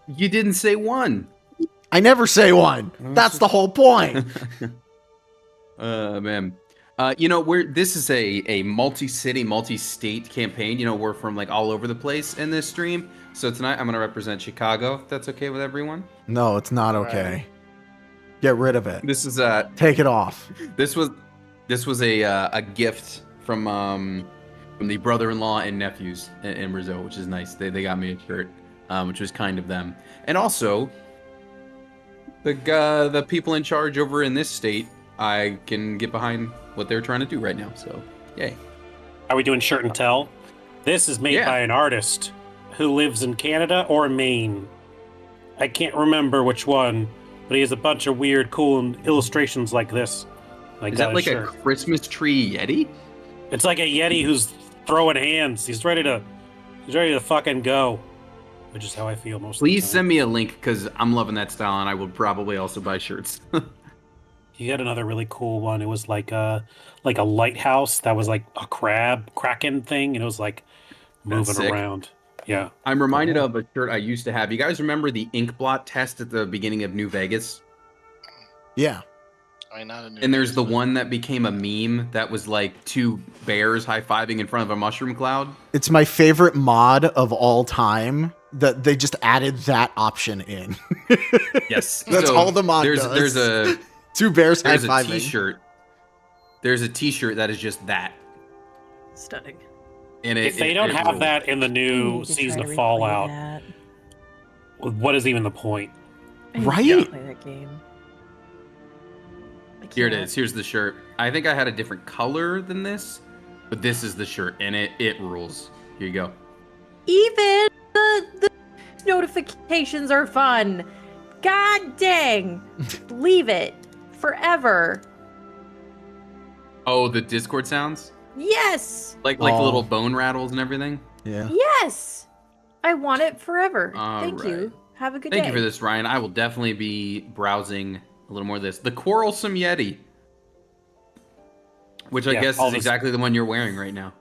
You didn't say one. I never say one. That's the whole point. Man. This is a multi-city, multi-state campaign. We're from like all over the place in this stream. So tonight I'm gonna represent Chicago, if that's okay with everyone. No, it's not okay. Get rid of it. This is Take it off. This was a gift from the brother-in-law and nephews in Brazil, which is nice. They got me a shirt, which was kind of them. And also, the people in charge over in this state, I can get behind what they're trying to do right now. So, yay. Are we doing shirt and tell? This is made by an artist who lives in Canada or Maine. I can't remember which one, but he has a bunch of weird, cool illustrations like this. Is that like a Christmas tree Yeti? It's like a Yeti who's throwing hands. He's ready to fucking go, which is how I feel most of the time. Please send me a link because I'm loving that style, and I will probably also buy shirts. He had another really cool one. It was like a lighthouse that was like a kraken thing, and it was like moving around. Yeah. I'm reminded of a shirt I used to have. You guys remember the ink blot test at the beginning of New Vegas? Yeah. And there's the one that became a meme that was like two bears high-fiving in front of a mushroom cloud. It's my favorite mod of all time that they just added that option in. Yes. That's all the mod does. There's a two bears high-fiving. There's a t-shirt. There's a t-shirt that is just that. Stunning. And if they don't have that in the new season of Fallout, what is even the point? Right? I play that game. Here it is. Here's the shirt. I think I had a different color than this, but this is the shirt, and it rules. Here you go. Even the notifications are fun. God dang. Leave it forever. Oh, the Discord sounds? Yes. Like the little bone rattles and everything? Yeah. Yes. I want it forever. All Thank right. you. Have a good day. Thank you for this, Ryan. I will definitely be browsing a little more of this. The Quarrelsome Yeti. Which I guess is exactly the one you're wearing right now.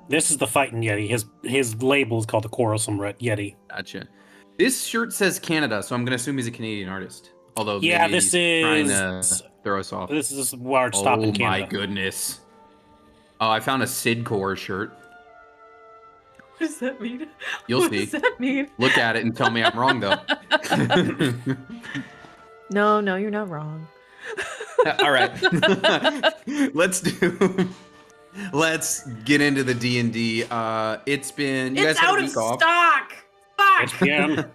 This is the Fighting Yeti. His label is called the Quarrelsome Yeti. Gotcha. This shirt says Canada, so I'm going to assume he's a Canadian artist. Although yeah, maybe this he's is trying to throw us off. This is where it's stopped in Canada. Oh my goodness. Oh, I found a Sidcore shirt. What does that mean? You'll what see. What does that mean? Look at it and tell me I'm wrong, though. No, you're not wrong. All right. Let's get into the D&D. It's been... You guys had a week off. Stock! Fuck! Yeah.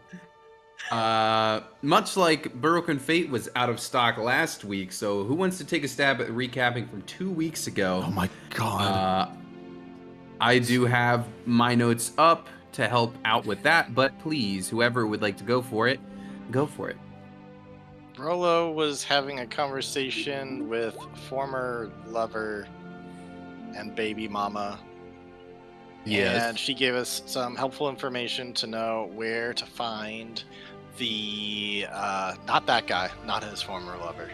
Much like Broken Fate was out of stock last week, so who wants to take a stab at recapping from 2 weeks ago? Oh my god. I do have my notes up to help out with that, but please, whoever would like to go for it, go for it. Rolo was having a conversation with former lover and baby mama. Yes. And she gave us some helpful information to know where to find the not that guy, not his former lover.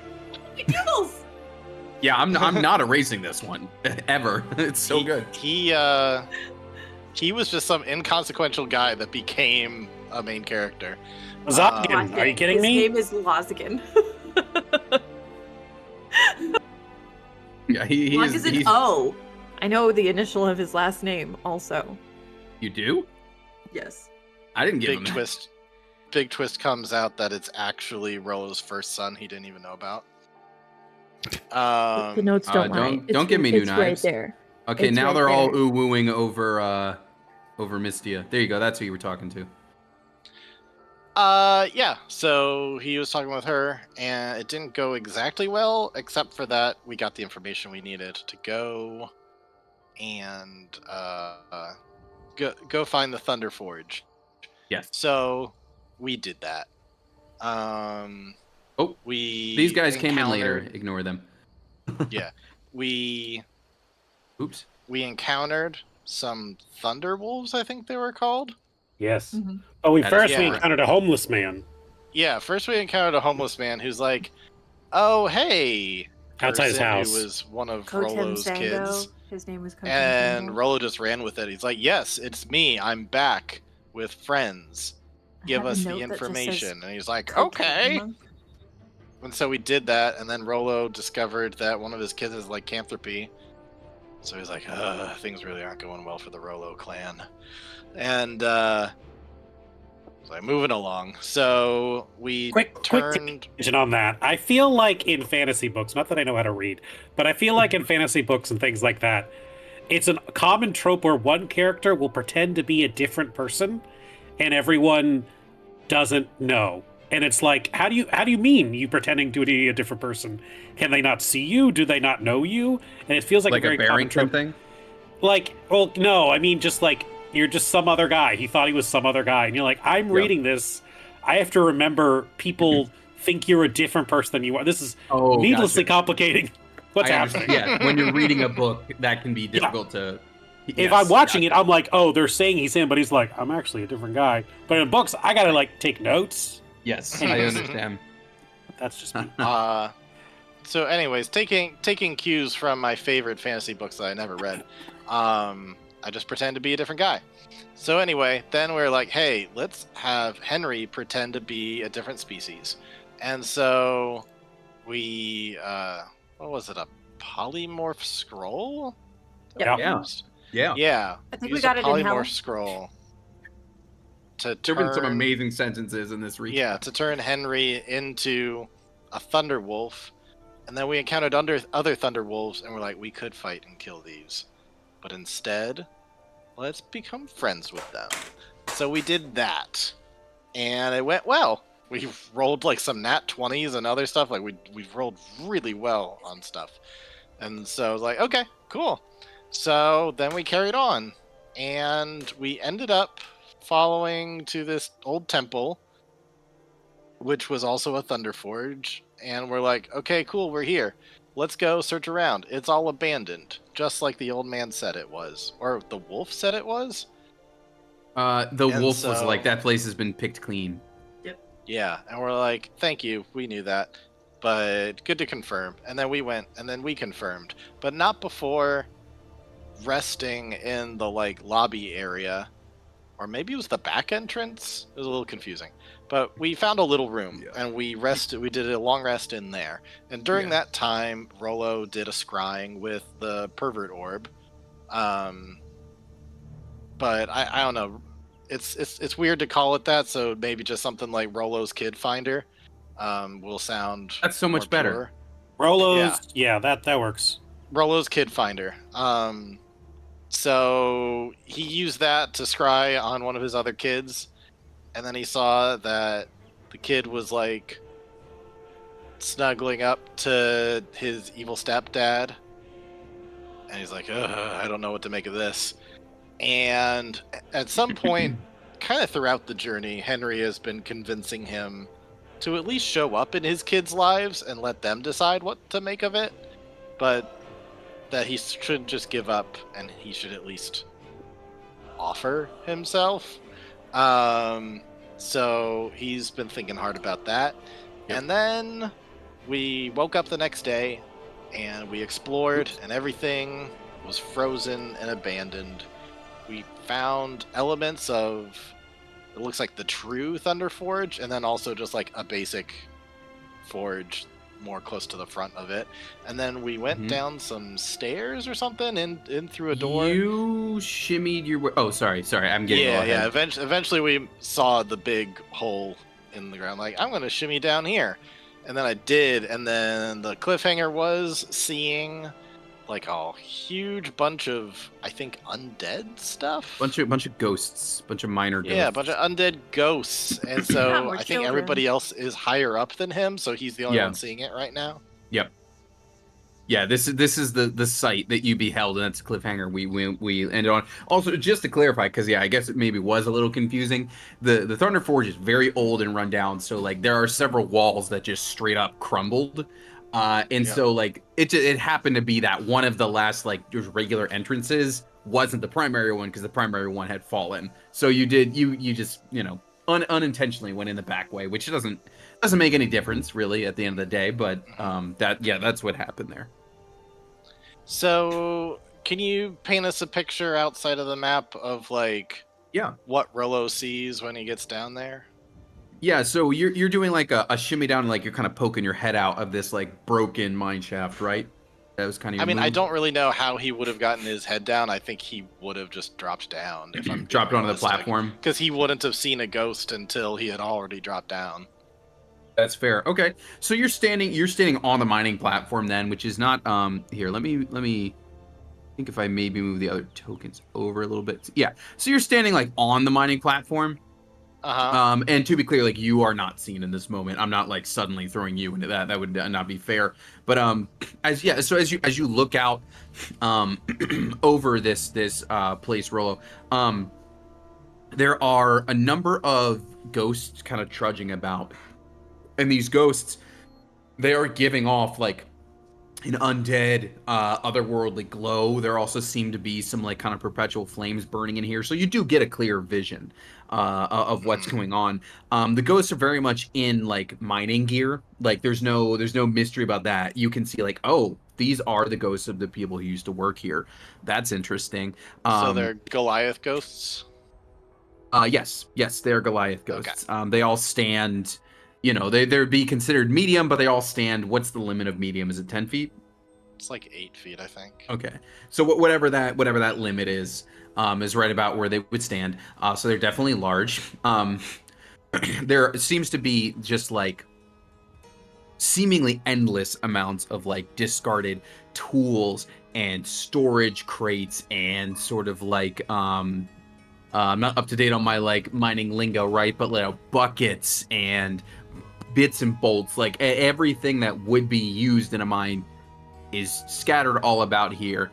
Yeah, I'm not erasing this one ever. It's so good. He was just some inconsequential guy that became a main character. Lozgan, are you kidding me? His name is Lozgan. Yeah, he's an O. I know the initial of his last name also. You do? Yes. I didn't give Big him twist. Big twist comes out that it's actually Rolo's first son he didn't even know about. The notes don't lie. Don't give me new it's knives. Right there. Okay, It's now right they're all there. ooh-wooing over Mystia. There you go. That's who you were talking to. Yeah, so he was talking with her, and it didn't go exactly well, except for that we got the information we needed to go and go find the Thunder Forge. Yes. So we did that. These guys came in later. Ignore them. Yeah, we encountered some Thunderwolves, I think they were called. Yes. Mm-hmm. Oh, we Yeah. encountered a homeless man. Yeah, first we encountered a homeless man who's like, "Oh, hey." Outside his person house. Who was one of Kotem Rolo's Sango. kids. His name was Kotem And Sango. Rolo just ran with it. He's like, "Yes, it's me. I'm back with friends." give have a us the note that just says information. And he's like, cocaine okay. monk. And so we did that, and then Rolo discovered that one of his kids is lycanthropy. So he's like, things really aren't going well for the Rolo clan. And moving along. So we Quick turned. tangent on that. I feel like in fantasy books, not that I know how to read, but I feel like in fantasy books and things like that, it's a common trope where one character will pretend to be a different person, and everyone doesn't know. And it's like, how do you mean you pretending to be a different person? Can they not see you? Do they not know you? And it feels like a very common Barrington trope. thing. Like, well, no, I mean just like you're just some other guy. He thought he was some other guy, and you're like, I'm reading this. I have to remember people think you're a different person than you are. This is needlessly complicating what's happening. Yeah, when you're reading a book, that can be difficult to. If I'm watching it, I'm like, oh, they're saying he's him, but he's like, I'm actually a different guy. But in books, I gotta like take notes. Yes, I understand. That's just me. So, anyways, taking cues from my favorite fantasy books that I never read, I just pretend to be a different guy. So anyway, then we're like, hey, let's have Henry pretend to be a different species. And so we, what was it, a polymorph scroll? Yep. Yeah. I think we used got a it in hell. polymorph scroll to There have been some turn- amazing sentences in this recap. Yeah, to turn Henry into a Thunderwolf. And then we encountered other Thunderwolves, and we're like, we could fight and kill these. But instead, let's become friends with them. So we did that. And it went well. We rolled like some nat 20s and other stuff. Like we've rolled really well on stuff. And so I was like, okay, cool. So then we carried on. And we ended up following to this old temple, which was also a Thunder Forge. And we're like, okay, cool, we're here. Let's go search around. It's all abandoned, just like the old man said it was. Or the wolf said it was? The And wolf was so- like, that place has been picked clean. Yeah, and we're like, thank you, we knew that. But good to confirm. And then we went, and then we confirmed. But not before resting in the, like, lobby area. Or maybe it was the back entrance? It was a little confusing. But we found a little room, and we did a long rest in there. And during that time, Rolo did a scrying with the pervert orb. But I don't know. It's weird to call it that, so maybe just something like Rolo's Kid Finder will sound That's so much more better. pure. Rolo's, yeah, that works. Rolo's Kid Finder. So he used that to scry on one of his other kids, and then he saw that the kid was like snuggling up to his evil stepdad, and he's like, I don't know what to make of this. And at some point, kind of throughout the journey, Henry has been convincing him to at least show up in his kids' lives and let them decide what to make of it, but that he should just give up and he should at least offer himself. So he's been thinking hard about that. Yep. And then we woke up the next day and we explored and everything was frozen and abandoned. We found elements of, it looks like the true Thunder Forge, and then also just like a basic forge more close to the front of it. And then we went down some stairs or something in through a door. You shimmied your way. Oh, sorry. I'm getting all ahead. Eventually we saw the big hole in the ground. Like, I'm going to shimmy down here. And then I did. And then the cliffhanger was seeing like a huge bunch of, I think, undead stuff. Bunch of ghosts, bunch of minor ghosts. Yeah, a bunch of undead ghosts. And so Yeah, we're I think children. everybody else is higher up than him, so he's the only one seeing it right now. Yep. Yeah, this is the site that you beheld, and that's a cliffhanger we ended on. Also, just to clarify, because I guess it maybe was a little confusing. The Thunder Forge is very old and run down, so like there are several walls that just straight up crumbled. So like it happened to be that one of the last like just regular entrances wasn't the primary one because the primary one had fallen. So you just unintentionally went in the back way, which doesn't make any difference really at the end of the day. But that's what happened there. So can you paint us a picture outside of the map of like what Rolo sees when he gets down there? Yeah, so you're doing like a shimmy down, like you're kind of poking your head out of this like broken mine shaft, right? That was kind of I your mean, I move? don't really know how he would have gotten his head down. I think he would have just dropped down if I'm Dropped onto the platform. because he wouldn't have seen a ghost until he had already dropped down. That's fair. Okay, so you're standing on the mining platform then, which is not here. Let me think if I maybe move the other tokens over a little bit. Yeah, so you're standing like on the mining platform. And to be clear, like you are not seen in this moment. I'm not like suddenly throwing you into that. That would not be fair. But so as you look out over this place, Rollo, there are a number of ghosts kind of trudging about, and these ghosts, they are giving off like an undead, otherworldly glow. There also seem to be some like kind of perpetual flames burning in here, so you do get a clear vision of what's going on. The ghosts are very much in like mining gear. Like there's no mystery about that. You can see like, oh, these are the ghosts of the people who used to work here. That's interesting. So they're Goliath ghosts. Yes, they're Goliath ghosts. Okay. They all stand. You know, they'd be considered medium, but they all stand. What's the limit of medium? Is it 10 feet? It's like 8 feet, I think. Okay, so whatever that limit is right about where they would stand. So they're definitely large. There seems to be just like seemingly endless amounts of like discarded tools and storage crates and sort of like I'm not up to date on my like mining lingo, right? But like buckets and bits and bolts, like everything that would be used in a mine is scattered all about here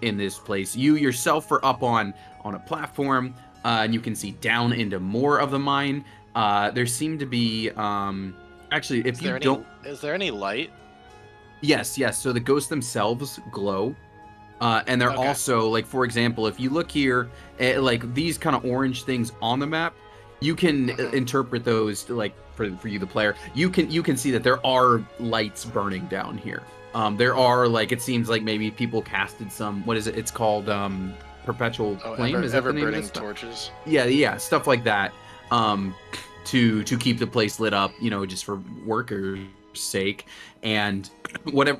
in this place. You yourself are up on a platform and you can see down into more of the mine. There seem to be actually, if you don't, is there any light? Yes. So the ghosts themselves glow. And they're also, like, for example, if you look here at, like, these kind of orange things on the map, you can interpret those, like, for you, the player, you can see that there are lights burning down here. There are, like, it seems like maybe people casted some, what is it? It's called Perpetual Flame? Is that the name of burning it? torches? Yeah, stuff like that. To keep the place lit up, you know, just for workers' sake. And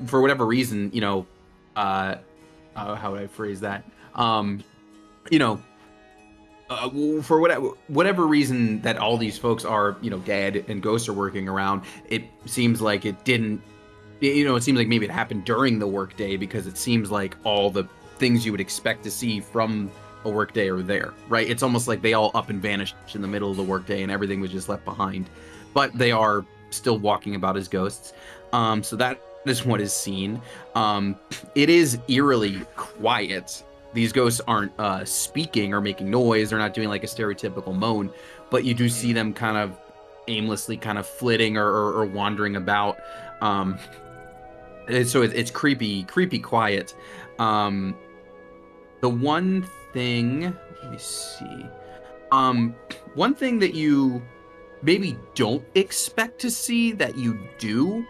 for whatever reason, you know, how would I phrase that? You know, for whatever reason that all these folks are, you know, dead and ghosts are working around, it seems like it didn't, you know, it seems like maybe it happened during the workday, because it seems like all the things you would expect to see from a workday are there, right? It's almost like they all up and vanished in the middle of the workday and everything was just left behind, but they are still walking about as ghosts. So that is what is seen. It is eerily quiet. These ghosts aren't speaking or making noise. They're not doing like a stereotypical moan, but you do see them kind of aimlessly kind of flitting or wandering about. So it's creepy quiet. The one thing, let me see. One thing that you maybe don't expect to see that you do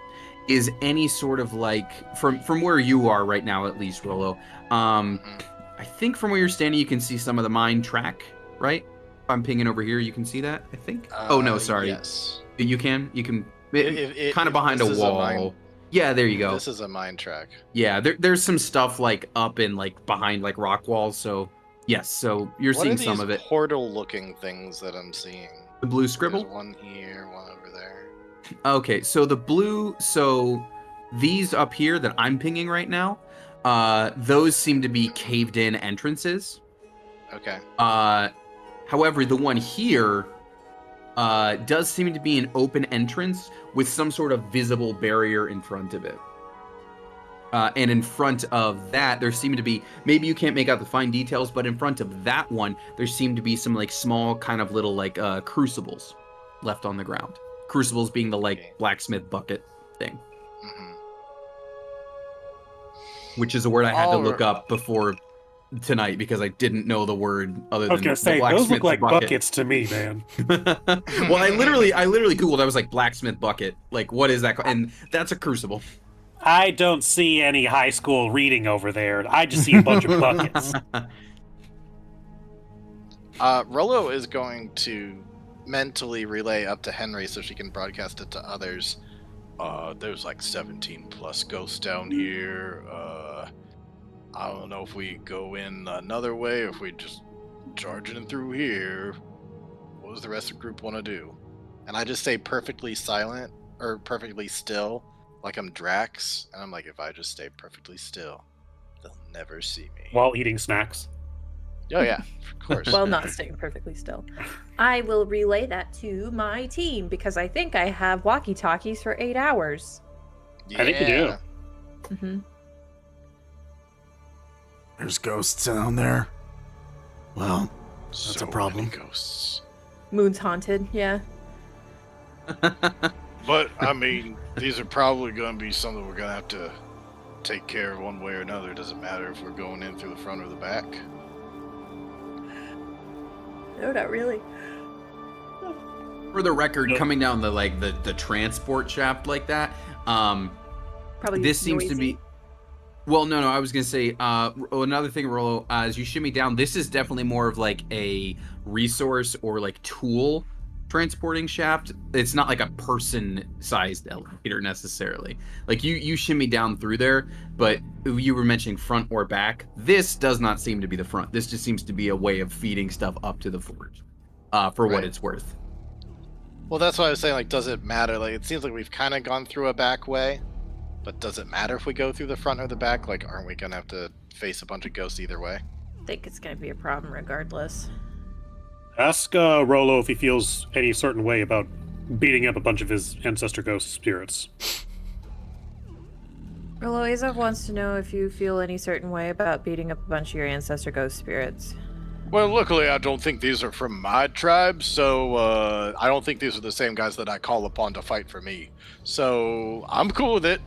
is any sort of like, from where you are right now, at least, Rollo. I think from where you're standing, you can see some of the mine track, right? If I'm pinging over here, you can see that, I think. Oh no, sorry. Yes. You can kind of behind a wall. Yeah, there you go. This is a mine track. Yeah, there's some stuff like up and like behind like rock walls. So yes, so you're seeing some of it. Portal-looking things that I'm seeing. The blue scribble. There's one here, one over there. Okay, so the blue, so these up here that I'm pinging right now, those seem to be caved-in entrances. Okay. However, the one here does seem to be an open entrance with some sort of visible barrier in front of it. And in front of that, there seem to be, maybe you can't make out the fine details, but in front of that one, there seem to be some like small kind of little like crucibles left on the ground. Crucibles being the like blacksmith bucket thing. Mm-hmm. Which is a word I had to look up before tonight because I didn't know the word other than. I was gonna say those look like buckets to me, man. Well, I literally googled. I was like, blacksmith bucket. Like, what is that? And that's a crucible. I don't see any high school reading over there. I just see a bunch of buckets. Rollo is going to mentally relay up to Henry so she can broadcast it to others. There's like 17 plus ghosts down here. I don't know if we go in another way or if we just charge it in through here. What does the rest of the group want to do? And I just say perfectly silent or perfectly still, like I'm Drax. And I'm like, if I just stay perfectly still, they'll never see me. While eating snacks. Oh yeah, of course. While not staying perfectly still. I will relay that to my team because I think I have walkie-talkies for 8 hours. Yeah. I think you do. Mm-hmm. There's ghosts down there. Well, So a problem. many ghosts. Moon's haunted, yeah. But I mean, these are probably going to be something we're going to have to take care of one way or another. It doesn't matter if we're going in through the front or the back. No, not really. For the record, No. coming down the transport shaft like that, Probably this seems to noisy. be. Well, no, I was gonna say another thing, Rollo. As you shimmy down, this is definitely more of like a resource or like tool transporting shaft. It's not like a person-sized elevator necessarily. Like you shimmy down through there, but you were mentioning front or back. This does not seem to be the front. This just seems to be a way of feeding stuff up to the forge, for what Right. it's worth. Well, that's why I was saying, like, does it matter? Like, it seems like we've kind of gone through a back way, but does it matter if we go through the front or the back? Like, aren't we going to have to face a bunch of ghosts either way? I think it's going to be a problem regardless. Ask Rollo if he feels any certain way about beating up a bunch of his ancestor ghost spirits. Eloisa wants to know if you feel any certain way about beating up a bunch of your ancestor ghost spirits. Well, luckily, I don't think these are from my tribe, so I don't think these are the same guys that I call upon to fight for me. So I'm cool with it.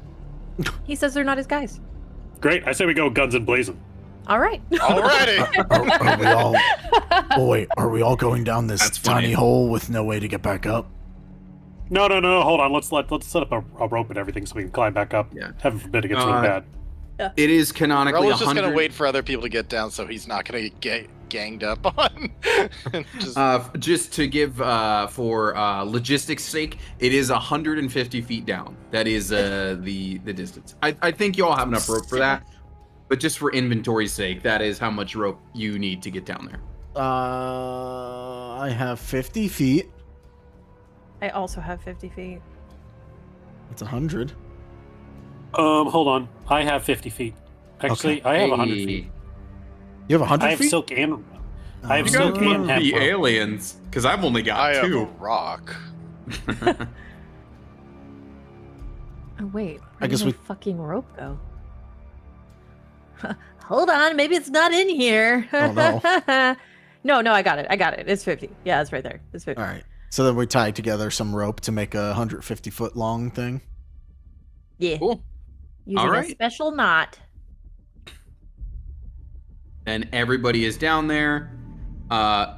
He says they're not his guys. Great, I say we go guns and blazing. All right. Alrighty. are we all? Oh wait, are we all going down this That's tiny funny. hole with no way to get back up? No, hold on. Let's set up a rope and everything so we can climb back up. Yeah. Heaven forbid it gets really bad. It is canonically Rollo's just 100. going to wait for other people to get down so he's not going to get ganged up on. Just to give for logistics sake, it is 150 feet down. That is the distance. I think you all have enough rope for that, but just for inventory's sake, that is how much rope you need to get down there. I have 50 feet. I also have 50 feet. That's 100. Hold on. I have 50 feet. Actually, I have 100 feet. You have 100 I have feet? silk and I have You silk guys and hemp rope. aliens, because I've only got I have a two. rock. Oh, wait. I guess where did my fucking rope go? Hold on. Maybe it's not in here. Oh, no, I got it. It's 50. Yeah, it's right there. It's 50. All right. So then we tied together some rope to make a 150 foot long thing. Yeah. Cool. Using All a right. special knot. And everybody is down there. I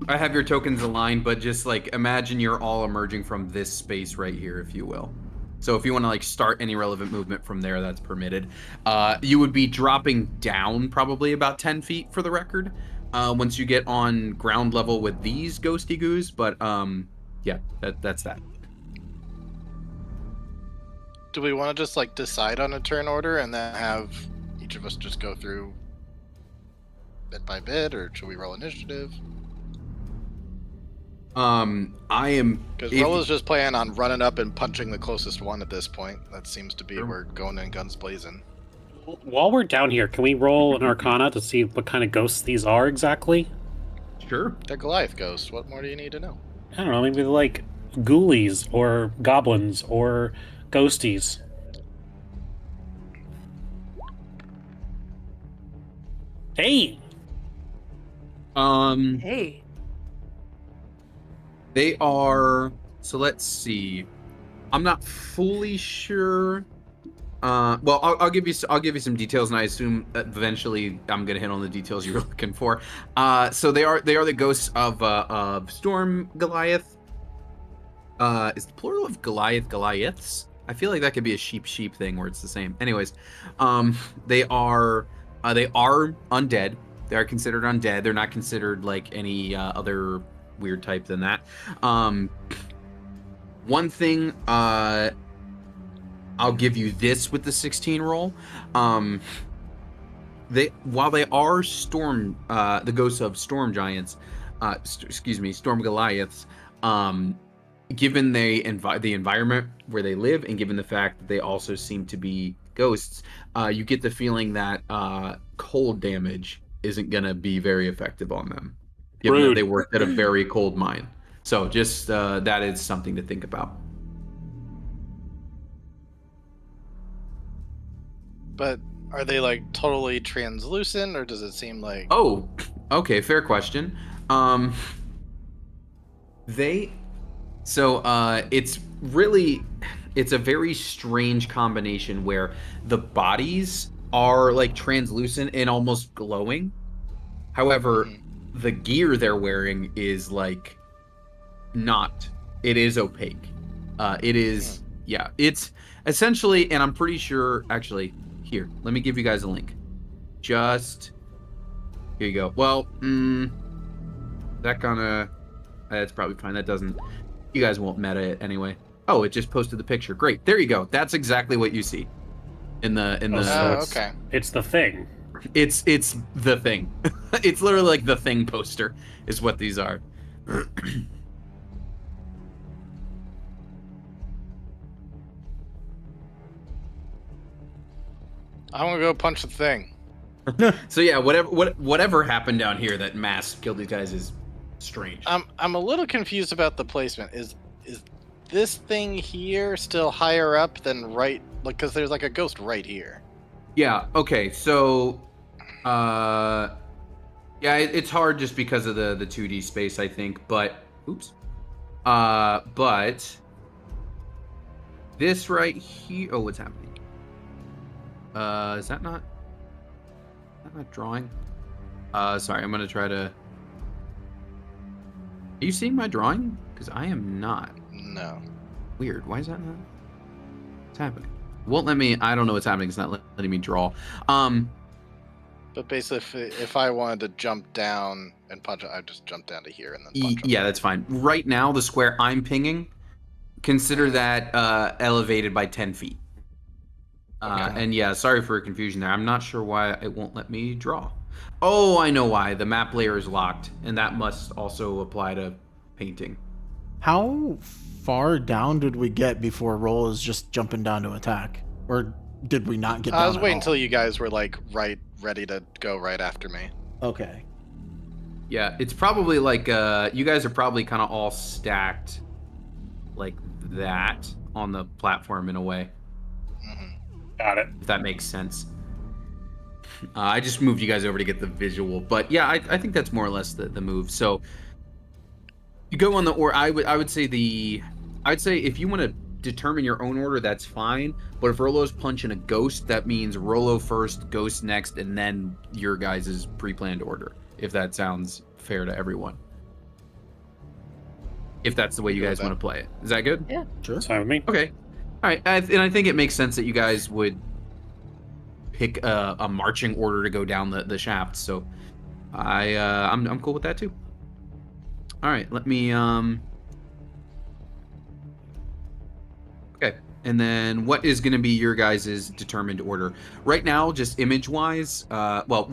have your tokens aligned, but just like imagine you're all emerging from this space right here, if you will. So if you want to like start any relevant movement from there, that's permitted. You would be dropping down probably about 10 feet for the record, once you get on ground level with these ghosty goos. But yeah, that's that. Do we want to just like decide on a turn order and then have each of us just go through bit by bit, or should we roll initiative? I am. Because if- Rolla's just planning on running up and punching the closest one at this point. That seems to be Sure. we're going in guns blazing. While we're down here, can we roll an Arcana to see what kind of ghosts these are exactly? Sure. They're Goliath ghosts. What more do you need to know? I don't know, maybe they're like ghoulies or goblins or ghosties. Hey! Hey. They are. So let's see. I'm not fully sure. Well, I'll give you some details, and I assume that eventually I'm gonna hit on the details you were looking for. So they are the ghosts of Storm Goliath. Is the plural of Goliath Goliaths? I feel like that could be a sheep thing where it's the same. Anyways, they are undead. They are considered undead. They're not considered like any other weird type than that. One thing, I'll give you this with the 16 roll. While they are the ghosts of storm giants, storm Goliaths, given the environment where they live, and given the fact that they also seem to be ghosts, you get the feeling that cold damage isn't going to be very effective on them, given that they worked at a very cold mine. So just that is something to think about. But are they like totally translucent, or does it seem like? Oh, okay, fair question. It's a very strange combination where the bodies are like translucent and almost glowing. However, the gear they're wearing is like not. It is opaque. It's essentially, and I'm pretty sure, actually, here, let me give you guys a link. Here you go. Well, that's probably fine. That doesn't, you guys won't meta it anyway. Oh, it just posted the picture. Great. There you go. That's exactly what you see in the. Okay. It's the thing. It's the thing. It's literally like the thing poster is what these are. I want to go punch the thing. So yeah, whatever happened down here that mass killed these guys is strange. I'm a little confused about the placement. Is this thing here still higher up than right? Like, because there's like a ghost right here. Yeah. Okay. So, it's hard just because of the 2D space, I think. But but this right here. Oh, what's happening? Is that not drawing? Sorry, I'm gonna try to. Are you seeing my drawing? Because I am not. No. Weird. Why is that not? What's happening? Won't let me. I don't know what's happening. It's not letting me draw. But basically, if I wanted to jump down and punch it, I'd just jump down to here and then punch it. Yeah, that's fine. Right now, the square I'm pinging, consider that elevated by 10 feet. Okay. And yeah, sorry for confusion there. I'm not sure why it won't let me draw. Oh, I know why. The map layer is locked, and that must also apply to painting. How far down did we get before Roll is just jumping down to attack? Or did we not get down I was at waiting all? until you guys were like ready to go right after me. Okay. Yeah, it's probably like you guys are probably kind of all stacked like that on the platform in a way. Got it. If that makes sense. I just moved you guys over to get the visual, but yeah, I think that's more or less the move. So you go on the I would say if you want to determine your own order, that's fine. But if Rolo's punching a ghost, that means Rolo first, ghost next, and then your guys' pre-planned order. If that sounds fair to everyone. If that's the way you guys want to play it. Is that good? Yeah. Sure. That's fine with me. Okay. All right. And I think it makes sense that you guys would pick a marching order to go down the shaft. So I'm cool with that too. All right. Let me Okay. And then what is going to be your guys' determined order? Right now, just image-wise, well,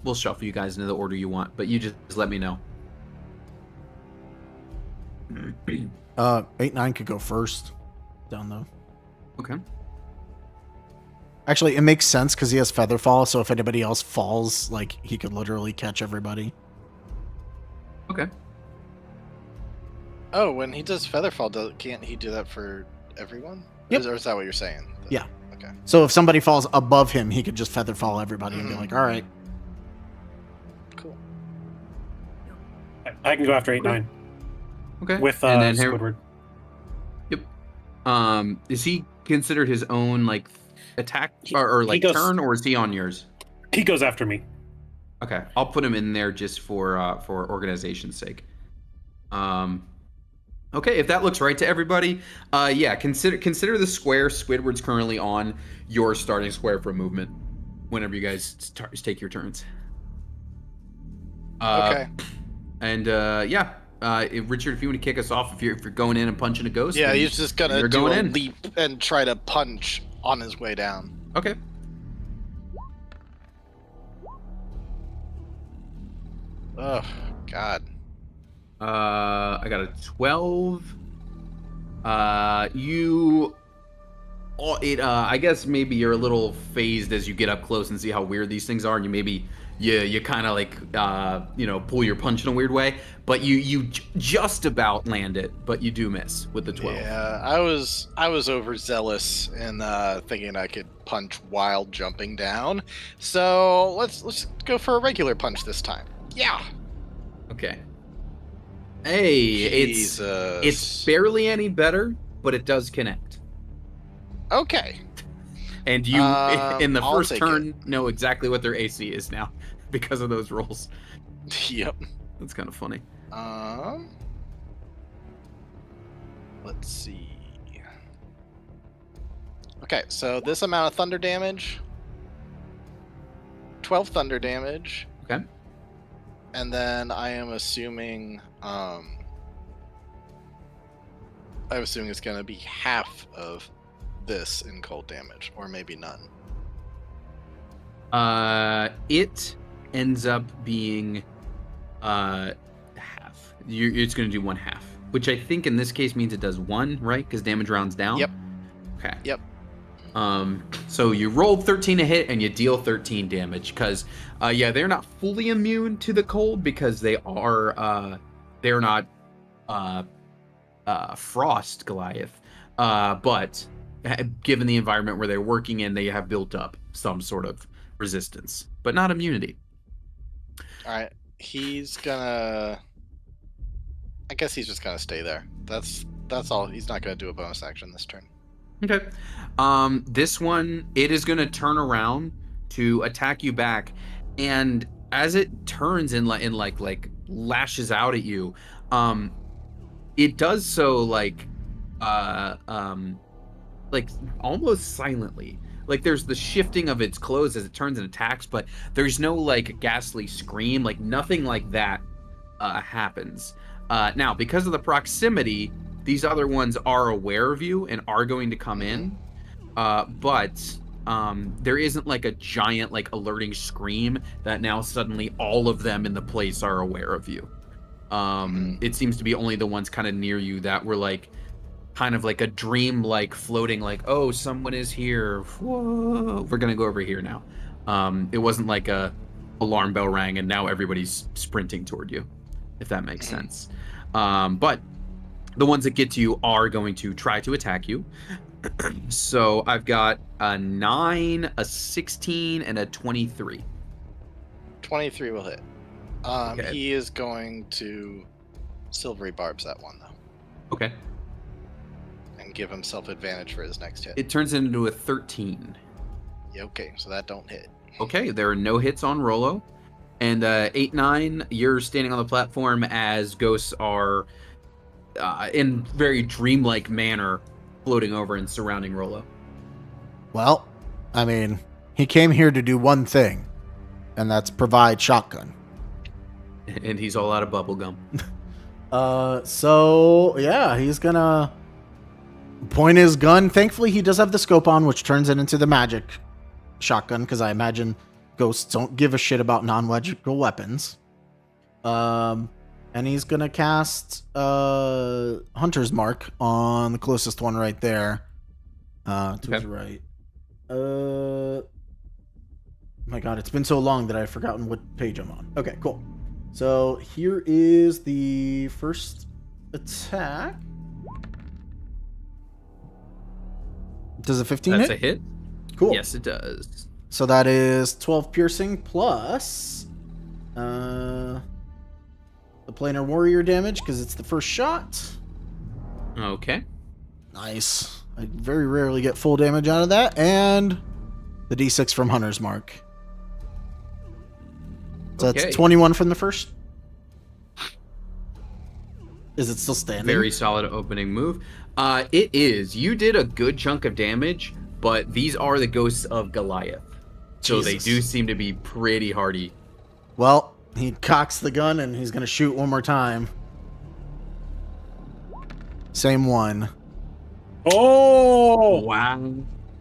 we'll shuffle you guys into the order you want, but you just let me know. 8-9 could go first. Down though. Okay. Actually, it makes sense because he has feather fall, so if anybody else falls, like, he could literally catch everybody. Okay. Oh, when he does Featherfall, can't he do that for everyone? Yep. Or is that what you're saying? Yeah. Okay. So if somebody falls above him, he could just feather fall everybody and be like, all right. Cool. I can go after 8-9 Okay. with and then Squidward. Is he considered his own like attack or like turn, or is he on yours? He goes after me. Okay, I'll put him in there just for organization's sake. Okay, if that looks right to everybody, yeah, consider the square Squidward's currently on your starting square for movement. Whenever you guys take your turns. Okay. And yeah, Richard, if you want to kick us off, if you're going in and punching a ghost, Yeah, then he's just gonna you're do going a in. leap and try to punch on his way down. Okay. Oh God. I got a 12. I guess maybe you're a little phased as you get up close and see how weird these things are, and you kind of like pull your punch in a weird way, but you just about land it, but you do miss with the 12. Yeah, I was overzealous in thinking I could punch while jumping down. So let's go for a regular punch this time. Yeah. Okay. Hey, Jesus. it's barely any better, but it does connect. Okay. And you, in the I'll first take turn, know exactly what their AC is now because of those rolls. Yep. That's kind of funny. Let's see. Okay, so this amount of thunder damage, 12 thunder damage. Okay. And then I am assuming, I'm assuming it's going to be half of this in cold damage, or maybe none. It ends up being half. It's going to do 1/2, which I think in this case means it does 1, right? Because damage rounds down. Yep. Okay. Yep. So you rolled 13 to hit and you deal 13 damage because, they're not fully immune to the cold because they're not frost Goliath, but given the environment where they're working in, they have built up some sort of resistance, but not immunity. All right, I guess he's just gonna stay there. That's all. He's not gonna do a bonus action this turn. Okay. This one, it is going to turn around to attack you back, and as it turns and like lashes out at you, it does so like almost silently. Like there's the shifting of its clothes as it turns and attacks, but there's no like ghastly scream, like nothing like that happens. Now, because of the proximity, these other ones are aware of you and are going to come in, but there isn't like a giant like alerting scream that now suddenly all of them in the place are aware of you. It seems to be only the ones kind of near you that were like kind of like a dream, like floating, like, oh, someone is here. Whoa, we're gonna go over here now. It wasn't like a alarm bell rang and now everybody's sprinting toward you, if that makes sense. But the ones that get to you are going to try to attack you. So I've got a 9, a 16, and a 23. 23 will hit. Okay. He is going to silvery barbs that one though, Okay. and give himself advantage for his next hit. It turns into a 13. Yeah, okay, so that don't hit. Okay, there are no hits on Rollo. And 8, 9, you're standing on the platform as ghosts are in very dreamlike manner floating over and surrounding Rollo. Well, I mean, he came here to do one thing, and that's provide shotgun. And he's all out of bubble gum. So yeah, he's gonna point his gun. Thankfully, he does have the scope on, which turns it into the magic shotgun, because I imagine ghosts don't give a shit about non-magical weapons. And he's gonna cast Hunter's Mark on the closest one right there. To his right. My God, it's been so long that I've forgotten what page I'm on. Okay, cool. So here is the first attack. Does a 15 That's hit? a hit? Cool. Yes, it does. So that is 12 piercing plus the planar warrior damage because it's the first shot. Okay. Nice. I very rarely get full damage out of that. And the d6 from Hunter's Mark. So Okay. that's 21 from the first. Is it still standing? Very solid opening move. It is. You did a good chunk of damage, but these are the ghosts of Goliath. So they Jesus. do seem to be pretty hardy. Well, He cocks the gun and he's gonna shoot one more time. Same one. Oh! Wow.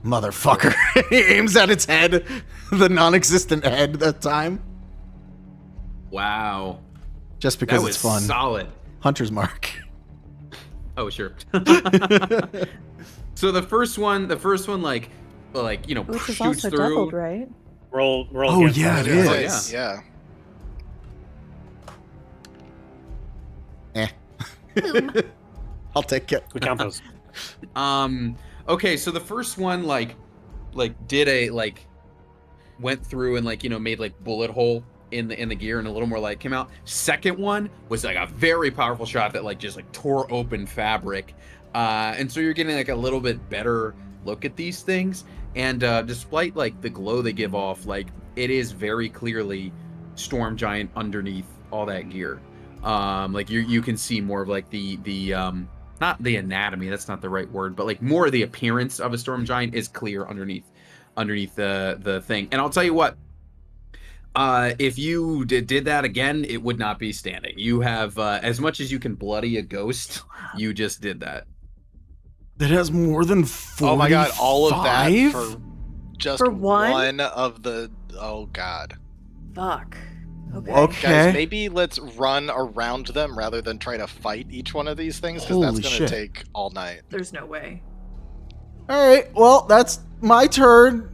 Motherfucker. He aims at its head. The non-existent head that time. Wow. Just That because was it's fun. solid. Hunter's mark. Oh, sure. So the first one, like you know, Which is shoots also through. doubled, right? Roll Oh, against yeah, it. it is. Nice, yeah. I'll take it. We count those. Okay, so the first one did a went through and made bullet hole in the gear and a little more light came out. Second one was a very powerful shot that just tore open fabric. And so you're getting a little bit better look at these things. And despite the glow they give off, it is very clearly Storm Giant underneath all that gear. You can see more of the not the anatomy, that's not the right word, but more of the appearance of a Storm Giant is clear underneath the thing. And I'll tell you what, if you did that again, it would not be standing. You have as much as you can bloody a ghost, you just did that. It has more than 45? Oh my god, all of that for just For one? one of the. Oh god. Fuck. Okay. Okay. Guys, maybe let's run around them rather than try to fight each one of these things, because that's Holy going shit. to take all night. There's no way. All right. Well, that's my turn.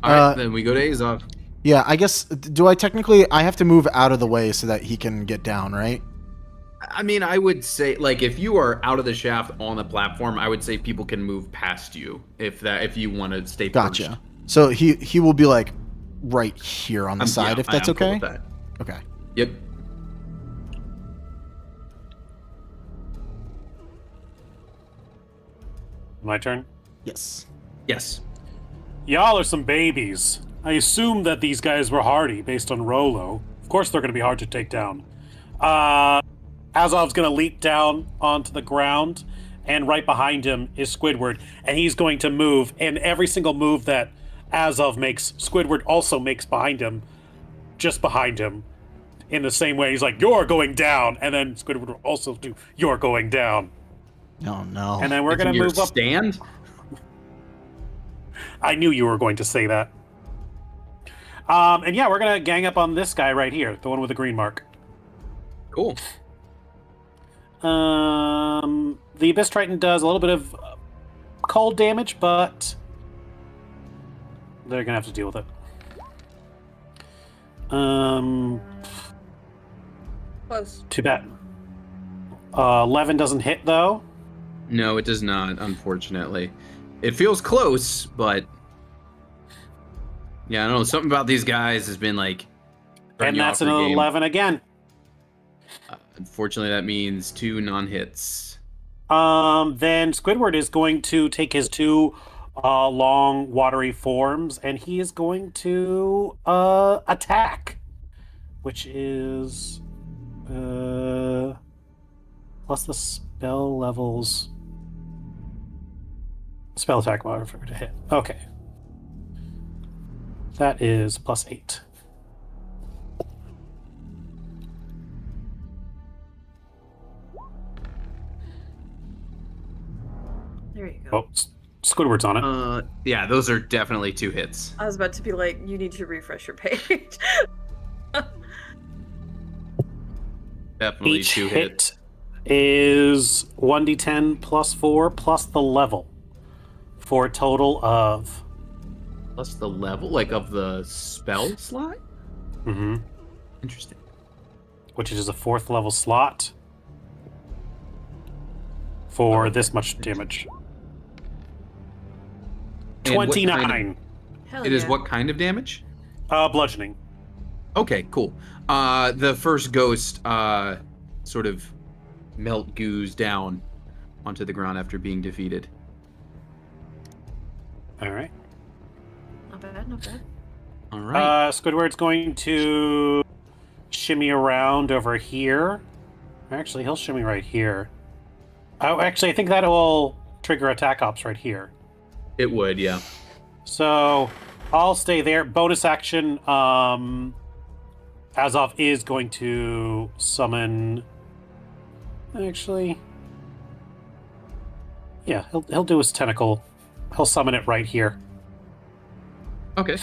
All right, then we go to Azov. Yeah, I guess. Do I technically? I have to move out of the way so that he can get down, right? I mean, I would say if you are out of the shaft on the platform, I would say people can move past you if you want to stay Gotcha. perched. So he will be right here on the side, Yeah, if that's I am cool okay. with that. Okay. Yep. My turn. Yes. Yes. Y'all are some babies. I assume that these guys were hardy based on Rolo. Of course they're going to be hard to take down. Azov's going to leap down onto the ground, and right behind him is Squidward, and he's going to move, and every single move that Azov makes, Squidward also makes behind him, just behind him, in the same way. He's like, "You're going down," and then Squidward will also do, "You're going down." Oh no. And then we're going to Your move up. stand. I knew you were going to say that. And yeah, we're going to gang up on this guy right here, the one with the green mark. Cool. The Abyss Triton does a little bit of cold damage, but they're gonna have to deal with it. Close. Too bad. 11 doesn't hit though. No, it does not. Unfortunately, it feels close, but yeah, I don't know. Something about these guys has been And throwing you that's off your an game. 11 again. Unfortunately, that means 2 non-hits. Then Squidward is going to take his 2 long watery forms, and he is going to attack, which is plus the spell levels. Spell attack modifier to hit. Okay. That is plus 8. There you go. Oh, Squidward's on it. Yeah, those are definitely 2 hits. I was about to be like, you need to refresh your page. Definitely Each 2 hits. hit is 1d10 plus 4 plus the level for a total of. Plus the level, of the spell slot? Mm-hmm. Interesting. Which is a 4th level slot for this much damage. And what kind of- 29. Hell It is yeah. what kind of damage? Bludgeoning. Okay, cool. The first ghost sort of melt goos down onto the ground after being defeated. All right. Not bad, not bad. All right. Squidward's going to shimmy around over here. Actually, he'll shimmy right here. Oh, actually, I think that will trigger attack ops right here. It would, yeah. So I'll stay there. Bonus action. Azov is going to summon. Actually, yeah, he'll do his tentacle. He'll summon it right here. Okay.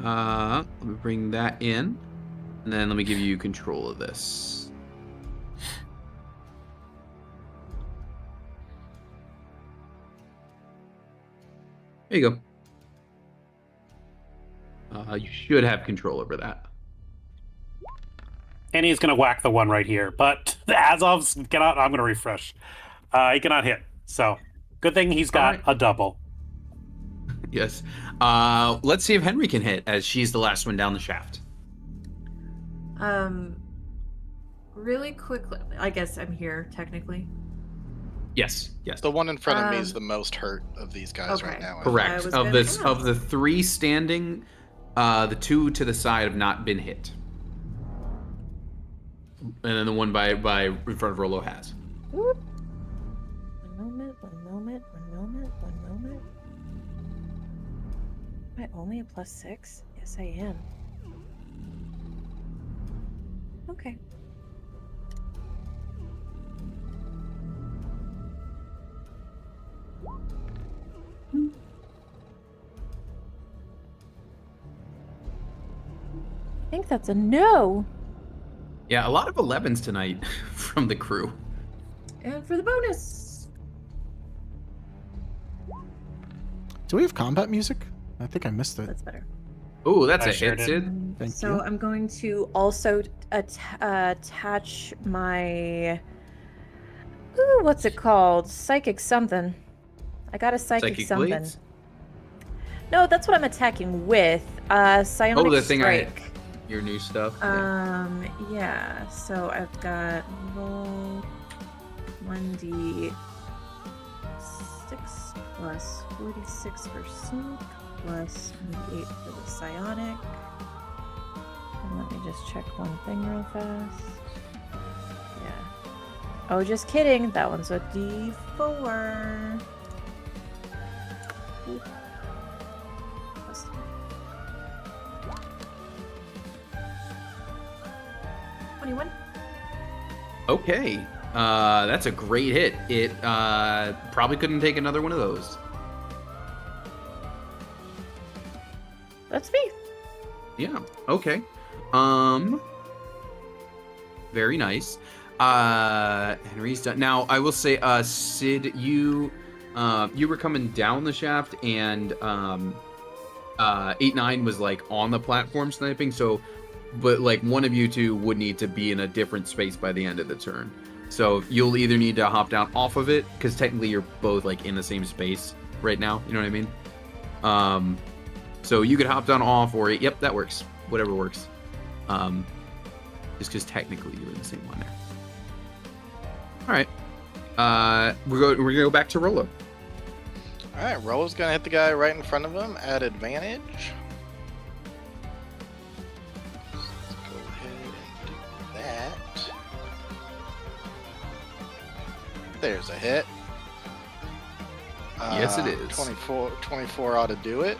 Let me bring that in, and then let me give you control of this. There you go. You should have control over that. And he's going to whack the one right here. But Azov's cannot. I'm going to refresh. He cannot hit. So good thing he's got Alright. a double. Yes. Let's see if Henry can hit, as she's the last one down the shaft. Really quickly, I guess I'm here technically. Yes. Yes. The one in front of me is the most hurt of these guys right okay. now. Correct. I was Of gonna this, ask. of the three standing, the two to the side have not been hit, and then the one by in front of Rolo has. One moment. Am I only a +6? Yes, I am. Okay. I think that's a no. Yeah, a lot of 11s tonight from the crew. And for the bonus. Do we have combat music? I think I missed it. That's better. Oh, that's I a sure hit, did. Sid. Thank So you. I'm going to Also attach my ooh, what's it called? Psychic something. I got a psychic something. Blades? No, that's what I'm attacking with. Psionic Oh, the thing strike. Your new stuff. Yeah. Yeah, so I've got roll 1d6 plus 46 for sneak plus 8 for the psionic. And let me just check one thing real fast. Yeah. Oh, just kidding. That one's a D4. Plus 21. Okay. That's a great hit. It probably couldn't take another one of those. That's me. Yeah. Okay. Very nice. Henry's done. Now I will say, Sid, you were coming down the shaft, and 8-9 was like on the platform sniping. So, but like one of you two would need to be in a different space by the end of the turn. So you'll either need to hop down off of it, because technically you're both like in the same space right now. You know what I mean? So you could hop down off, or yep, that works. Whatever works. Just because technically you're in the same one there. All right. We're gonna go back to Rolo. All right, Rolo's gonna hit the guy right in front of him at advantage. Let's go ahead and do that. There's a hit. Yes, it is. 24 ought to do it.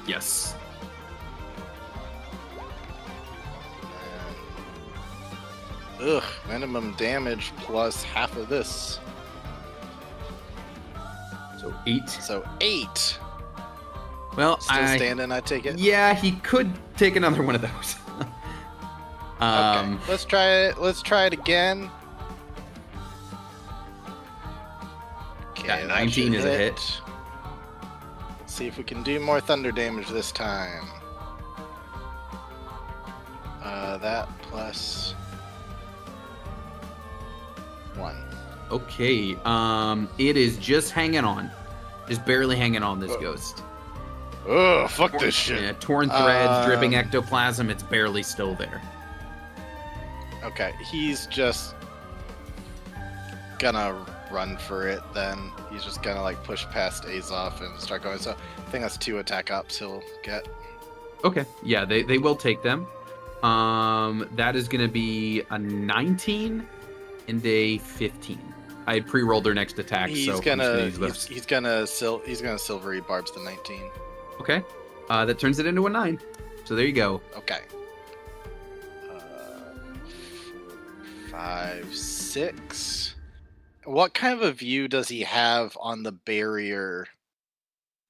Yes. Ugh, minimum damage plus half of this. So 8. So 8. Well, Still standing, I take it? Yeah, he could take another one of those. Okay, let's try it. Let's try it again. Okay, Yeah, that 19 should is a hit. Let's see if we can do more thunder damage this time. That plus 1. Okay. It is just hanging on, just barely hanging on. This ghost. Ugh, fuck this shit. Yeah, torn threads, dripping ectoplasm. It's barely still there. Okay, he's just gonna run for it then. He's just gonna like push past Azov and start going. So I think that's 2 attack ups he'll get. Okay. Yeah, they will take them. That is going to be a 19 and a 15. I pre-rolled their next attack, He's so I'm gonna just use he's gonna silvery barbs the 19. Okay, that turns it into a 9. So there you go. Okay. 5, 6. What kind of a view does he have on the barrier?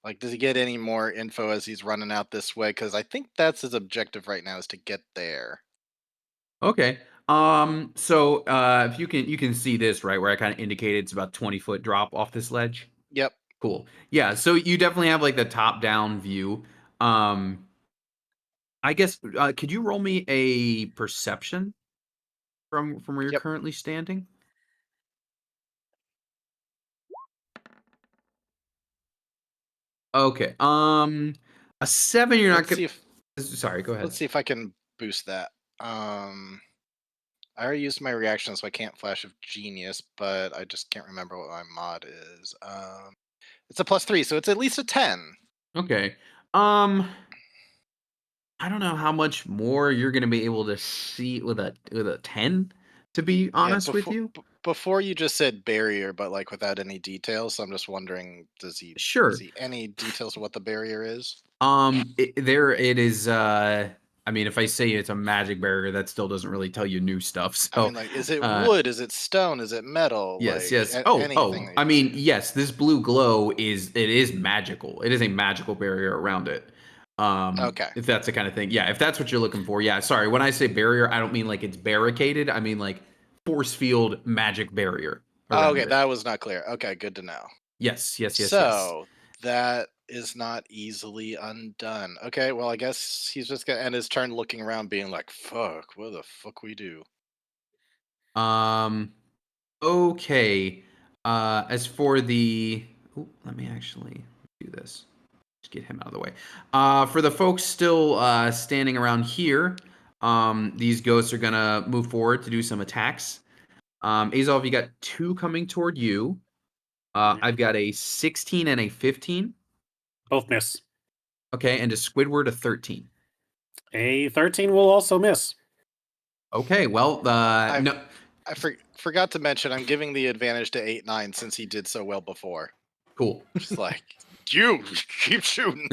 Like, does he get any more info as he's running out this way? Because I think that's his objective right now, is to get there. Okay. So if you can see this right where I kind of indicated it's about 20-foot drop off this ledge. Yep. Cool. Yeah. So you definitely have like the top-down view. I guess could you roll me a perception from where you're Yep. currently standing? Okay. A 7. You're not Let's see gonna. if Sorry. Go ahead. let's see if I can boost that. I already used my reaction, so I can't flash of genius, but I just can't remember what my mod is. It's a +3, so it's at least a 10. Okay. I don't know how much more you're gonna be able to see with a 10. To be honest with you. Before you just said barrier, but like without any details. So I'm just wondering, Sure. does he any details of what the barrier is? It is. I mean, if I say it's a magic barrier, that still doesn't really tell you new stuff. So, I mean, like, is it wood? Is it stone? Is it metal? Yes, like, yes. anything that I you mean, see. yes. This blue glow is magical. It is a magical barrier around it. Okay. If that's the kind of thing, yeah. If that's what you're looking for, yeah. Sorry, when I say barrier, I don't mean like it's barricaded. I mean like force field magic barrier. Oh, okay, it. that was not clear. Okay, good to know. Yes. So that is not easily undone. Okay, well, I guess he's just gonna end his turn looking around, being like, "Fuck, what the fuck we do?" Okay. As for the, let me actually do this. Just get him out of the way. For the folks still standing around here, these ghosts are gonna move forward to do some attacks. Azov, you got 2 coming toward you. I've got a 16 and a 15. Both miss. Okay, and a Squidward a 13. A 13 will also miss. Okay, well, no. I forgot to mention, I'm giving the advantage to 8-9 since he did so well before. Cool. Just like, you keep shooting,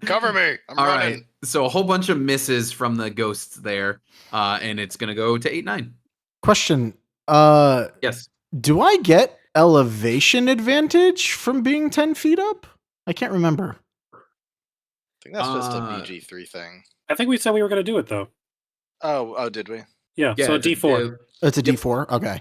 cover me. I'm All running. right. So a whole bunch of misses from the ghosts there, and it's gonna go to 8-9. Question. Yes. Do I get elevation advantage from being 10 feet up? I can't remember. I think that's just a BG3 thing. I think we said we were going to do it, though. Oh, did we? Yeah, so a it's D4. It's a D4? Okay.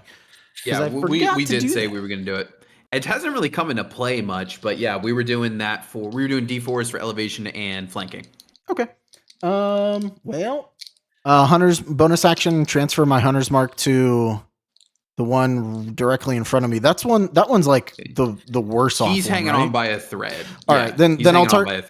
Yeah, I we forgot to did do say that. we were going to do it. It hasn't really come into play much, but yeah, we were doing D4s for elevation and flanking. Okay. Well, Hunter's bonus action, transfer my Hunter's Mark to the one directly in front of me. That one's like the worst off. He's hanging right? on by a thread. All right, then I'll target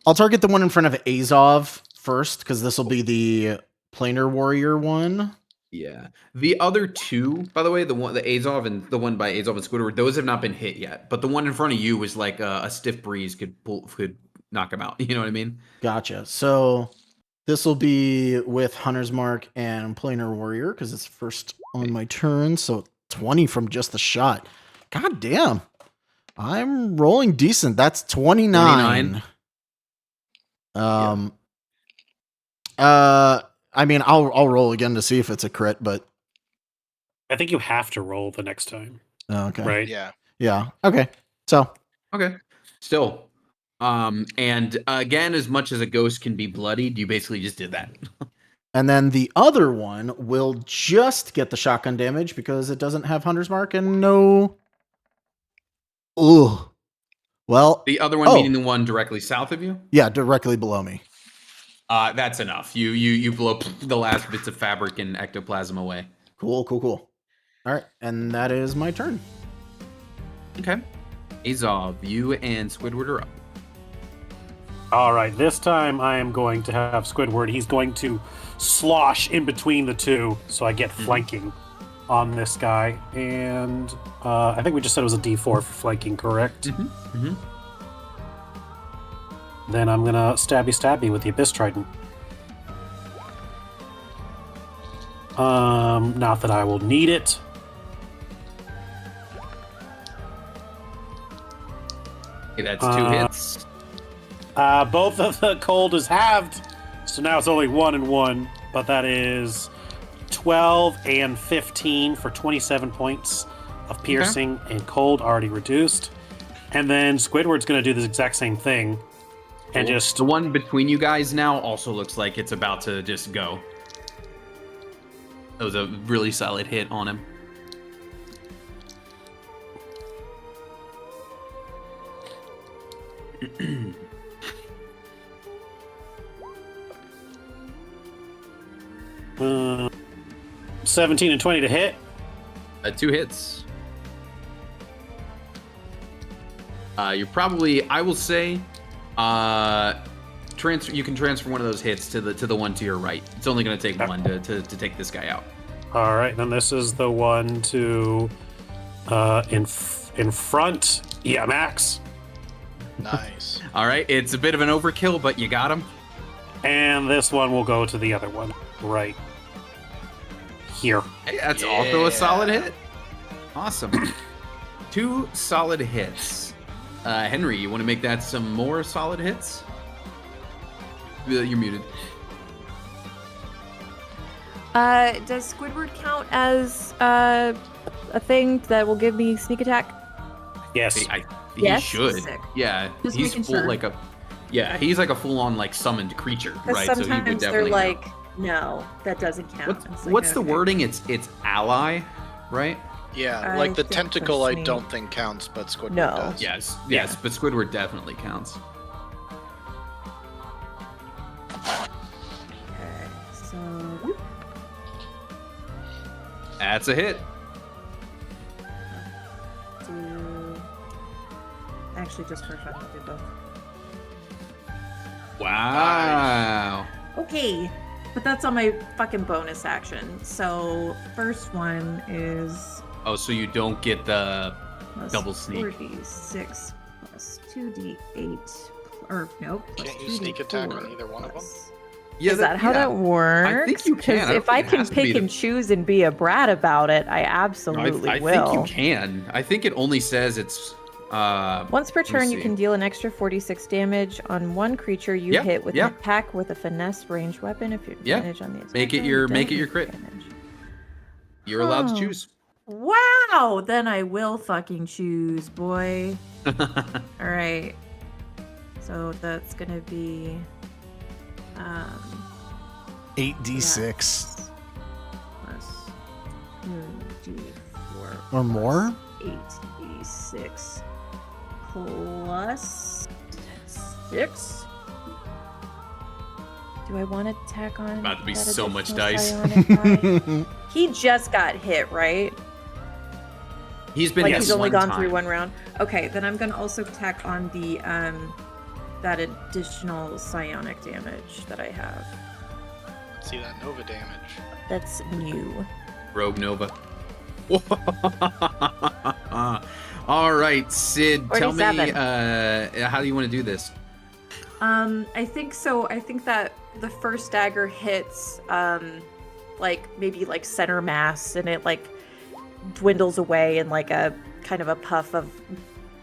I'll target the one in front of Azov first, because this will be the planar warrior one. Yeah. The other 2, by the way, the Azov and the one by Azov and Squidward, those have not been hit yet. But the one in front of you was like a stiff breeze could knock him out. You know what I mean? Gotcha. So this will be with Hunter's Mark and planar warrior because it's first on my turn. So 20 from just the shot. God damn. I'm rolling decent. That's 29. I mean, I'll roll again to see if it's a crit, but I think you have to roll the next time. okay. Right? Yeah. Okay. So Okay. Still. And again, as much as a ghost can be bloodied, you basically just did that. and then the other one will just get the shotgun damage because it doesn't have Hunter's Mark and no. Ooh. Well, The other one meaning the one directly south of you? yeah, directly below me. That's enough. You blow the last bits of fabric and ectoplasm away. Cool. All right, and that is my turn. Okay. Azov, you and Squidward are up. All right, this time I am going to have Squidward. He's going to slosh in between the two, so I get flanking on this guy. And I think we just said it was a D4 for flanking, correct? Mm-hmm. Then I'm going to stabby with the Abyss Trident. Not that I will need it. Okay, that's 2 hits. Both of the cold is halved, so now it's only 1 and 1. But that is 12 and 15 for 27 points of piercing, and cold already reduced. And then Squidward's going to do this exact same thing. And Cool. just The one between you guys now also looks like it's about to just go. That was a really solid hit on him. uh, 17 and 20 to hit. 2 hits. You're probably, I will say, transfer. You can transfer one of those hits to the one to your right. It's only going to take one to take this guy out. All right, then this is the one to in front. Yeah, Max. Nice. All right, it's a bit of an overkill, but you got him. And this one will go to the other one, right here. Hey, that's also a solid Yeah. hit. Awesome. 2 solid hits. Henry, you want to make that some more solid hits? You're muted. Does Squidward count as a thing that will give me sneak attack? Yes. He Yes? should. Sick. Yeah, Just he's making full sure. like a. Yeah, he's like a full-on like summoned creature, Because right? So he would sometimes they're definitely like, count. no, that doesn't count. It's like, What's the okay. wording? It's ally, right? Yeah, I like the think tentacle I that's don't me. think counts, but Squidward No. does. Yes, Yeah. yes, but Squidward definitely counts. Okay, so That's a hit. do actually just for fun, I'll do both. Wow. Okay, but that's on my fucking bonus action. So first one is Oh, so you don't get the plus Double sneak. 4d6 plus 2d8, or no, plus Can't you sneak attack on 2d4 either one of them? plus- Yeah, Is that how that works? think you can. I 'Cause don't if I think it can has to be pick the- and choose and be a brat about it, I absolutely I will. think you can. I think it only says it's Once per me turn, you see. can deal an extra 46 damage on one creature you Yeah, hit with yeah. an attack with a finesse ranged weapon. If you Yeah. advantage on the attack, Make it roll, your- you make don't it your have crit. advantage. you're allowed to Oh. choose. Wow, then I will fucking choose, boy. All right. So that's gonna be 8d6 plus 2d4 or more. 8d6 plus 6. Do I want to tack on? About to be that so much additional dice. psionic die? He just got hit, right? He's been Like hit he's only one gone time. through one round. Okay, then I'm gonna also tack on the that additional psionic damage that I have. See that Nova damage. That's new. Rogue Nova. All right, Sid, tell me 47. how do you want to do this? I think so. I think that the first dagger hits like maybe like center mass, and it like dwindles away in like a kind of a puff of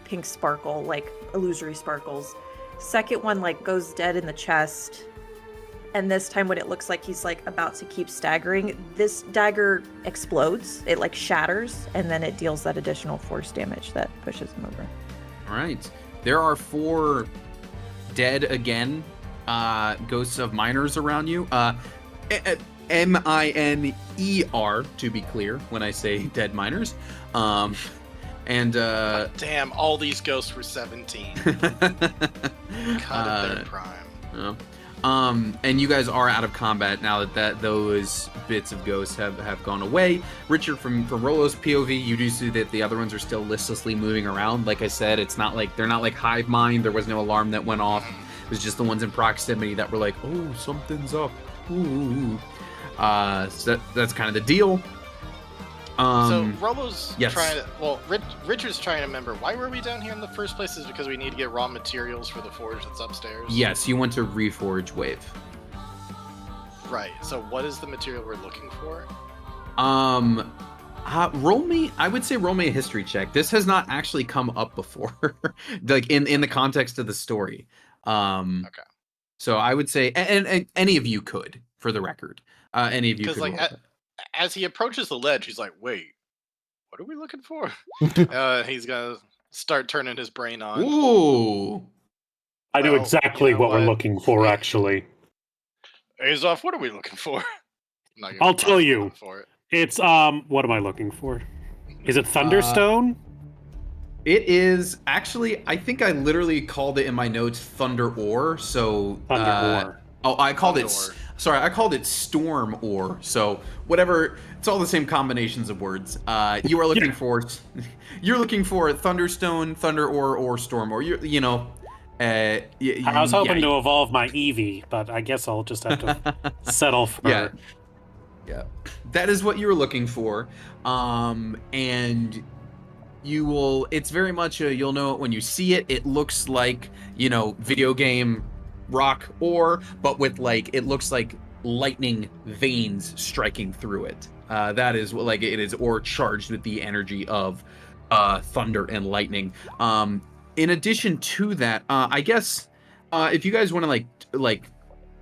pink sparkle, like illusory sparkles. Second one like goes dead in the chest, and this time when it looks like he's like about to keep staggering, this dagger explodes. It like shatters, and then it deals that additional force damage that pushes him over. All right, there are 4 dead again ghosts of miners around you. M-I-N-E-R, to be clear when I say dead miners. And Damn, all these ghosts were 17. Cut at their prime. and you guys are out of combat now that those bits of ghosts have gone away. Richard, from Rolo's POV, you do see that the other ones are still listlessly moving around. Like I said, it's not like they're not like hive mind. There was no alarm that went off. It was just the ones in proximity that were like, oh, something's up. Ooh. So that's kind of the deal. So Rolo's yes. trying to. Well, Richard's trying to remember why were we down here in the first place? Is because we need to get raw materials for the forge that's upstairs. Yes, you want to reforge wave. Right. So what is the material we're looking for? I would say roll me a history check. This has not actually come up before, like in the context of the story. Okay. So I would say, and any of you could, for the record, any of you Because could. like roll it. as he approaches the ledge, he's like, "Wait, what are we looking for?" He's gonna start turning his brain on. Ooh. I know Well, exactly you know what we're what? looking for, actually. Azov, what are we looking for? I'm not gonna I'll bother tell you. looking for it. It's, what am I looking for? Is it Thunderstone? It is actually. I think I literally called it in my notes Thunder Ore. So Thunder Ore. Oh, I called it. Thunder Ore. Sorry, I called it Storm Ore. So whatever. It's all the same combinations of words. You are looking Yeah. for. You're looking for Thunderstone, Thunder Ore, or Storm Ore. You know. I was hoping to evolve my Eevee, but I guess I'll just have to settle for... Yeah. Yeah. That is what you were looking for. And you will, it's very much you'll know it when you see it. It looks like, video game rock ore, but with like, it looks like lightning veins striking through it. That is what, like, it is ore charged with the energy of thunder and lightning. In addition to that, I guess if you guys want to like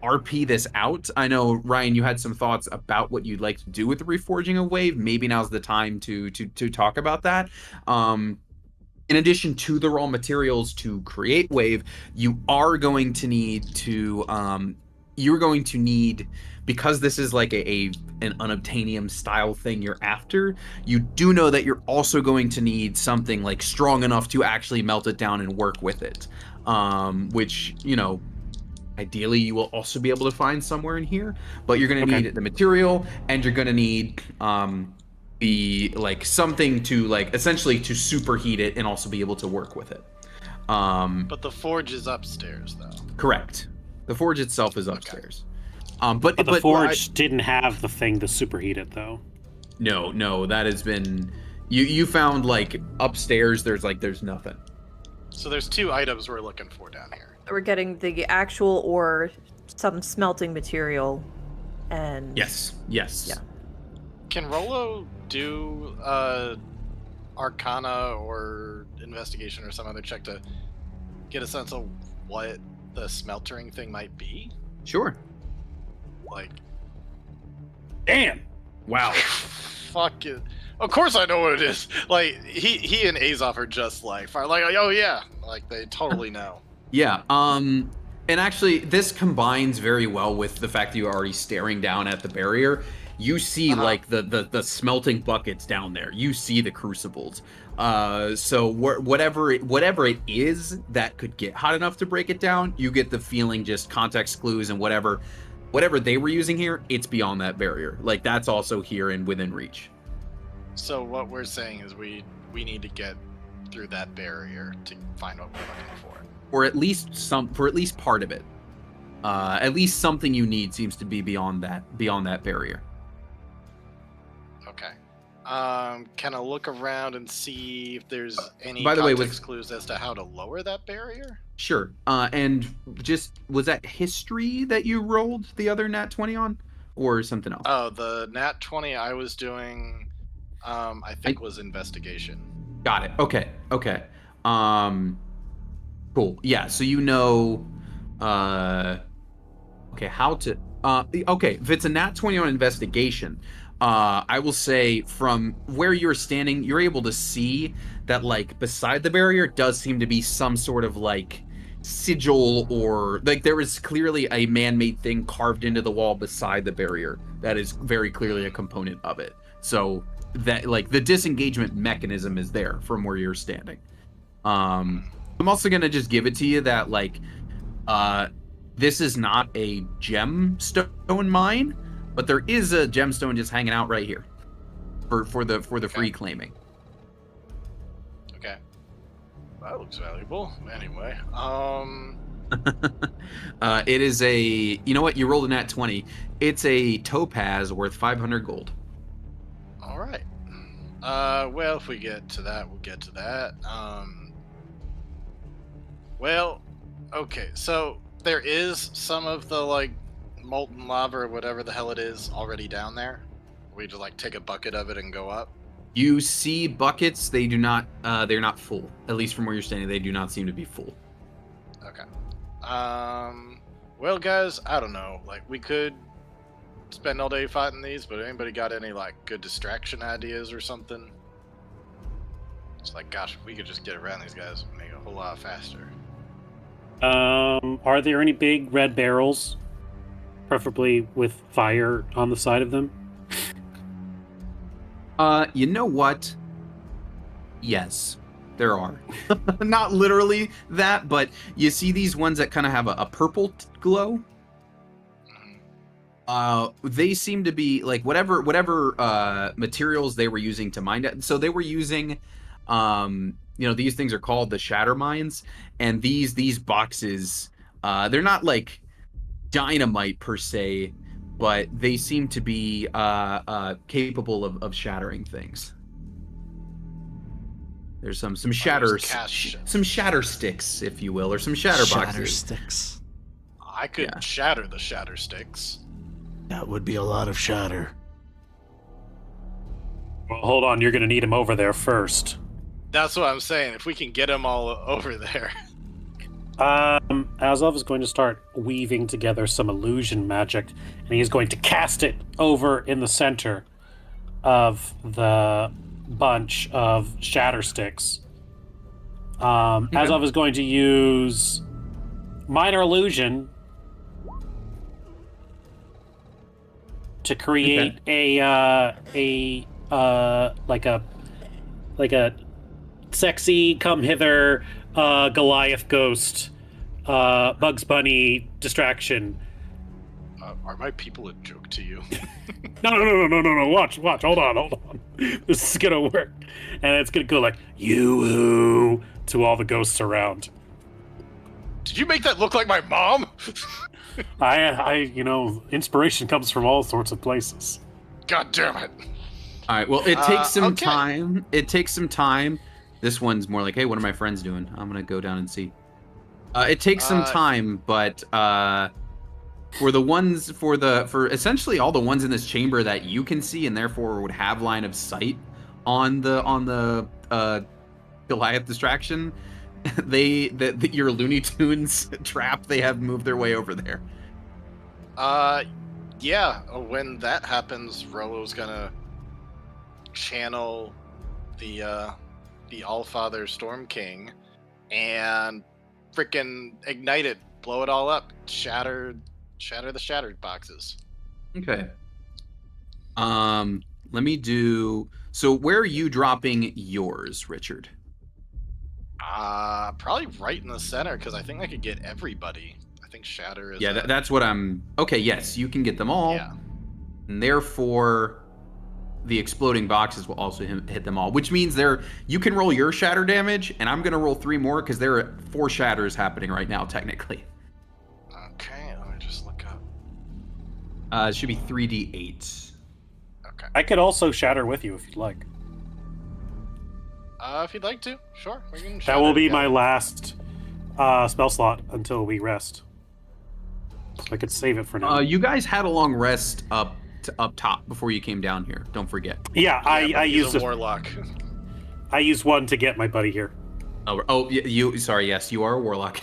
RP this out, I know Ryan, you had some thoughts about what you'd like to do with the reforging of Wave. Maybe now's the time to talk about that. In addition to the raw materials to create Wave, you are going to need because this is like an unobtainium style thing you're after, you do know that you're also going to need something like strong enough to actually melt it down and work with it. Which, ideally you will also be able to find somewhere in here, but you're going to need the material, and you're going to need something to essentially to superheat it and also be able to work with it. But the forge is upstairs, though. Correct. The forge itself is upstairs. But the forge didn't have the thing to superheat it, though. No, that has been you found like upstairs. There's nothing. So there's 2 items we're looking for down here. We're getting the actual or some smelting material, and Yes. Yeah. Can Rolo do Arcana or Investigation or some other check to get a sense of what the smeltering thing might be? Sure. Like, Damn! Wow. fuck it. Of course I know what it is. Like, he and Azov are just like, oh yeah. Like, they totally know. Yeah. And actually, this combines very well with the fact that you're already staring down at the barrier. You see like the smelting buckets down there. You see the crucibles. So whatever it is that could get hot enough to break it down, you get the feeling just context clues and whatever they were using here, it's beyond that barrier. Like, that's also here and within reach. So what we're saying is we need to get through that barrier to find what we're looking for. Or at least part of it. At least something you need seems to be beyond that barrier. Okay. Can I look around and see if there's any by the way, context clues as to how to lower that barrier? Sure. And just, was that history that you rolled the other nat 20 on, or something else? Oh, the nat 20 I was doing, I think was investigation. Got it. Okay. Cool. Yeah. So okay, how to. Okay, if it's a nat 20 on investigation, I will say from where you're standing, you're able to see that like beside the barrier does seem to be some sort of like sigil, or like there is clearly a man-made thing carved into the wall beside the barrier that is very clearly a component of it. So that like the disengagement mechanism is there from where you're standing. I'm also gonna just give it to you that like this is not a gemstone mine, but there is a gemstone just hanging out right here for the free claiming. Okay. That looks valuable. Anyway, It is a, you know what, you rolled a nat 20. It's a topaz worth 500 gold. all right. Well, if we get to that, we'll get to that. Well, okay, so there is some of the like molten lava or whatever the hell it is already down there. We just like take a bucket of it and go up. You see buckets. They do not. They're not full. At least from where you're standing, they do not seem to be full. Okay. Well, guys, I don't know. Like, we could spend all day fighting these, but anybody got any like good distraction ideas or something? It's like, gosh, if we could just get around these guys, it'd make it a whole lot faster. Are there any big red barrels, preferably with fire on the side of them? You know what? Yes, there are. Not literally that, but you see these ones that kind of have a purple glow. They seem to be like whatever materials they were using to mine it. So they were using, these things are called the shatter mines, and these boxes, they're not like dynamite per se, but they seem to be capable of shattering things. There's some shatter sticks, if you will, or some shatter boxes. Shatter sticks. I could shatter the shatter sticks. That would be a lot of shatter. Well, hold on, you're gonna need them over there first. That's what I'm saying. If we can get them all over there. Azov is going to start weaving together some illusion magic, and he's going to cast it over in the center of the bunch of shatter sticks. Azov is going to use minor illusion to create a sexy come hither Goliath ghost Bugs Bunny distraction. Are my people a joke to you? No. Watch. Hold on. This is gonna work. And it's gonna go like, yoo-hoo, to all the ghosts around. Did you make that look like my mom? Inspiration comes from all sorts of places. God damn it. All right, well, it takes some time. It takes some time. This one's more like, hey, what are my friends doing? I'm going to go down and see. It takes some time, but for essentially all the ones in this chamber that you can see and therefore would have line of sight on the Goliath distraction, your Looney Tunes trap, they have moved their way over there. Yeah. When that happens, Rolo's gonna channel the Allfather Storm King and freaking ignite it, blow it all up, shatter the shattered boxes. Okay. Let me do. So where are you dropping yours, Richard? Probably right in the center, because I think I could get everybody. I think shatter is. Yeah, that's what I'm. Okay, yes, you can get them all. Yeah. And therefore, the exploding boxes will also hit them all, which means you can roll your shatter damage, and I'm gonna roll 3 more because there are 4 shatters happening right now, technically. Okay, let me just look up. It should be 3d8. Okay. I could also shatter with you if you'd like. If you'd like to, sure. We can That will be shatter my last spell slot until we rest. So I could save it for now. You guys had a long rest up top before you came down here. Don't forget. Yeah, I used a warlock. I used one to get my buddy here. Oh, you. Sorry, yes, you are a warlock.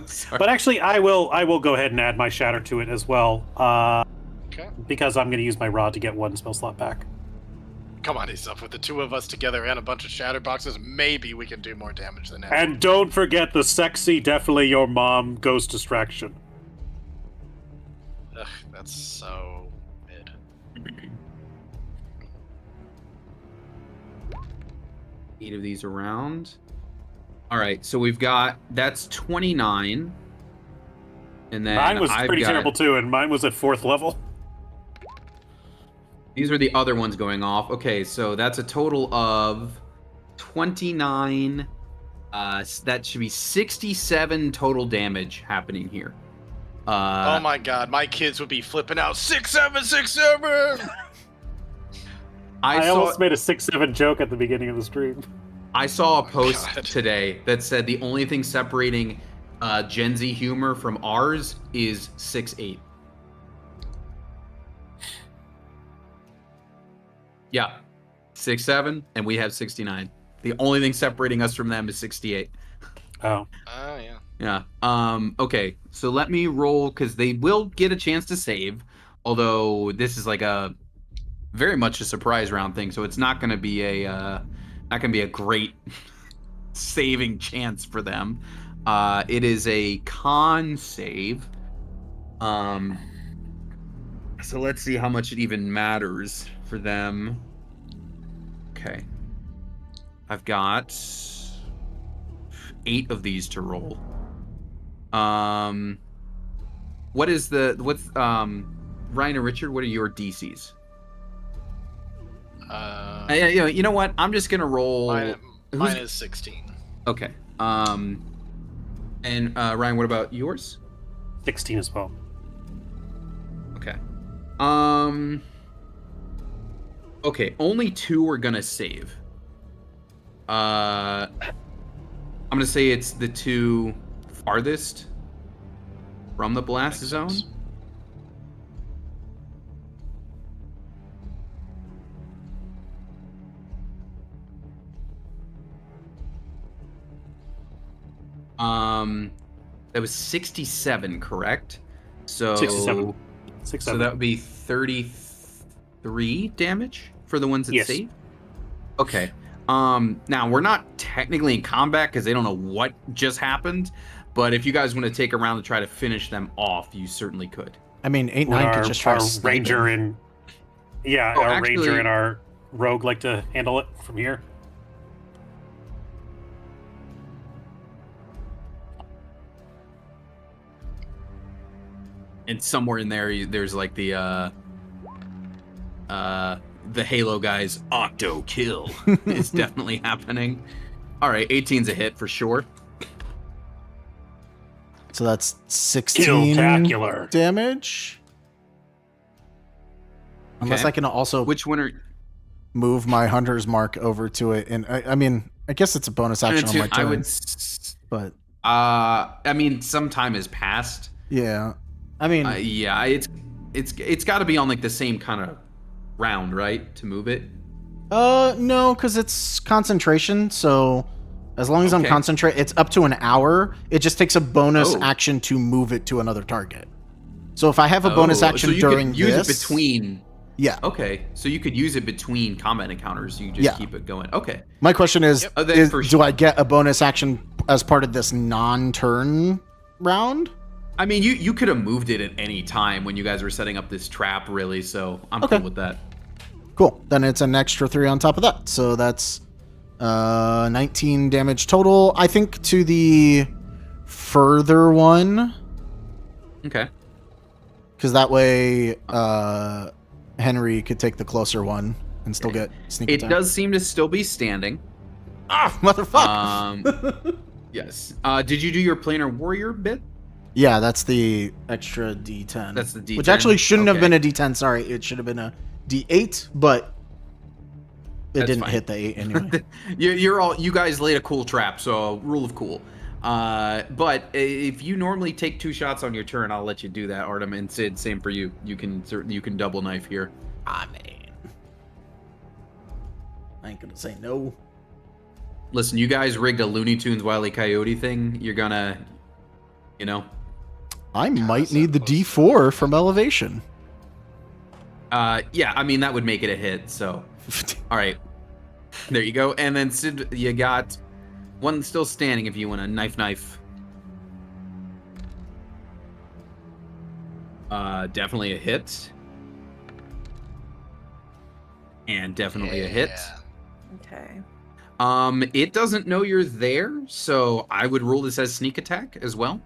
Sorry. But actually, I will go ahead and add my shatter to it as well. Okay. Because I'm going to use my rod to get 1 spell slot back. Come on, Aesop. With the 2 of us together and a bunch of shatter boxes, maybe we can do more damage than that. And don't forget the sexy, definitely your mom ghost distraction. Ugh, that's so mid. 8 of these around. All right, so we've got that's 29, and then Mine was I've pretty got, terrible too, and mine was at 4th level. These are the other ones going off. Okay, so that's a total of 29. That should be 67 total damage happening here. Oh my god, my kids would be flipping out. 6-7-6-7. I almost made a 6-7 joke at the beginning of the stream. I saw a post God. today that said the only thing separating Gen Z humor from ours is 6-8. Yeah. 67, and we have 69. The only thing separating us from them is 68. Oh, Oh yeah. Yeah. Okay. So let me roll because they will get a chance to save. Although this is like a very much a surprise round thing, so it's not going to be a great saving chance for them. It is a con save. So let's see how much it even matters for them. Okay. I've got 8 of these to roll. What's Ryan and Richard, what are your DCs? You know what? I'm just gonna roll. Mine is 16. Okay. And Ryan, what about yours? 16 as well. Okay. Okay, only 2 are gonna save. I'm gonna say it's the 2 farthest from the blast Makes zone. sense. That was 67, correct? So 67. So that would be 33 damage for the ones that Yes. save? Okay. Now we're not technically in combat because they don't know what just happened, but if you guys want to take a round to try to finish them off, you certainly could. I mean, 8-9 Would could our, just try our to snipe ranger him. and Oh, our actually- ranger and our rogue like to handle it from here. And somewhere in there, there's like the Halo guy's octo kill is definitely happening. All right, 18's a hit for sure. So that's 16 Killtacular. damage. Unless Okay. I can also Which one are? move my hunter's mark over to it, and I mean, I guess it's a bonus action on my I turn. would. But I mean, some time has passed. yeah, I mean, Yeah, it's got to be on like the same kind of round, right, to move it. no, because it's concentration. So as long as I'm Okay. concentrate, it's up to an hour. It just takes a bonus Oh. action to move it to another target. So if I have a bonus action so you during could use this, it between. yeah. Okay, so you could use it between combat encounters. You just Yeah. keep it going. Okay. My question is, Yep. Then for do I get a bonus action as part of this non-turn round? I mean, you could have moved it at any time when you guys were setting up this trap, really. So I'm Okay. cool with that. Cool. Then it's an extra 3 on top of that. So that's 19 damage total. I think to the further one, Okay. because that way Henry could take the closer one and still get sneak It attack. does seem to still be standing. Ah, motherfucker. Yes. Did you do your planar warrior bit? Yeah, that's the extra D10. That's the D10. Which actually shouldn't have Okay. been a D10. Sorry, it should have been a D8, but it That's didn't fine. hit the 8 anyway. You guys laid a cool trap, so rule of cool. But if you normally take 2 shots on your turn, I'll let you do that, Artem. And Sid, same for you. You can double knife here. Ah, man. I ain't gonna say no. Listen, you guys rigged a Looney Tunes Wile E. Coyote thing. You're gonna, you know. I might so need the close to D4 from elevation. Yeah, I mean that would make it a hit. So, all right, there you go. And then Sid, you got one still standing. If you want to knife. Definitely a hit. And definitely a hit. Yeah. Okay. It doesn't know you're there, so I would rule this as sneak attack as well.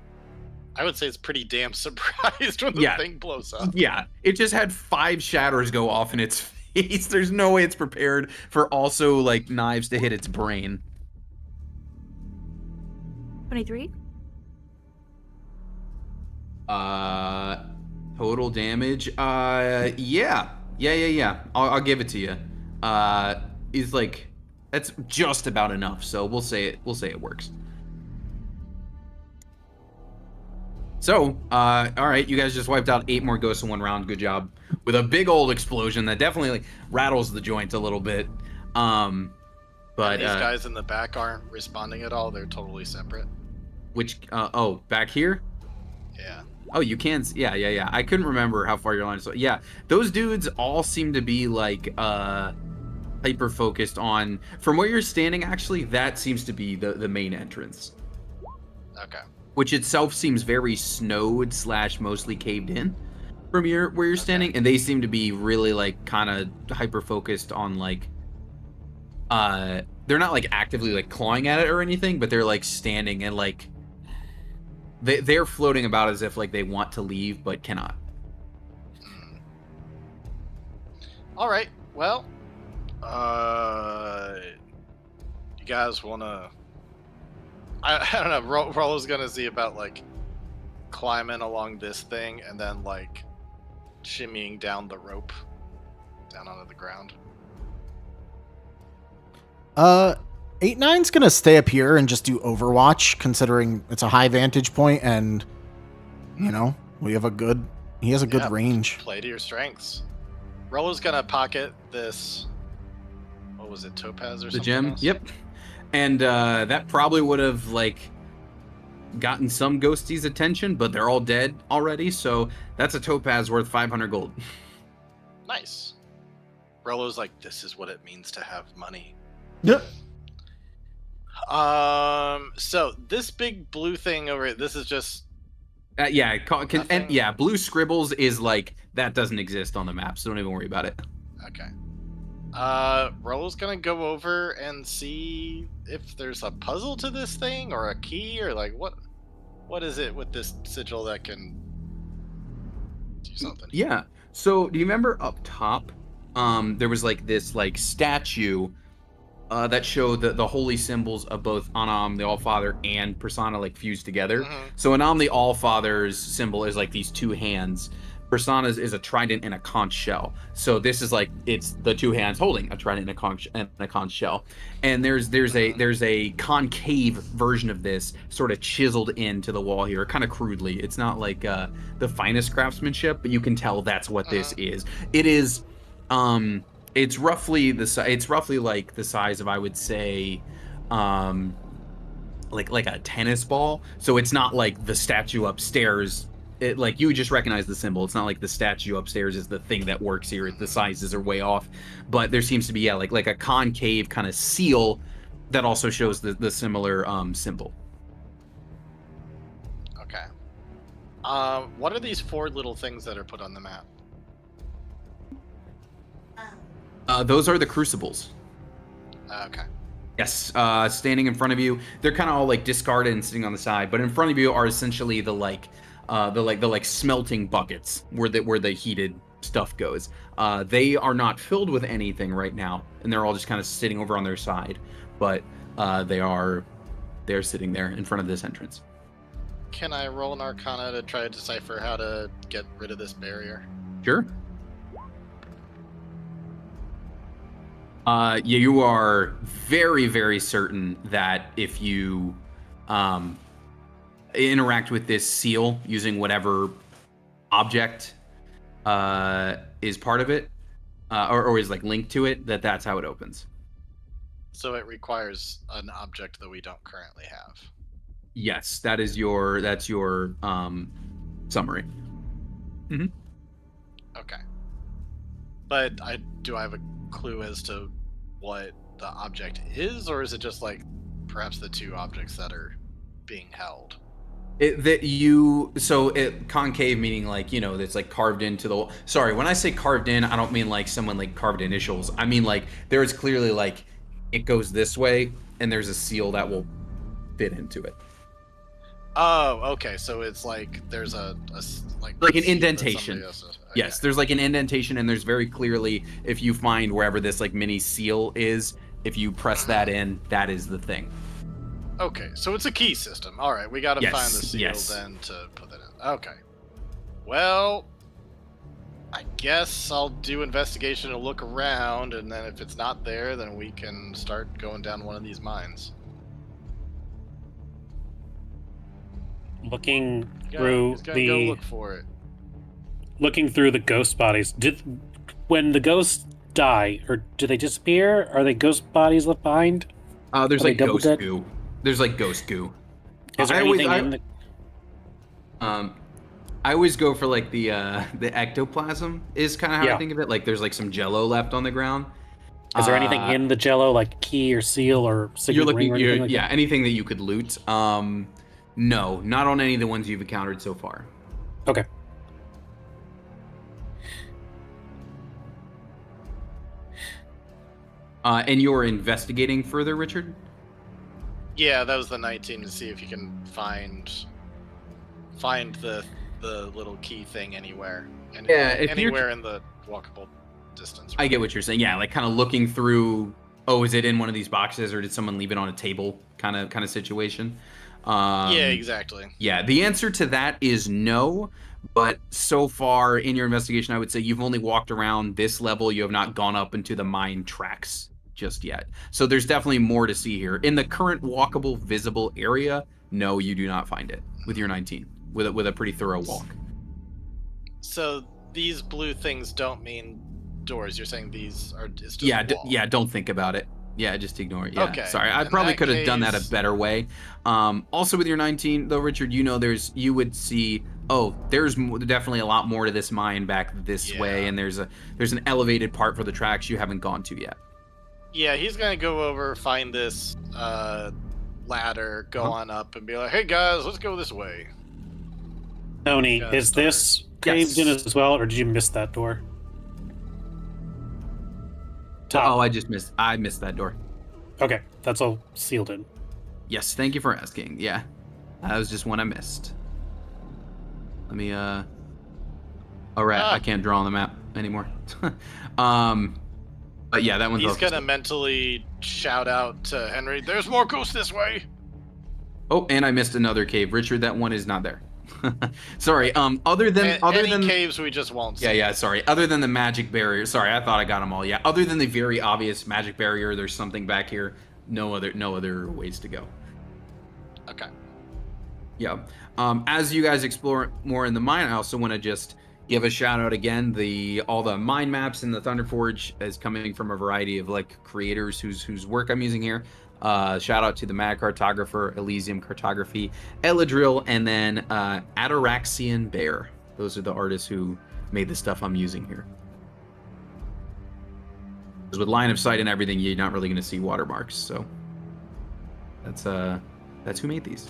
I would say it's pretty damn surprised when the Yeah. thing blows up. Yeah, it just had 5 shatters go off in its face. There's no way it's prepared for also like knives to hit its brain. 23? Total damage. Yeah. I'll give it to you. Is like that's just about enough. So we'll say it works. So, all right, you guys just wiped out 8 more ghosts in one round. Good job. With a big old explosion that definitely like rattles the joint a little bit. But these guys in the back aren't responding at all. They're totally separate. which back here? Yeah. Oh, you can. Yeah. I couldn't remember how far your line is. So, yeah, those dudes all seem to be like hyper focused on. From where you're standing, actually, that seems to be the main entrance, Okay. which itself seems very snowed / mostly caved in from where you're standing, and they seem to be really like kind of hyper focused on like. They're not like actively like clawing at it or anything, but they're like standing and like. They're floating about as if like they want to leave but cannot. All right. Well, you guys wanna? I don't know. Rollo's gonna see about like climbing along this thing and then like shimmying down the rope down onto the ground. 8-9's gonna stay up here and just do Overwatch, considering it's a high vantage point, and you know he has a good Yeah, range. Play to your strengths. Rollo's gonna pocket this. What was it, topaz or The something? gem. else? Yep. And that probably would have like gotten some ghosties' attention, but they're all dead already. So that's a topaz worth 500 gold. Nice. Rollo's like, this is what it means to have money. Yep. So this big blue thing over it, this is just Yeah, and Nothing? yeah, blue scribbles is like that doesn't exist on the map, so don't even worry about it. okay. Rollo's gonna go over and see if there's a puzzle to this thing or a key or like what is it with this sigil that can do something? Yeah. So do you remember up top? There was like this like statue that showed the holy symbols of both Anam the Allfather and Persona like fused together. Mhm. So Anam the Allfather's symbol is like these two hands. Persana's is a trident and a conch shell. So this is like it's the two hands holding a trident and a conch shell. And there's a concave version of this sort of chiseled into the wall here, kind of crudely. It's not like the finest craftsmanship, but you can tell that's what this is. It is it's roughly like the size of, I would say, like a tennis ball. So it's not like the statue upstairs. It, like, you would just recognize the symbol. It's not like the statue upstairs is the thing that works here. The sizes are way off, but there seems to be like a concave kind of seal that also shows the similar symbol. Okay. What are these four little things that are put on the map? Those are the crucibles. Okay. Yes, standing in front of you. They're kind of all like discarded and sitting on the side, but in front of you are essentially the smelting buckets where the heated stuff goes. They are not filled with anything right now, and they're all just kind of sitting over on their side, but they're sitting there in front of this entrance. Can I roll an Arcana to try to decipher how to get rid of this barrier? Sure. Yeah, you are very, very certain that if you interact with this seal using whatever object is part of it, or is like linked to it, that's how it opens. So it requires an object that we don't currently have. Yes, that's your summary. Okay. But do I have a clue as to what the object is, or is it just like perhaps the two objects that are being held? Concave meaning like, you know, that's like carved into the wall. Sorry, when I say carved in, I don't mean like someone like carved initials. I mean like there is clearly like it goes this way and there's a seal that will fit into it. Oh, okay. So it's like there's a like an indentation. Okay. Yes, there's like an indentation, and there's very clearly, if you find wherever this like mini seal is, if you press that in, that is the thing. Okay, so it's a key system. All right, we got to Yes, find the seal yes. then to put that in. Okay. Well, I guess I'll do investigation and look around, and then if it's not there, then we can start going down one of these mines. Looking He's through gonna go look for it. looking through the ghost bodies. When the ghosts die, or do they disappear? Are they ghost bodies left behind? There's Are they like double ghost dead? goo. There's like ghost goo. Is there I always- anything in the... I always go for like the ectoplasm is kind of how Yeah. I think of it. Like there's like some jello left on the ground. Is there anything in the Jello, like key or seal or signet You're ring looking, or anything like yeah, that? anything that you could loot. No, not on any of the ones you've encountered so far. Okay. And you're investigating further, Richard? Yeah, that was the 19 to see if you can find the little key thing anywhere. Yeah, if you're- anywhere in the walkable distance. I get what you're saying. Yeah, like kind of looking through. Oh, is it in one of these boxes, or did someone leave it on a table? Kind of situation. Yeah, exactly. Yeah, the answer to that is no. But so far in your investigation, I would say you've only walked around this level. You have not gone up into the mine tracks just yet. So there's definitely more to see here. In the current walkable, visible area, no, you do not find it with your 19, with a pretty thorough walk. So these blue things don't mean doors. You're saying these are is just Yeah, a wall. yeah, don't think about it. Yeah, just ignore it. Yeah, Okay, sorry. I in probably that could have done that a case- better way. Also with your 19, though, Richard, you know, you would see, oh, there's definitely a lot more to this mine back this way, Yeah. and there's an elevated part for the tracks you haven't gone to yet. Yeah, he's gonna go over, find this ladder, go Uh-huh. on up, and be like, "Hey guys, let's go this way." Tony, Yeah, is this caved Yes. in as well, or did you miss that door? Oh, I missed that door. Okay, that's all sealed in. Yes, thank you for asking. Yeah, that was just one I missed. Let me oh, right, I can't draw on the map anymore. But yeah, that one's He's also gonna still- mentally shout out to Henry, "There's more ghosts this way." Oh, and I missed another cave. Richard, that one is not there. Sorry. Other than Any caves we just won't see. yeah, sorry. Other than the magic barrier. Sorry, I thought I got them all. Yeah. Other than the very obvious magic barrier, there's something back here. No other ways to go. Okay. Yeah. As you guys explore more in the mine, I also want to just give a shout out again. All the mine maps in the Thunderforge is coming from a variety of like creators whose work I'm using here. Shout out to the Mad Cartographer, Elysium Cartography, Eladrill, and then Ataraxian Bear. Those are the artists who made the stuff I'm using here. Because with line of sight and everything, you're not really going to see watermarks. So that's who made these,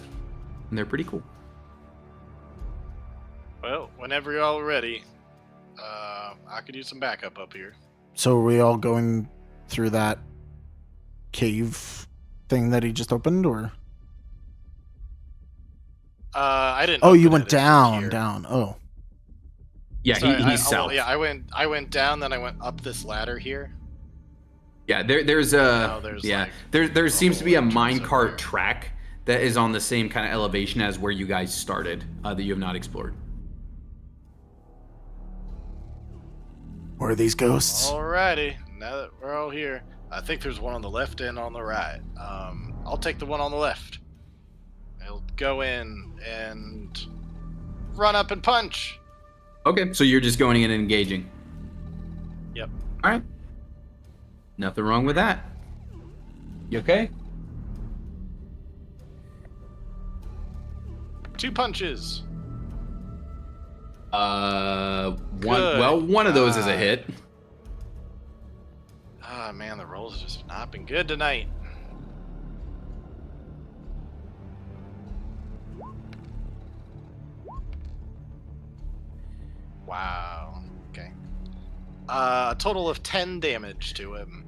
and they're pretty cool. Well, whenever you're all ready, I could use some backup up here. So are we all going through that cave thing that he just opened, or? I didn't. Oh, you open went it, it's here. down. Oh, Yeah, Sorry, he's south. Yeah, I went down, then I went up this ladder here. Yeah, there's a Now there's, yeah like, there seems to be a whole entrance minecart over here. track that is on the same kind of elevation as where you guys started that you have not explored. where are these ghosts? Alrighty, now that we're all here, I think there's one on the left and on the right. I'll take the one on the left. I'll go in and run up and punch. Okay, so you're just going in and engaging. Yep. All right. Nothing wrong with that. You okay? 2 punches. One of those is a hit. Ah, man, the rolls just not been good tonight. Wow. Okay. A total of 10 damage to him.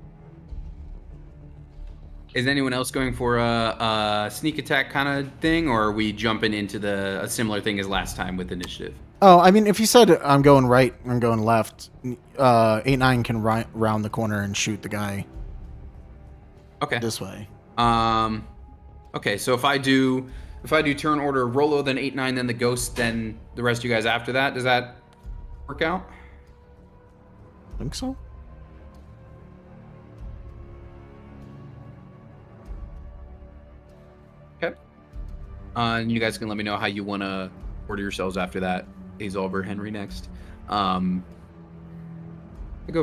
Is anyone else going for a sneak attack kind of thing, or are we jumping into a similar thing as last time with initiative? Oh, I mean, if you said I'm going right, I'm going left, 8-9 can round the corner and shoot the guy Okay. this way. Okay, so if I do turn order Rolo, then 8-9, then the ghost, then the rest of you guys after that, does that work out? Think so? Okay. And you guys can let me know how you want to order yourselves after that. Azolver, Henry next. Go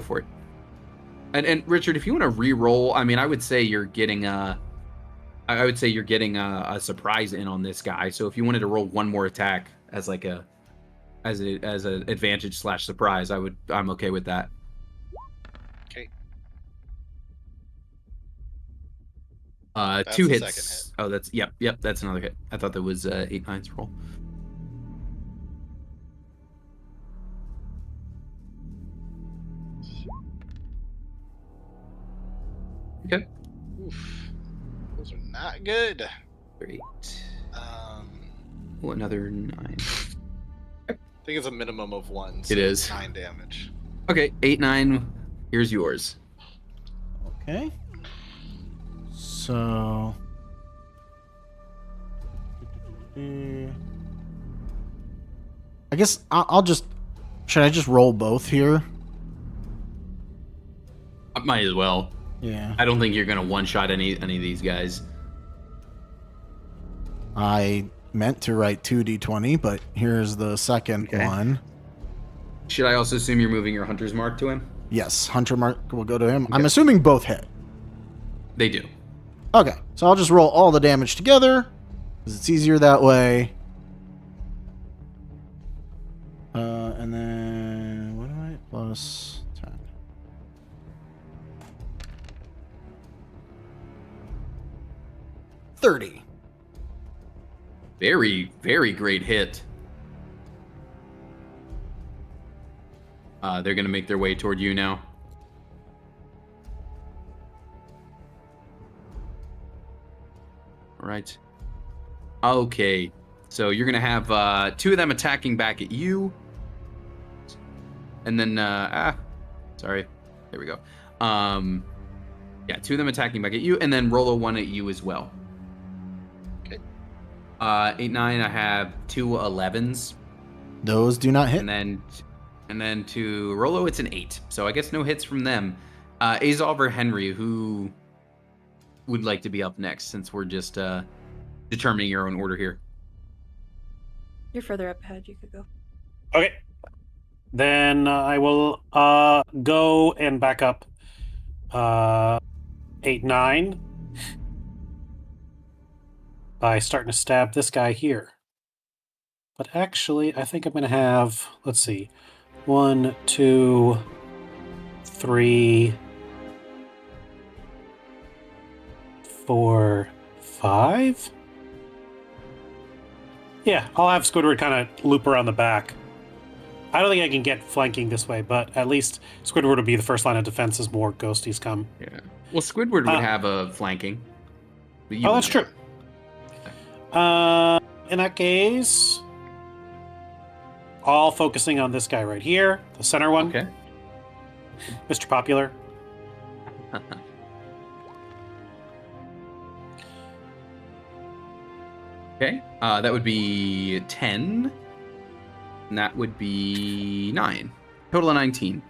for it. And Richard, if you want to re-roll, I mean, I would say you're getting a surprise in on this guy. So if you wanted to roll one more attack as like a advantage / surprise, I'm okay with that. Okay. 2 the hits. second hit. Oh, that's yep, that's another hit. I thought that was 8/9's roll. Okay. Oof. Those are not good. Great. Um, Oh, another 9. I think it's a minimum of 1. So It is. 9 damage. Okay, 8/9. Here's yours. Okay. So. I guess I'll just. Should I just roll both here? I might as well. Yeah. I don't think you're gonna one-shot any of these guys. I meant to write 2d20, but here's the second Okay. one. Should I also assume you're moving your hunter's mark to him? Yes, Hunter Mark will go to him. I'm Okay. assuming both hit. They do. Okay, so I'll just roll all the damage together, because it's easier that way. And then, what do I, plus 10. $30. Very, very great hit. They're gonna make their way toward you now. All right. Okay. So you're gonna have 2 of them attacking back at you, and then sorry, there we go. Yeah, 2 of them attacking back at you, and then Rolo 1 at you as well. Okay. 8/9. I have 2 11s, Those do not hit. and then to Rolo it's an 8. So I guess no hits from them. Azov or Henry, who would like to be up next, since we're just determining your own order here. You're further up ahead. You could go. Okay. Then I will go and back up 8/9 by starting to stab this guy here. But actually, I think I'm going to have, let's see, 1, 2, 3, 4, 5. Yeah, I'll have Squidward kind of loop around the back. I don't think I can get flanking this way, but at least Squidward will be the first line of defense as more ghosties come. Yeah. Well, Squidward would have a flanking. But you Oh, that's true. wouldn't. In that case, all focusing on this guy right here, the center one, Okay. Mr. Popular. Okay. That would be 10. And that would be 9. Total of 19.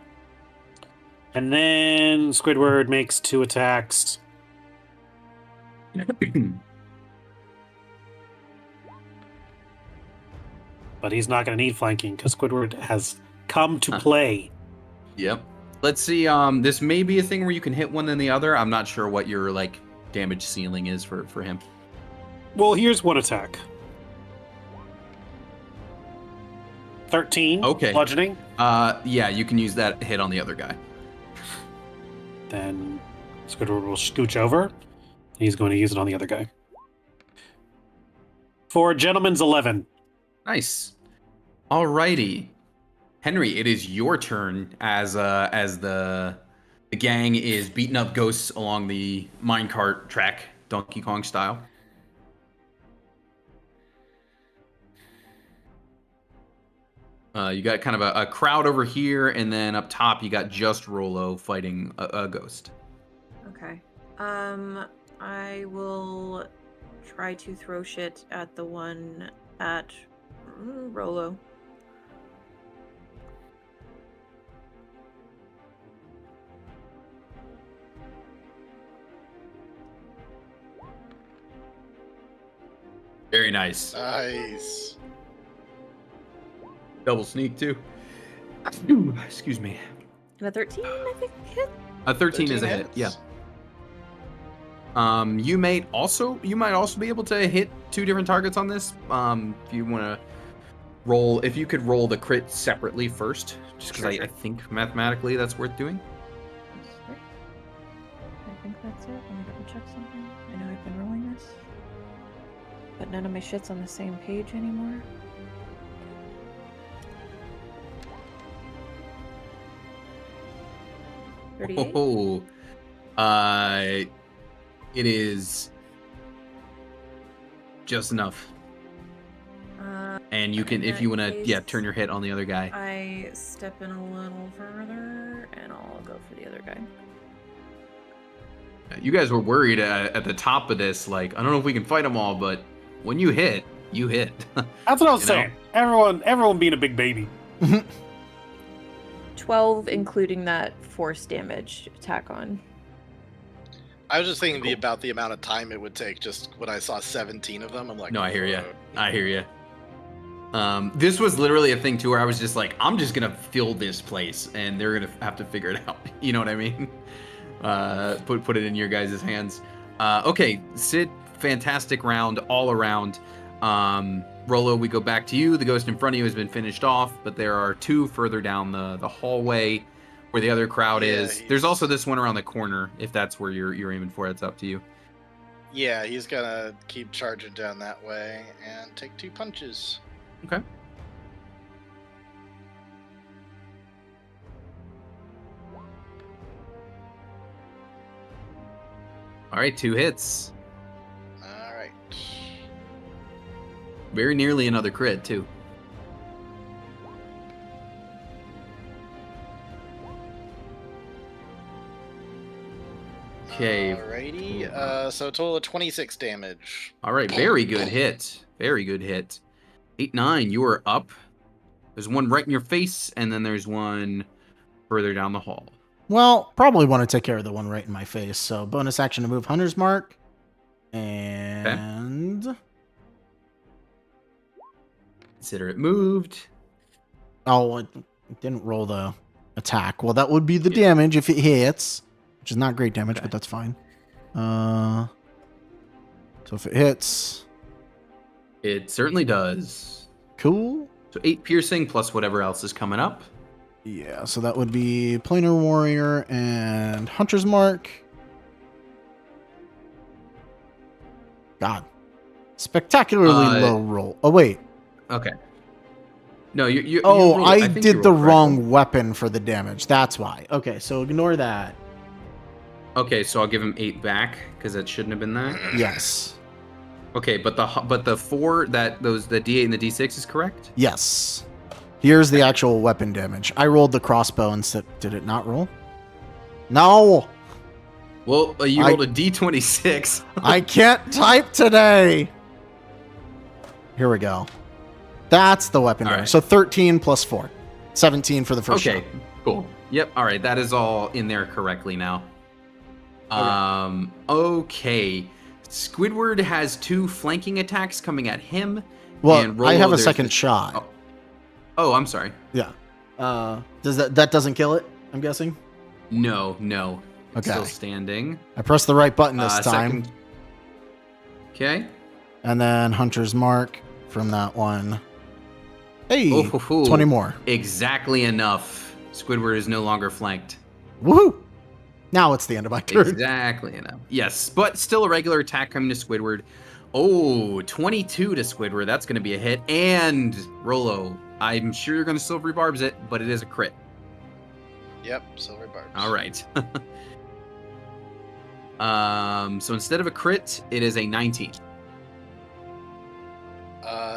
And then Squidward makes 2 attacks. But he's not going to need flanking because Squidward has come to play. Yep. Let's see. This may be a thing where you can hit one than the other. I'm not sure what your like damage ceiling is for him. Well, here's one attack. 13. Okay. Bludgeoning. Yeah, you can use that hit on the other guy. Then Squidward will scooch over. He's going to use it on the other guy. For Gentleman's 11. Nice. Alrighty. Henry, it is your turn as the gang is beating up ghosts along the minecart track, Donkey Kong style. You got kind of a crowd over here, and then up top you got just Rolo fighting a ghost. Okay. I will try to throw shit at the one at Rolo. Very nice. Nice. Double sneak too. Excuse me. And a 13, I think, hit. A 13 is a hit. hits. Yeah. You might also be able to hit 2 different targets on this. If you want to roll, if you could roll the crit separately first, just because Sure. I think mathematically that's worth doing. I think that's it. Let me double check something. I know I've been rolling this, but none of my shit's on the same page anymore. Oh, it is just enough, and you can, in if you that want to, yeah, case, turn your hit on the other guy. I step in a little further, and I'll go for the other guy. You guys were worried at the top of this, like, I don't know if we can fight them all, but when you hit, you hit. That's what I was You know? saying. Everyone being a big baby. 12, including that force damage attack on. I was just thinking about the amount of time it would take. Just when I saw 17 of them, I'm like, No, I hear you. "Whoa." I hear you. This was literally a thing too, where I was just like, I'm just gonna fill this place, and they're gonna have to figure it out. You know what I mean? Put it in your guys' hands. Okay, Sid, fantastic round all around. Rolo, we go back to you. The ghost in front of you has been finished off, but there are 2 further down the hallway where the other crowd Yeah, is. There's also this one around the corner, if that's where you're aiming for. It's up to you. Yeah, he's gonna keep charging down that way and take 2 punches. Okay. All right, 2 hits. All right. Very nearly another crit, too. Okay. Alrighty. So a total of 26 damage. All right, very good hit. Very good hit. 8-9, you are up. There's one right in your face, and then there's one further down the hall. Well, probably want to take care of the one right in my face. So bonus action to move Hunter's Mark. And Consider it moved. oh, it didn't roll the attack. Well, that would be the damage if it hits, which is not great damage, Okay. but that's fine. So if it hits, It certainly does. cool. So 8 piercing plus whatever else is coming up. Yeah, so that would be Planar Warrior and Hunter's Mark. God. Spectacularly low roll. Oh, wait. Okay. No, you Oh, rolled- I think you did the rolled wrong correctly. weapon for the damage. That's why. Okay, so ignore that. Okay, so I'll give him 8 back because that shouldn't have been that. Yes. Okay, but the 4 the D8 and the D6 is correct. Yes. Here's the actual weapon damage. I rolled the crossbow instead. Did it not roll? No! Well, you I- rolled a D26. I can't type today! Here we go. That's the weapon All damage. right. So 13 plus 4. 17 for the first Okay, shot. cool. Yep. All right, that is all in there correctly now. Okay. Squidward has 2 flanking attacks coming at him. Well, and I have Rolo, a there's second this- shot. Oh, I'm sorry. Yeah. Does that doesn't kill it, I'm guessing? No. It's Okay. Still standing. I pressed the right button this time. Second. Okay. And then Hunter's Mark from that one. Hey, Oh, ho, ho. 20 more. Exactly enough. Squidward is no longer flanked. Woohoo! Now it's the end of my turn. Exactly enough. Yes, but still a regular attack coming to Squidward. Oh, 22 to Squidward. That's going to be a hit. And Rolo, I'm sure you're going to silvery barbs it, but it is a crit. Yep, silver barbs. All right. So instead of a crit, it is a 19.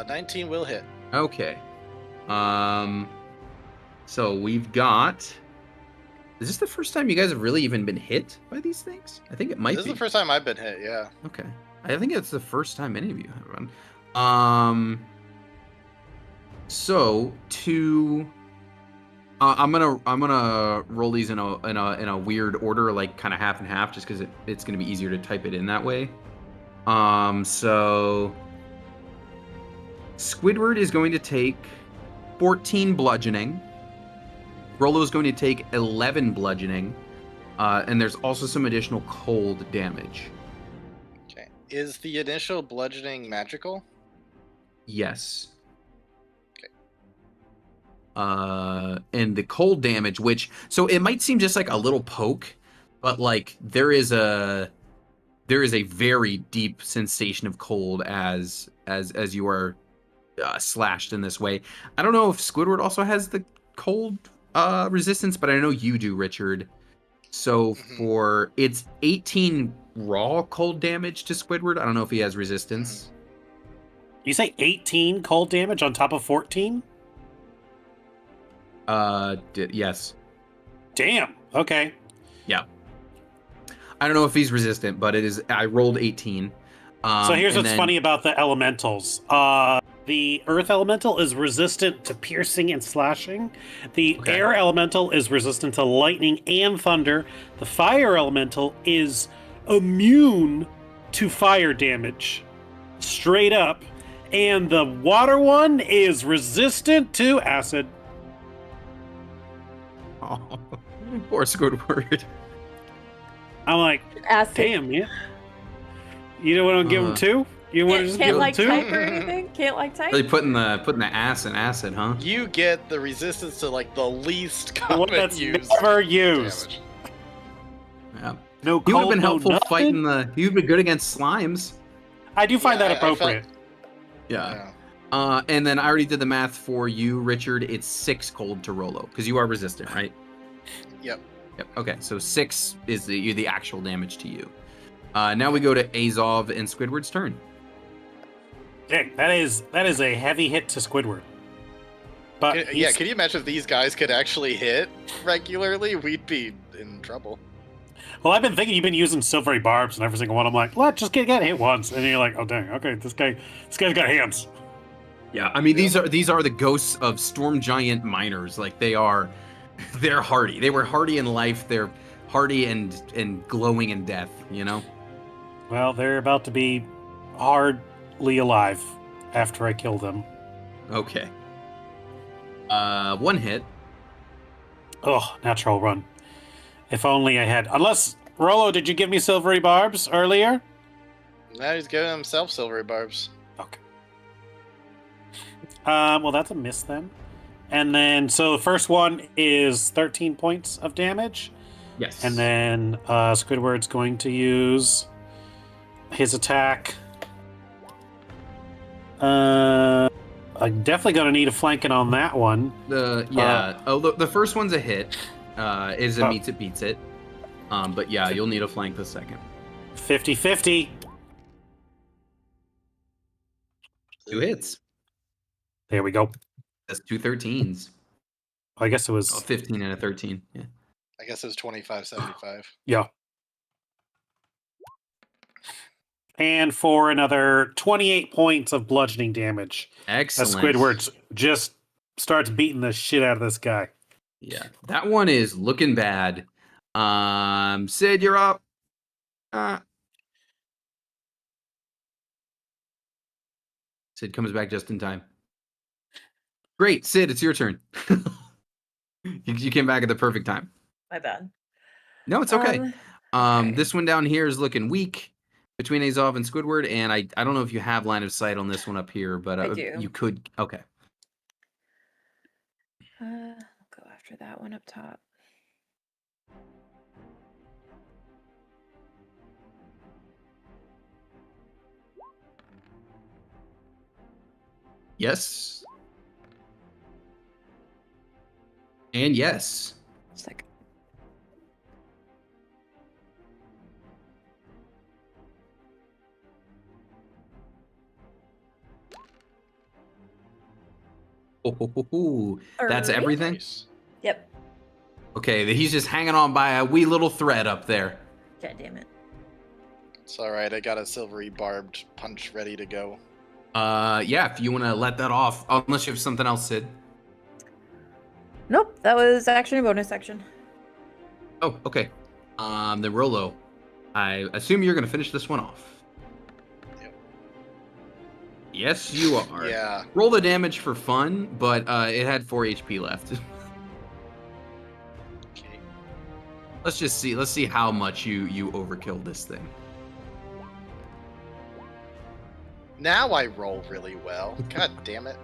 19 will hit. Okay. So we've got. Is this the first time you guys have really even been hit by these things? I think it might This be. is the first time I've been hit, yeah. Okay. I think it's the first time any of you have run. So to I'm gonna roll these in a weird order, like kind of half and half, just because it's gonna be easier to type it in that way. So Squidward is going to take 14 bludgeoning, Rolo is going to take 11 bludgeoning, and there's also some additional cold damage. Okay. Is the initial bludgeoning magical? Yes. Okay. And the cold damage, so it might seem just like a little poke, but like there is a very deep sensation of cold as you are slashed in this way. I don't know if Squidward also has the cold resistance, but I know you do, Richard. So for it's 18 raw cold damage to Squidward. I don't know if he has resistance. You say 18 cold damage on top of 14? Yes. Damn. Okay. Yeah. I don't know if he's resistant, but it is. I rolled 18. So here's what's funny about the elementals. The earth elemental is resistant to piercing and slashing. The air elemental is resistant to lightning and thunder. The fire elemental is immune to fire damage. Straight up. And the water one is resistant to acid. Oh, poor Squidward. I'm like, Acid. damn, yeah. You don't want to give him two? You want to just give Can't him like two? type or anything? Can't like type? Really putting the ass in acid, huh? You get the resistance to like the least The one common that's used never used. damage. Yeah. No He would have cold, been no helpful nothing? fighting he would be good against slimes. I do find Yeah, that I felt- appropriate. Yeah. Yeah. And then I already did the math for you, Richard. It's 6 cold to Rolo because you are resistant, right? Yep. Yep. Okay, so 6 is the actual damage to you. Now we go to Azov and Squidward's turn. Dang, that is a heavy hit to Squidward. But Yeah, he's- can you imagine if these guys could actually hit regularly? We'd be in trouble. well, I've been thinking you've been using silvery barbs and every single one. I'm like, what? Just get hit once, and you're like, oh dang, okay, this guy's got hands. Yeah, I mean these are the ghosts of storm giant miners. Like they're hardy. They were hardy in life. They're hardy and glowing in death. You know. Well, they're about to be hardly alive after I kill them. Okay. 1 hit. Oh, natural run. If only I had. Unless Rolo, did you give me silvery barbs earlier? Now he's giving himself silvery barbs. Okay. Well, that's a miss then. And then, so the first one is 13 points of damage. Yes. And then Squidward's going to use his attack. I'm definitely going to need a flanking on that one. The first one's a hit. Is a Oh. meets it beats it. But yeah, you'll need a flank the second. 50-50. 2 hits. There we go. That's 2 13s. I guess it was... 15 and a 13. Yeah. I guess it was 25-75. Yeah. And for another 28 points of bludgeoning damage. Excellent. Squidward just starts beating the shit out of this guy. Yeah, that one is looking bad. Sid, you're up. Sid comes back just in time. Great, Sid, it's your turn. You came back at the perfect time. My bad. No, it's okay. Okay. This one down here is looking weak between Azov and Squidward, and I don't know if you have line of sight on this one up here, but I do. you could. Okay. I'll go after that one up top. Yes. And yes. Second. Oh, that's Alright. everything? Nice. Yep. Okay, he's just hanging on by a wee little thread up there. God damn it. It's alright, I got a silvery barbed punch ready to go. Yeah, if you want to let that off, unless you have something else, Sid. Nope, that was action and bonus action. Oh, okay. Then Rolo, I assume you're going to finish this one off. Yep. Yes, you are. Yeah. Roll the damage for fun, but it had 4 HP left. Let's just see. Let's see how much you overkill this thing. Now I roll really well. God damn it.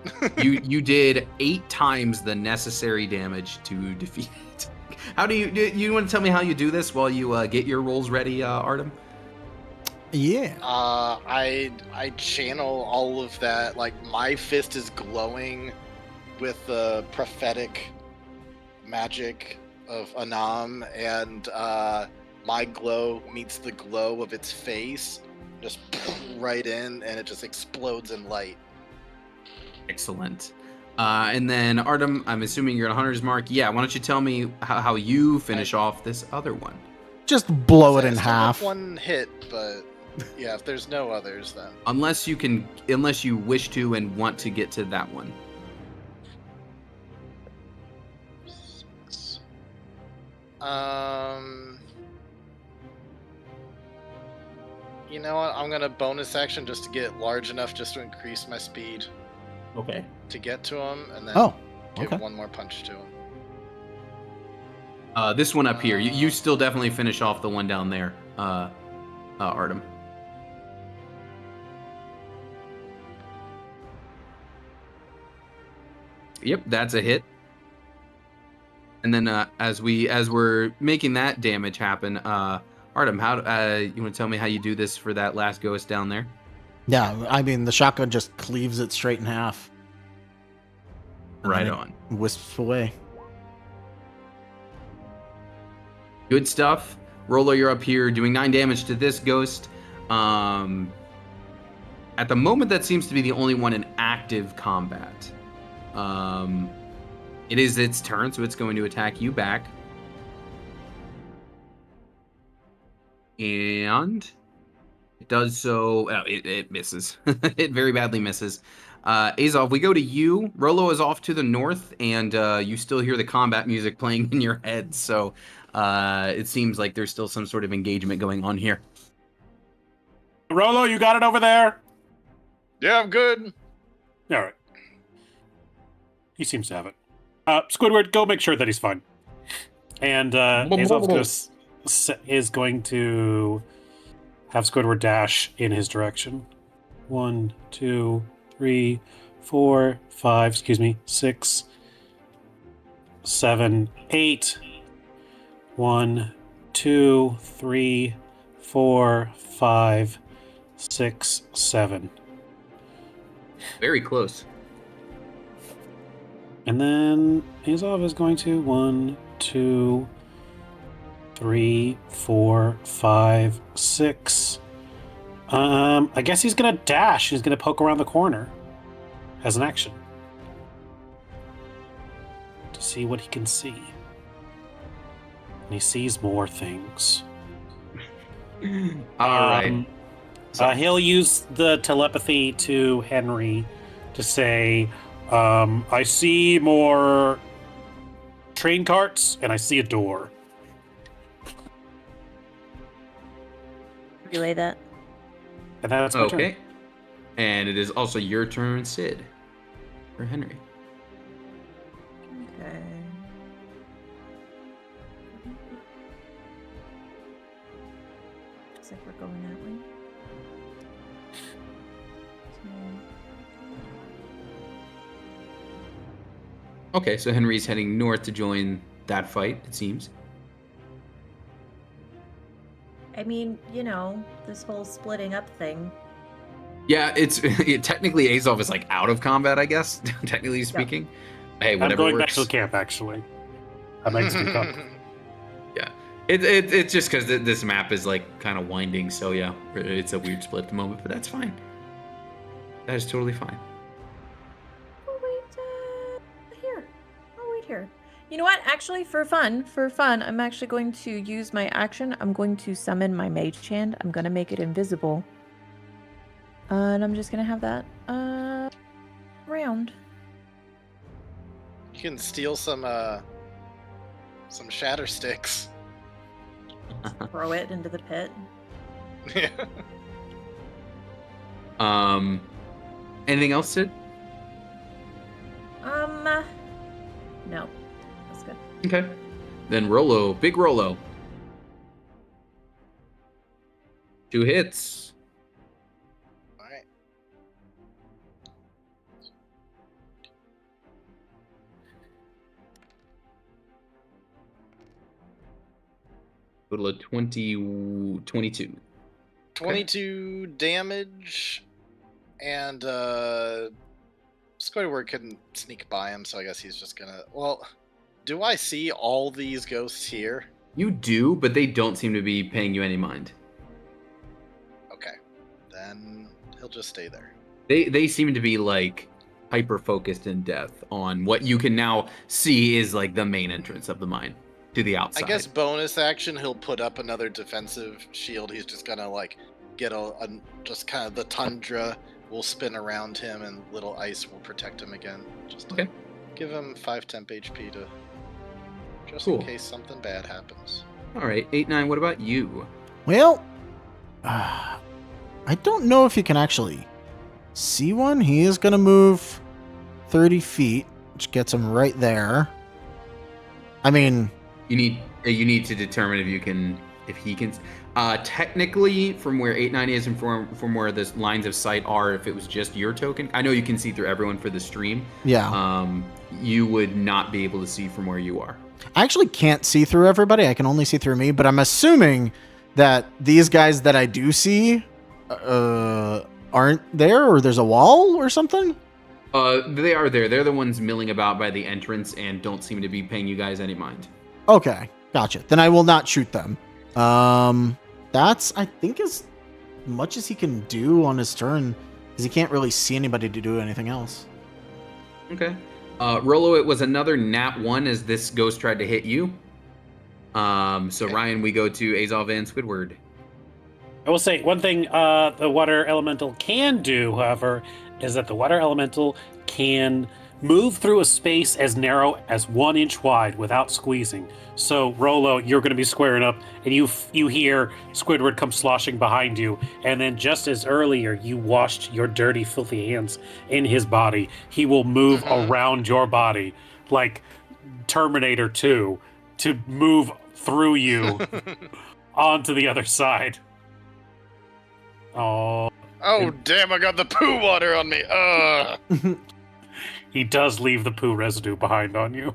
You did 8 times the necessary damage to defeat it. How do you want to tell me how you do this while you get your rolls ready, Artem? Yeah. I channel all of that. Like, my fist is glowing with the prophetic magic of Anam, and my glow meets the glow of its face, just right in, and it just explodes in light. Excellent. And then Artem, I'm assuming you're at 100's mark. Yeah, why don't you tell me how you finish off this other one? Just blow it So in I still half. have one hit, but yeah, if there's no others, then Unless you wish to and want to get to that one. You know what? I'm gonna bonus action just to get large enough, just to increase my speed Okay. to get to him, and then Oh, give okay. one more punch to him. This one up here, you still definitely finish off the one down there, Artem. Yep, that's a hit. And then as we're making that damage happen, Artem, how you want to tell me how you do this for that last ghost down there? Yeah, I mean, the shotgun just cleaves it straight in half. And Right then on. it wisps away. Good stuff. Rolo, you're up here doing 9 damage to this ghost. At the moment, that seems to be the only one in active combat. It is its turn, so it's going to attack you back. And it does so. Oh, it misses. It very badly misses. Azov, we go to you. Rolo is off to the north, and you still hear the combat music playing in your head. So it seems like there's still some sort of engagement going on here. Rolo, you got it over there? Yeah, I'm good. All right. He seems to have it. Squidward, go make sure that he's fine. And Azov is going to have Squidward dash in his direction. 1, 2, 3, 4, 5, 6, 7, 8. 1, 2, 3, 4, 5, 6, 7. Very close. And then Azov is going to 1, 2, 3, 4, 5, 6. I guess he's gonna dash. He's gonna poke around the corner as an action to see what he can see. And he sees more things. All right. He'll use the telepathy to Henry to say, I see more train carts and I see a door. Relay that. And that's my turn. Okay. And it is also your turn, Sid. For Henry. Okay. Looks like we're going that way. Okay, so Henry's heading north to join that fight, it seems. I mean, you know, this whole splitting up thing. Yeah, technically Azov is like out of combat, I guess, technically speaking. Hey, I'm whatever going works. back to the camp, actually. I might speak up. Yeah, it's just because this map is like kind of winding, so yeah, it's a weird split at the moment, but that's fine. That is totally fine. Oh wait, here. Oh wait, here. You know what? Actually, for fun, I'm actually going to use my action. I'm going to summon my mage hand. I'm gonna make it invisible, and I'm just gonna have that round. You can steal some shatter sticks. Throw it into the pit. Yeah. Anything else, Sid? No, that's good. Okay. Then Rolo, big Rolo, 2 hits. All right. Total of 22. 22 damage, and Squidward couldn't sneak by him, so I guess he's just gonna. Well, do I see all these ghosts here? You do, but they don't seem to be paying you any mind. Okay, then he'll just stay there. They seem to be like hyper focused in depth on what you can now see is like the main entrance of the mine to the outside. I guess bonus action, he'll put up another defensive shield. He's just gonna like get just kind of the tundra will spin around him, and little ice will protect him again. Just to Okay. give him 5 temp HP to just Cool. in case something bad happens. All right, 8-9. What about you? Well, I don't know if you can actually see one. He is going to move 30 feet, which gets him right there. I mean, You need to determine if he can. Technically, from where 8-9 is and from where the lines of sight are, if it was just your token, I know you can see through everyone for the stream. yeah. You would not be able to see from where you are. I actually can't see through everybody. I can only see through me, but I'm assuming that these guys that I do see aren't there, or there's a wall or something? They are there. They're the ones milling about by the entrance and don't seem to be paying you guys any mind. Okay, gotcha. Then I will not shoot them. That's, I think, as much as he can do on his turn, because he can't really see anybody to do anything else. Okay. Rolo, it was another nat 1 as this ghost tried to hit you. So Ryan, we go to Azov and Squidward. I will say one thing the water elemental can do, however, is that the water elemental can move through a space as narrow as 1 inch wide without squeezing. So, Rolo, you're going to be squaring up, and you hear Squidward come sloshing behind you, and then just as earlier you washed your dirty, filthy hands in his body, he will move around your body like Terminator 2 to move through you onto the other side. Oh. Oh, damn, I got the poo water on me. He does leave the poo residue behind on you.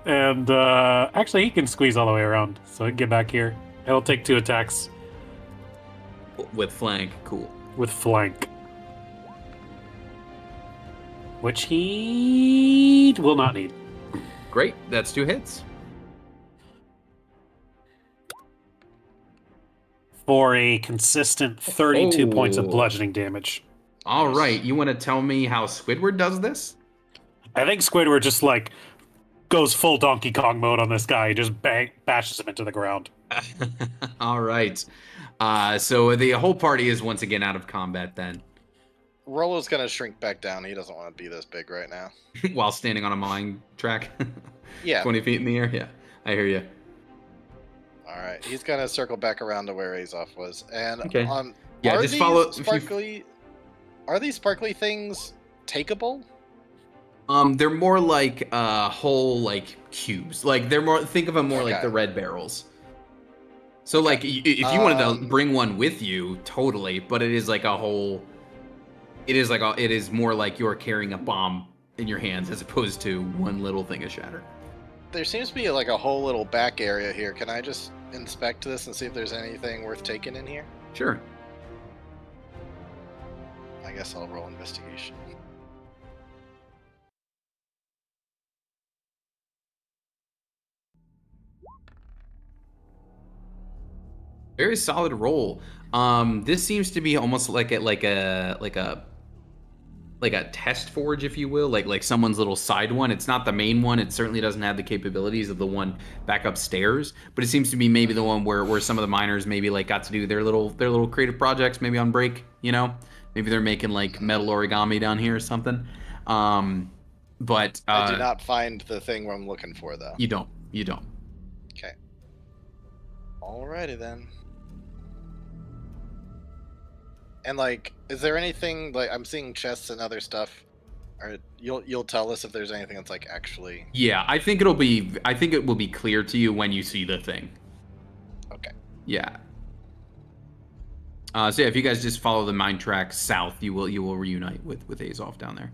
And actually, he can squeeze all the way around, so he can get back here. It'll take 2 attacks With flank, cool. with flank. Which he will not need. Great, that's 2 hits. For a consistent 32 points of Oh. bludgeoning damage. All right, you want to tell me how Squidward does this? I think Squidward just like goes full Donkey Kong mode on this guy. He just bashes him into the ground. All right. So the whole party is once again out of combat then, Rolo's gonna shrink back down. He doesn't want to be this big right now. while standing on a mine track. Yeah. 20 feet in the air. Yeah, I hear you. All right. He's gonna circle back around to where Azov was, and Okay. Yeah, are just these follow. If you, sparkly. Are these sparkly things takeable? they're more like whole like cubes. Like they're more. Think of them more like Okay. the red barrels. So like, if you wanted to bring one with you, totally. But it is like a whole. It is more like you're carrying a bomb in your hands as opposed to one little thing of shatter. There seems to be like a whole little back area here. Can I just inspect this and see if there's anything worth taking in here? Sure. I guess I'll roll investigation. Very solid roll. This seems to be almost like a test forge, if you will, like someone's little side one. It's not the main one. It certainly doesn't have the capabilities of the one back upstairs, but it seems to be maybe the one where some of the miners maybe like got to do their little creative projects, maybe on break, you know? Maybe they're making like metal origami down here or something. But I do not find the thing I'm looking for, though. You don't. Okay. Alrighty then. And like, is there anything like I'm seeing chests and other stuff? Or you'll tell us if there's anything that's like actually Yeah, I think it will be clear to you when you see the thing. okay. Yeah. So yeah, if you guys just follow the mine track south, you will reunite with Azov down there.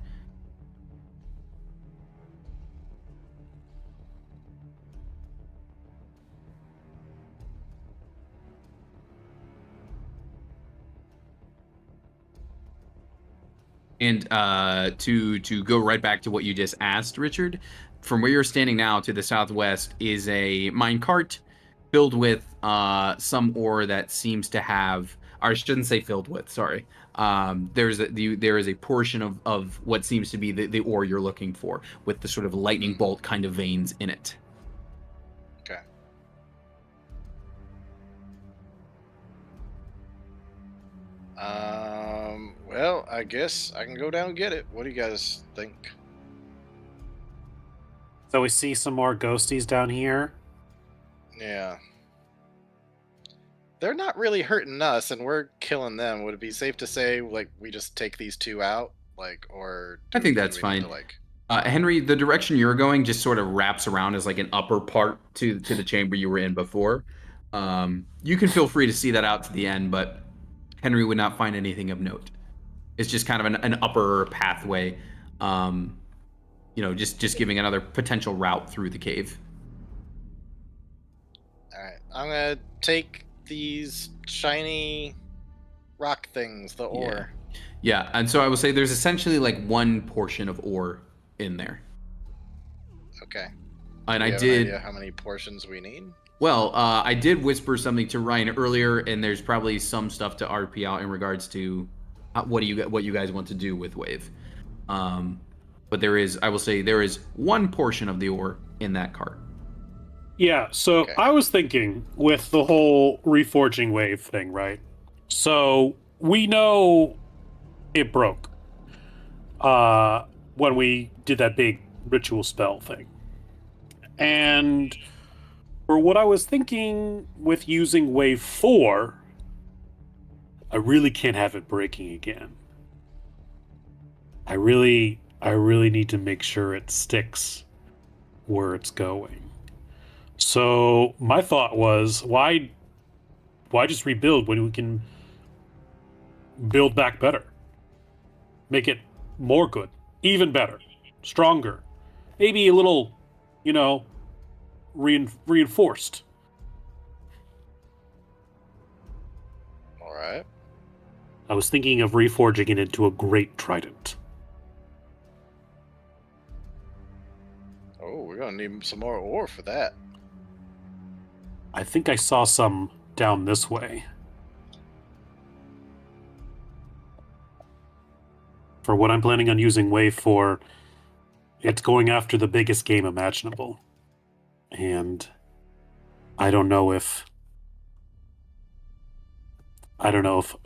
And to go right back to what you just asked, Richard, from where you're standing now to the southwest is a mine cart filled with some ore that seems to have, or I shouldn't say filled with, sorry. There is a portion of what seems to be the ore you're looking for, with the sort of lightning bolt kind of veins in it. Okay. Well, I guess I can go down and get it. What do you guys think? So we see some more ghosties down here. Yeah. They're not really hurting us, and we're killing them. Would it be safe to say, like, we just take these two out? Like, or... I think that's fine. Henry, the direction you're going just sort of wraps around as like an upper part to the chamber you were in before. You can feel free to see that out to the end, but Henry would not find anything of note. It's just kind of an upper pathway, just giving another potential route through the cave. All right, I'm gonna take these shiny rock things, the ore. Yeah, and so I will say there's essentially like one portion of ore in there. Okay. And Do I you have did. an idea how many portions we need? Well, I did whisper something to Ryan earlier, and there's probably some stuff to RP out in regards to what you guys want to do with Wave. But I will say there is one portion of the ore in that cart. Yeah, so Okay. I was thinking with the whole reforging Wave thing, right? So we know it broke when we did that big ritual spell thing. And for what I was thinking with using Wave 4, I really can't have it breaking again. I really need to make sure it sticks where it's going. So my thought was, why just rebuild when we can build back better? Make it more good, even better, stronger, maybe a little, reinforced. All right. I was thinking of reforging it into a great trident. Oh, we're gonna need some more ore for that. I think I saw some down this way. For what I'm planning on using Wave for, it's going after the biggest game imaginable. And I don't know if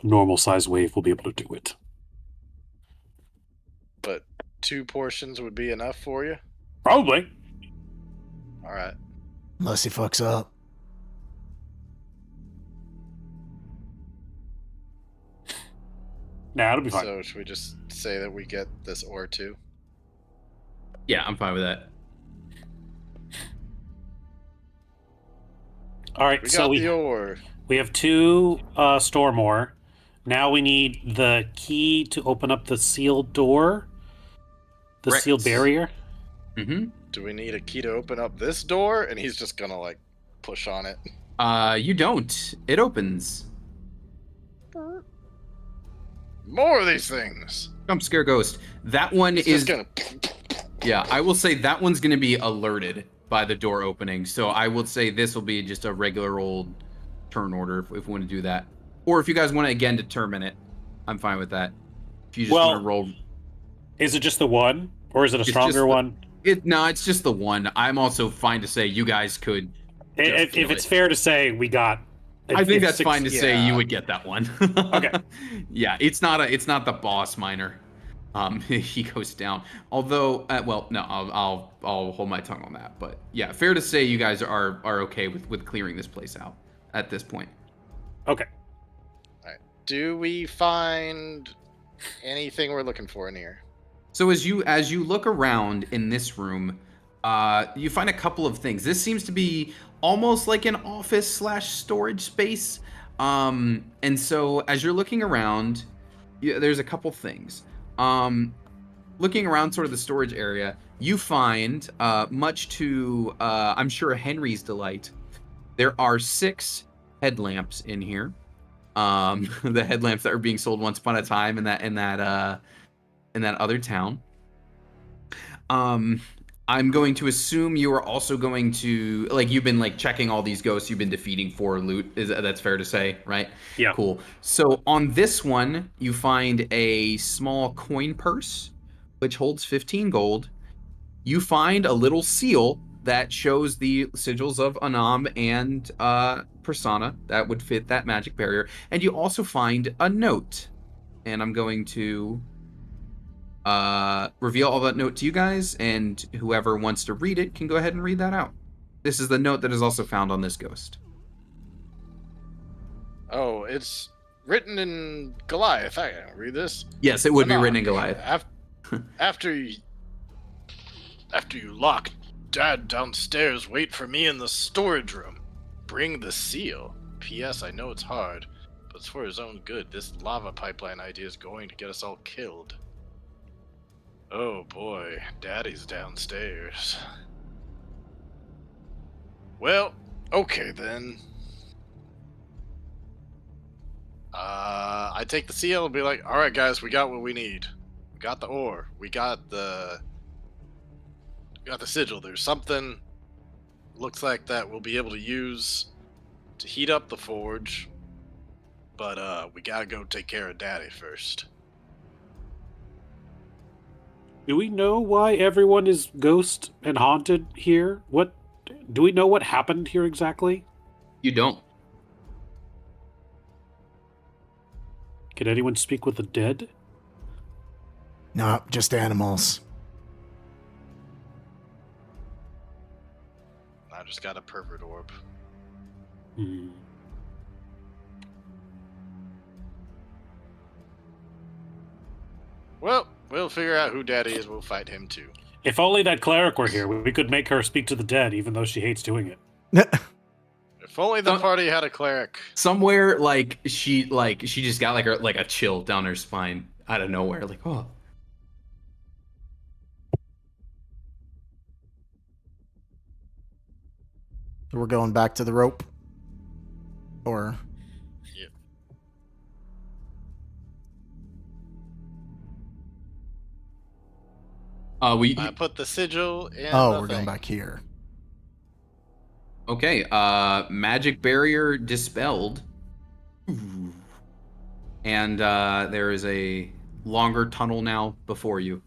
normal size Wave will be able to do it. But 2 portions would be enough for you? Probably. All right. Unless he fucks up. Nah, it'll be fine. So should we just say that we get this ore too? Yeah, I'm fine with that. All right, We so got the ore. we have 2 storm ore. Now we need the key to open up the sealed door, the Correct. sealed barrier. Mm-hmm. Do we need a key to open up this door? And he's just gonna like push on it. You don't. It opens. More of these things. Jump scare ghost. That one It's is. just gonna. Yeah, I will say that one's going to be alerted by the door opening. So I would say this will be just a regular old turn order if we want to do that. Or if you guys want to again determine it, I'm fine with that. If you just want to roll. Is it just the one, or is it a It's stronger just the- one? No, it's just the one. I'm also fine to say you guys could. If kill it's it. fair to say, we got. I think if that's 6 fine to say yeah. you would get that one. Okay. Yeah, it's not the boss miner. He goes down. Although, no, I'll hold my tongue on that. But yeah, fair to say you guys are okay with clearing this place out at this point. Okay. Do we find anything we're looking for in here? So as you look around in this room, You find a couple of things. This seems to be almost like an office / storage space. And so as you're looking around, there's a couple things. Looking around sort of the storage area, you find, much to, I'm sure, Henry's delight, there are 6 headlamps in here. The headlamps that were being sold once upon a time in that other town. I'm going to assume you are also going to, like, you've been like checking all these ghosts you've been defeating for loot. That's fair to say, right? Yeah. Cool. So on this one, you find a small coin purse, which holds 15 gold. You find a little seal that shows the sigils of Anam and Persona that would fit that magic barrier. And you also find a note. And I'm going to reveal all that note to you guys, and whoever wants to read it can go ahead and read that out. This is the note that is also found on this ghost. Oh, it's written in Goliath. I can read this. Yes, it would be Anam, written in Goliath. After you lock Dad downstairs, wait for me in the storage room. Bring the seal. P.S. I know it's hard, but it's for his own good. This lava pipeline idea is going to get us all killed. Oh boy, Daddy's downstairs. Well, okay then. I take the seal and be like, alright guys, we got what we need. We got the ore. We got the sigil. There's something looks like that we'll be able to use to heat up the forge. But we gotta go take care of Daddy first. Do we know why everyone is ghost and haunted here? Do we know what happened here exactly? You don't. Can anyone speak with the dead? No, just animals. I just got a pervert orb. Hmm. Well, we'll figure out who Daddy is. We'll fight him too. If only that cleric were here, we could make her speak to the dead, even though she hates doing it. If only the party had a cleric. Somewhere she just got like a chill down her spine out of nowhere. Like, oh. We're going back to the rope. Or Yep. I put the sigil in. we're going back here. Okay, magic barrier dispelled. And there is a longer tunnel now before you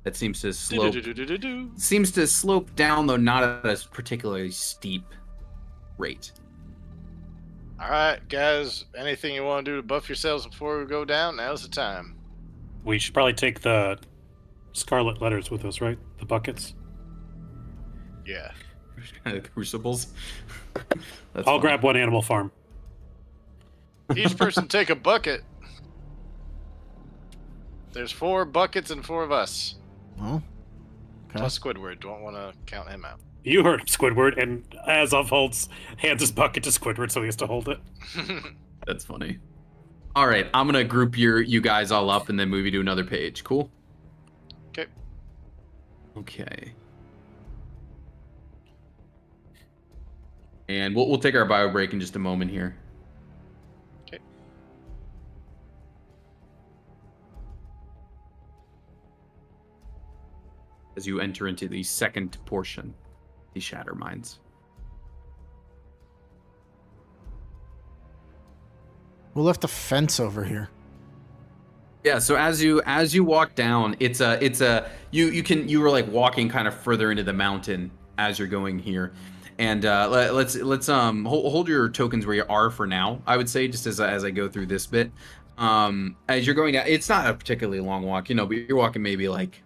that seems to slope down, though not at a particularly steep rate. Alright, guys, anything you want to do to buff yourselves before we go down, now's the time. We should probably take the scarlet letters with us, right? The buckets. Yeah. Crucibles. I'll funny. grab one Animal Farm. Each person take a bucket. There's 4 buckets and 4 of us. Oh. Okay. Plus Squidward. Don't want to count him out. You heard Squidward, and Azov hands his bucket to Squidward, so he has to hold it. That's funny. All right, I'm gonna group you guys all up and then move you to another page. Cool. Okay. Okay. And we'll take our bio break in just a moment here. Okay. As you enter into the second portion, the Shatter Mines. We left a fence over here. Yeah, so as you walk down, you were like walking kind of further into the mountain as you're going here. And let's hold your tokens where you are for now. I would say, just as I go through this bit, as you're going down, it's not a particularly long walk, but you're walking maybe like,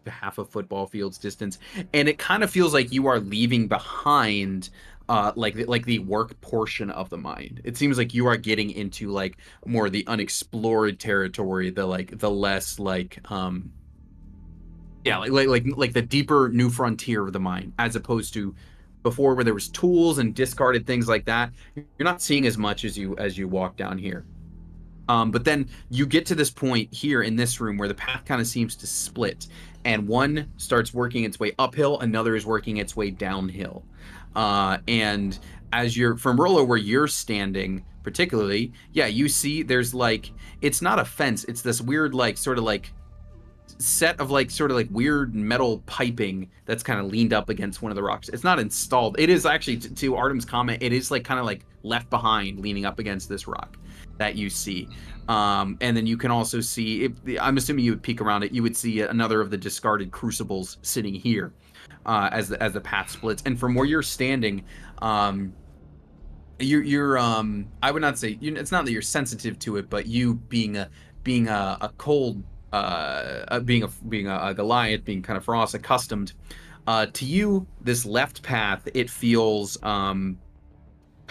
half a football field's distance, and it kind of feels like you are leaving behind, like the work portion of the mine. It seems like you are getting into like more the unexplored territory, the less like Yeah, like the deeper new frontier of the mine, as opposed to before where there was tools and discarded things like that. You're not seeing as much as you walk down here. But then you get to this point here in this room where the path kind of seems to split, and one starts working its way uphill, another is working its way downhill. And as you're from Rolo, where you're standing, particularly, yeah, you see there's like it's not a fence, it's this weird like sort of like set of like sort of like weird metal piping that's kind of leaned up against one of the rocks. It's not installed. It is actually to Artem's comment, it is like kind of like left behind leaning up against this rock that you see. And then you can also see I'm assuming you would peek around it, you would see another of the discarded crucibles sitting here as the path splits. And from where you're standing, you're I would not say it's not that you're sensitive to it, but you being a cold being a Goliath, being kind of frost accustomed, to you, this left path, it feels kind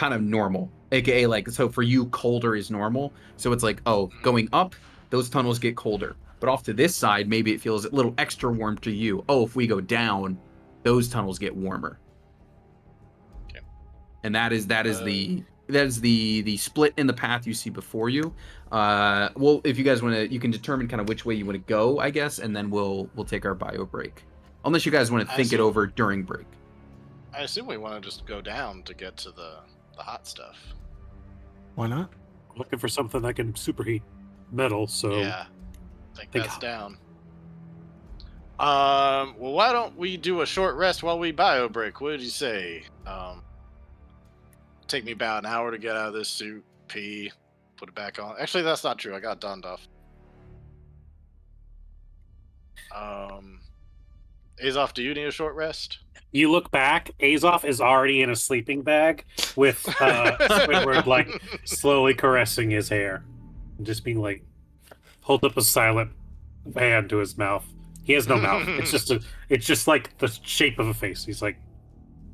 of normal. AKA, like, so for you, colder is normal. So it's like, oh, going up, those tunnels get colder. But off to this side, maybe it feels a little extra warm to you. Oh, if we go down, those tunnels get warmer. Okay. And that is the split in the path you see before you. Well, if you guys want to, you can determine kind of which way you want to go, I guess, and then we'll take our bio break. Unless you guys want to think it over during break. I assume we want to just go down to get to the hot stuff. Why not? Looking for something that can superheat metal, so Yeah, I think that's down. Well, why don't we do a short rest while we bio break? What did you say? Take me about an hour to get out of this suit, pee, put it back on. Actually, that's not true. I got donned off. Azov, do you need a short rest? you look back, Azov is already in a sleeping bag with Squidward like slowly caressing his hair. And just being like, hold up a silent hand to his mouth. He has no mouth. It's just like the shape of a face. He's like,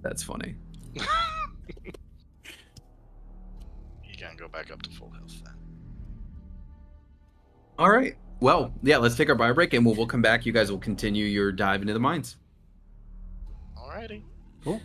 that's funny. You can go back up to full health then. All right. Well, yeah, let's take our bio break, and we'll come back. You guys will continue your dive into the mines. Alrighty. Cool.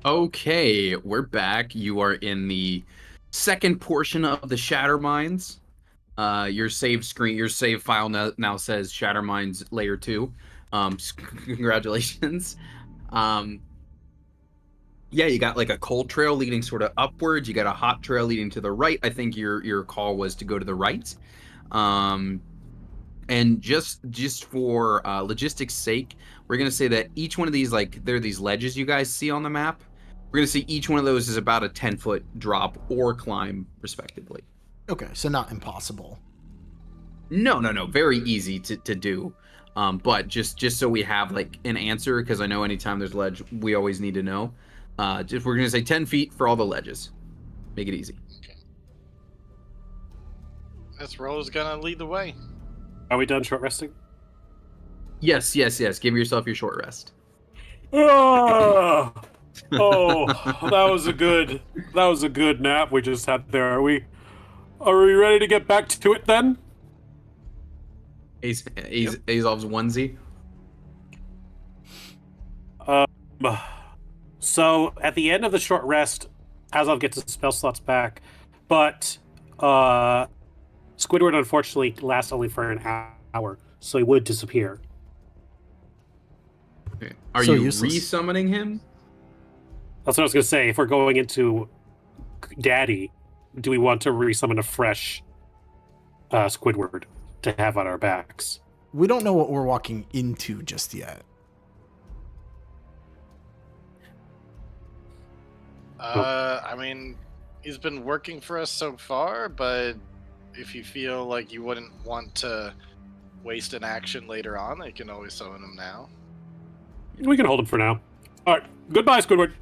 Okay, we're back. You are in the second portion of the Shatter Mines. Your save screen, your save file now says Shatter Mines Layer 2. Congratulations. Yeah, you got like a cold trail leading sort of upwards. You got a hot trail leading to the right. I think your call was to go to the right. And just for logistics sake, we're gonna say that each one of these, like, there are these ledges you guys see on the map. We're gonna say each one of those is about a 10-foot drop or climb, respectively. Okay, so not impossible. No. Very easy to do. But just so we have like an answer, because I know anytime there's ledge, we always need to know. Just we're gonna say 10 feet for all the ledges. Make it easy. Okay. This Rose gonna lead the way. Are we done short resting? Yes. Give yourself your short rest. Oh, that was a good nap we just had there. Are we ready to get back to it then? Azov's onesie. So at the end of the short rest, Azov gets his spell slots back, but Squidward unfortunately lasts only for an hour, so he would disappear. Okay. Are So you useless. re-summoning him? That's what I was going to say. If we're going into Daddy, do we want to resummon a fresh Squidward to have on our backs? We don't know what we're walking into just yet. I mean, he's been working for us so far, but if you feel like you wouldn't want to waste an action later on, you can always summon him now. We can hold him for now. All right. Goodbye, Squidward.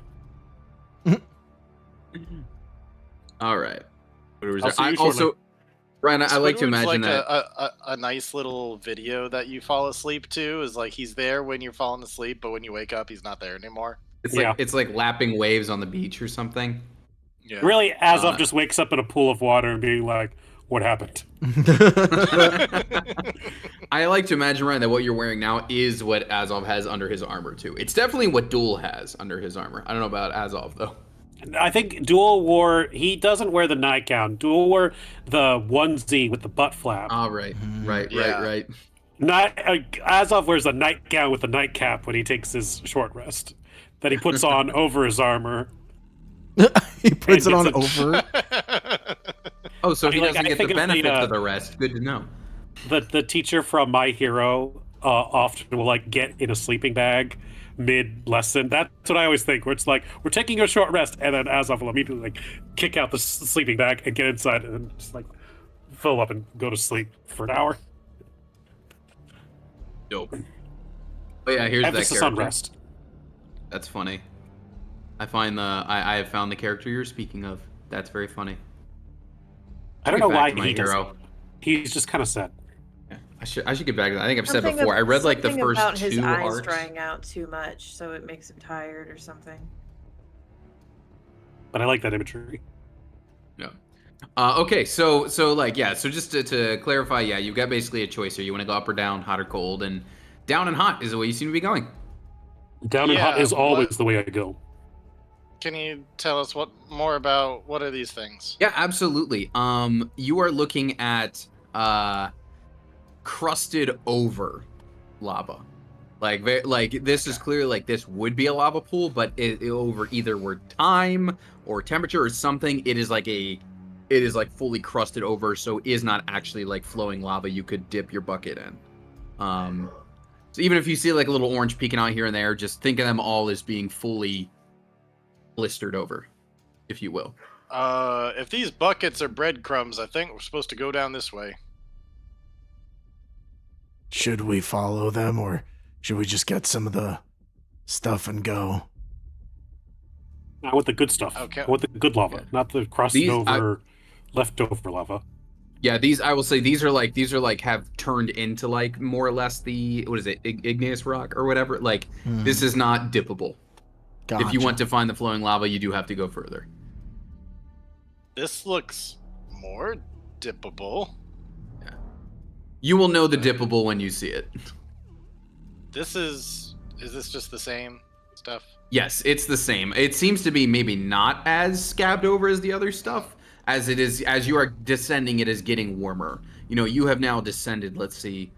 All right. I'll see you I shortly. also, Ryan, I like to Squidward's imagine like that. a nice little video that you fall asleep to is like he's there when you're falling asleep, but when you wake up, he's not there anymore. It's like lapping waves on the beach or something. Yeah. Really, Azov just wakes up in a pool of water and being like, what happened? I like to imagine, Ryan, that what you're wearing now is what Azov has under his armor too. It's definitely what Duel has under his armor. I don't know about Azov though. I think Duel wore, he doesn't wear the nightgown. Duel wore the onesie with the butt flap. All right, right. Azov wears a nightgown with a nightcap when he takes his short rest that he puts on over his armor. He puts it And on gets over. Oh, so he Like, doesn't I get think the of the, benefits of the rest. Good to know. The teacher from My Hero often will like get in a sleeping bag mid lesson. That's what I always think. Where it's like we're taking a short rest, and then Azov will immediately like kick out the sleeping bag and get inside, and then just like fill up and go to sleep for an hour. Dope. Oh yeah, here's that Emphasis on character. rest. That's funny. I have found the character you're speaking of. That's very funny. I don't Get know back why to My he does. Hero. He's just kind of sad. Yeah, I should get back to that. I think I've said Something before. I read like the something first about his two eyes arcs. drying out too much, so it makes him tired or something. But I like that imagery. No. Okay, so like yeah, so just to clarify, yeah, you've got basically a choice here. You want to go up or down, hot or cold, and down and hot is the way you seem to be going. Down and hot Yeah, is always what- the way I go. Can you tell us more about what are these things? Yeah, absolutely. You are looking at crusted over lava. Like this is clearly like this would be a lava pool, but it over either word time or temperature or something. It is like fully crusted over, so is not actually like flowing lava you could dip your bucket in. So even if you see like a little orange peeking out here and there, just think of them all as being fully blistered over, if you will. If these buckets are breadcrumbs, I think we're supposed to go down this way. Should we follow them, or should we just get some of the stuff and go? I want the good stuff. Okay. I want the good lava, Yeah. not the crusted These- over, leftover lava. Yeah, I will say these are like have turned into like more or less the what is it, igneous rock or whatever. Like this is not dippable. If you want to find the flowing lava, you do have to go further. This looks more dippable. You will know the dippable when you see it. Is this just the same stuff? Yes, it's the same. It seems to be maybe not as scabbed over as the other stuff, as it is as you are descending. It is getting warmer. You know, you have now descended. Let's see,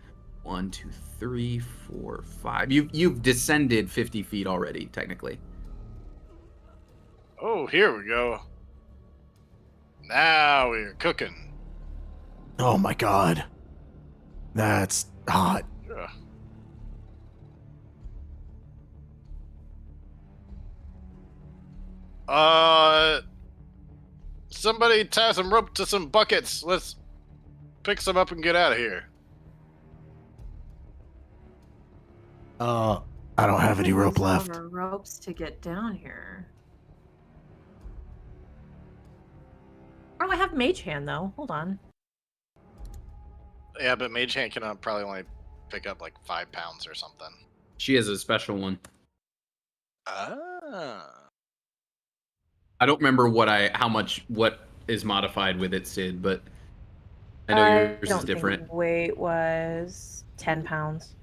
1, 2, 3, 4, 5. You've descended 50 feet already, technically. Oh, here we go. Now we're cooking. Oh my god. That's hot. Ugh. Somebody tie some rope to some buckets. Let's pick some up and get out of here. I don't have any rope Use all left. our ropes to get down here. Oh, I have Mage Hand though. Hold on. Yeah, but Mage Hand can probably only pick up like 5 pounds or something. She has a special one. Ah. I don't remember what is modified with it, Sid, but I know yours don't is different. think weight was 10 pounds.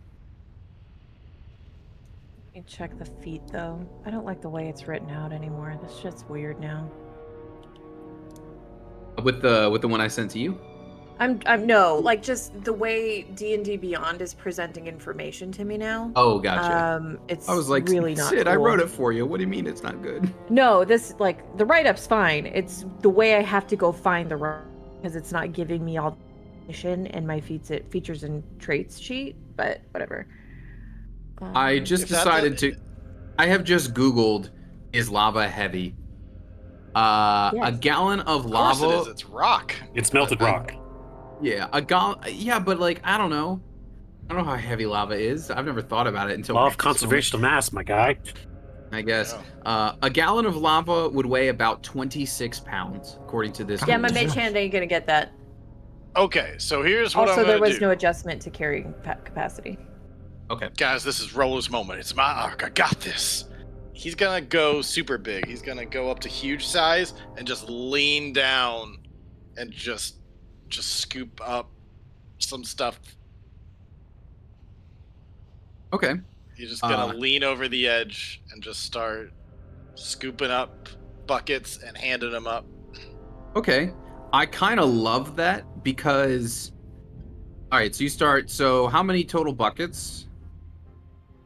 Let me check the feet though. I don't like the way it's written out anymore. This shit's weird now. With the one I sent to you. I'm no, like just the way D&D Beyond is presenting information to me now. Oh, gotcha. It's I was like, really not Sid, cool. I wrote it for you. What do you mean it's not good? No, this like the write-up's fine. It's the way I have to go find the because it's not giving me all the information in my features and traits sheet, but whatever. I just If that's decided to. I have just Googled, is lava heavy? A Yes. gallon of Of course lava. it is. It's rock. It's melted rock. Yeah, yeah, but like I don't know. I don't know how heavy lava is. I've never thought about it until. Law right of this conservation of mass, my guy. moment, I guess. A gallon of lava would weigh about 26 pounds, according to this. Yeah, my Holy Mage shit. Hand ain't gonna get that. Okay, so here's what Also, I'm there gonna was do. no adjustment to carrying capacity. Okay. Guys, this is Rollo's moment. It's my arc. I got this. He's gonna go super big. He's gonna go up to huge size and just lean down and just scoop up some stuff. Okay. He's just gonna lean over the edge and just start scooping up buckets and handing them up. Okay. I kind of love that because. All right, so you start. So how many total buckets?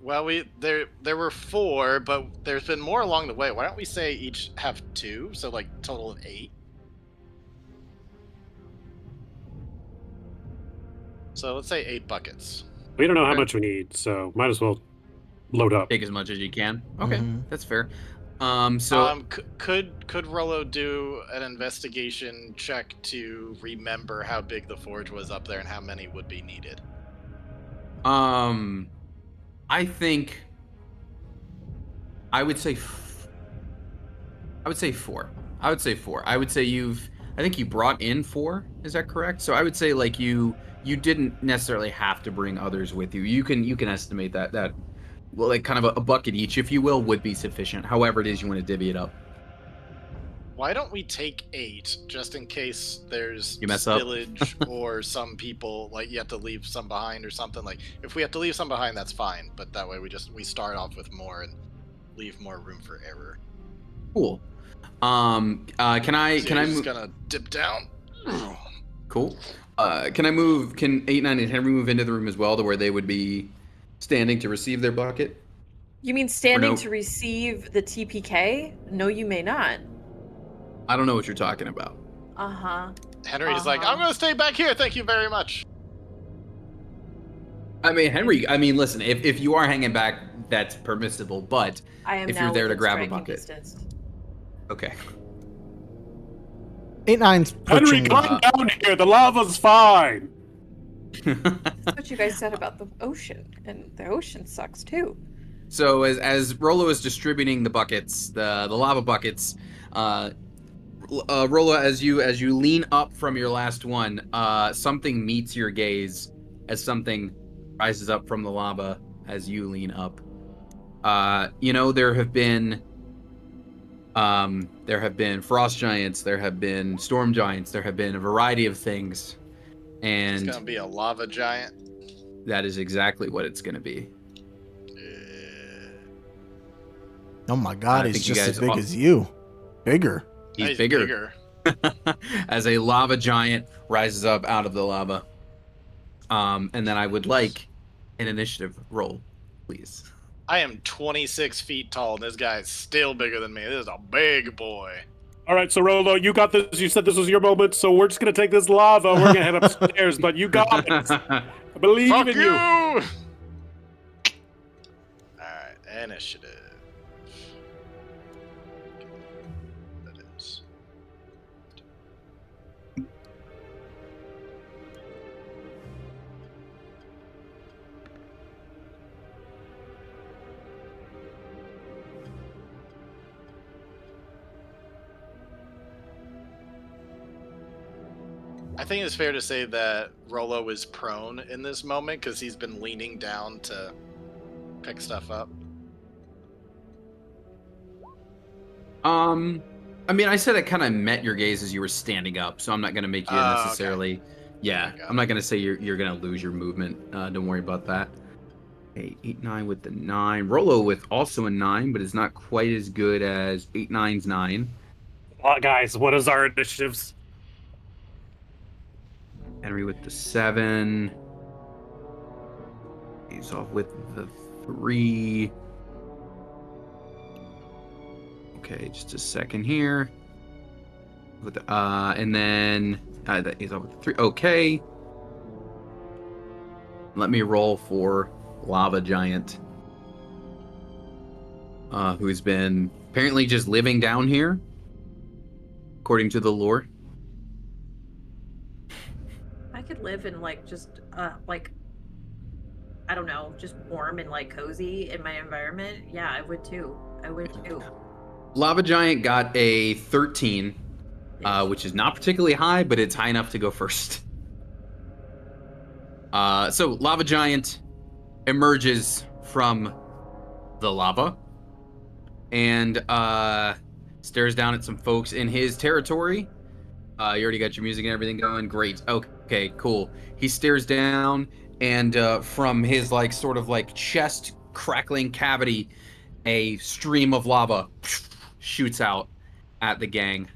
Well, there were 4, but there's been more along the way. Why don't we say each have 2, so like total of 8? So let's say 8 buckets. We don't know how Okay. much we need, so might as well load up. Take as much as you can. Okay, Mhm. that's fair. So Could Rollo do an investigation check to remember how big the forge was up there and how many would be needed? I think I would say 4. I would say 4. I would say I think you brought in 4. Is that correct? So I would say like you didn't necessarily have to bring others with you. You can estimate that well, like kind of a bucket each, if you will, would be sufficient. However it is you want to divvy it up. Why don't we take 8 just in case there's You mess up. spillage or some people like you have to leave some behind or something? Like if we have to leave some behind, that's fine. But that way we start off with more and leave more room for error. Cool. Can I So you're just move? gonna dip down? Cool. Can 8, 9, and Henry move into the room as well to where they would be standing to receive their bucket? You mean standing no- to receive the TPK? No, you may not. I don't know what you're talking about. Uh-huh. Henry's like, Uh-huh. I'm gonna stay back here. Thank you very much. I mean, Henry, listen, if you are hanging back, that's permissible, but I am if now you're there to within grab a striking bucket. distance. Okay. 8-9's Henry, pushing. come down here. The lava's fine. That's what you guys said about the ocean, and the ocean sucks too. So as Rollo is distributing the buckets, the lava buckets, Rollo, as you lean up from your last one, something meets your gaze as something rises up from the lava as you lean up. There have been frost giants, there have been storm giants, there have been a variety of things, It's and gonna be a lava giant. that is exactly what it's going to be. Oh my god, I he's think you just as guys big all- as you. Bigger. He's bigger. As a lava giant rises up out of the lava. And then I would like an initiative roll, please. I am 26 feet tall, and this guy is still bigger than me. This is a big boy. All right, so Rolo, you got this. You said this was your moment, so we're just gonna take this lava. We're gonna head upstairs, but you got it. I believe Fuck in you! you. Alright, initiative. That is. I think it's fair to say that Rolo is prone in this moment because he's been leaning down to pick stuff up. I mean, I said it kind of met your gaze as you were standing up, so I'm not going to make you Okay. necessarily. Yeah, Okay. I'm not going to say you're going to lose your movement. Don't worry about that. Okay, 8-9 with the 9. Rolo with also a 9, but it's not quite as good as 8-9's 9. Guys, what is our initiatives? Henry with the 7. He's off with the 3. Okay, just a second here. With the, and then he's off with the 3. Okay. Let me roll for Lava Giant, who's been apparently just living down here, according to the lore. I could live in like just like I don't know, just warm and like cozy in my environment. Yeah, I would too. I would too. Lava Giant got a 13, which is not particularly high, but it's high enough to go first. So Lava Giant emerges from the lava and stares down at some folks in his territory. You already got your music and everything going. Great. Okay, cool. He stares down and from his like sort of like chest crackling cavity, a stream of lava shoots out at the gang.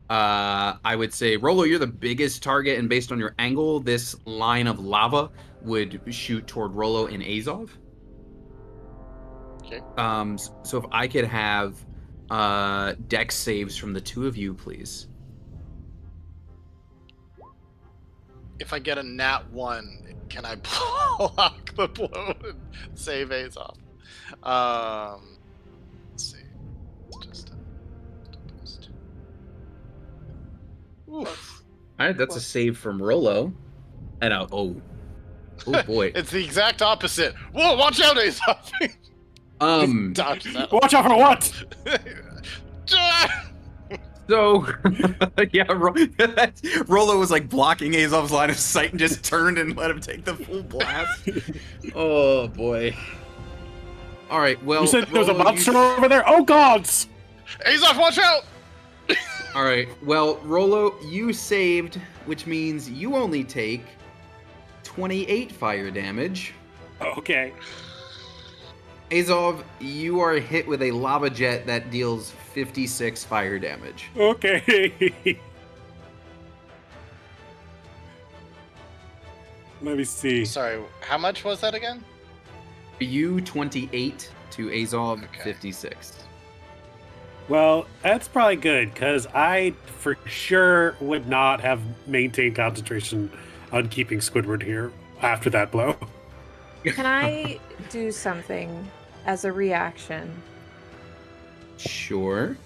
I would say, Rolo, you're the biggest target, and based on your angle, this line of lava would shoot toward Rolo and Azov. Okay. So if I could have dex saves from the two of you, please. If I get a nat 1, can I block the blow and save Azov? Let's see. Just boost. Oof. All right, that's a save from Rolo. And oh boy. It's the exact opposite. Whoa, watch out, Azov! Dodge that. Watch out for what? So, yeah, Rolo was like blocking Azov's line of sight and just turned and let him take the full blast. Oh boy. All right, well, You said there was a Rolo, monster over there? Oh, gods! Azov, watch out! All right, well, Rolo, you saved, which means you only take 28 fire damage. Okay. Azov, you are hit with a lava jet that deals 56 fire damage. Okay. Let me see. Sorry, how much was that again? You 28 to Azov Okay. 56. Well, that's probably good, because I for sure would not have maintained concentration on keeping Squidward here after that blow. Can I do something as a reaction? Sure.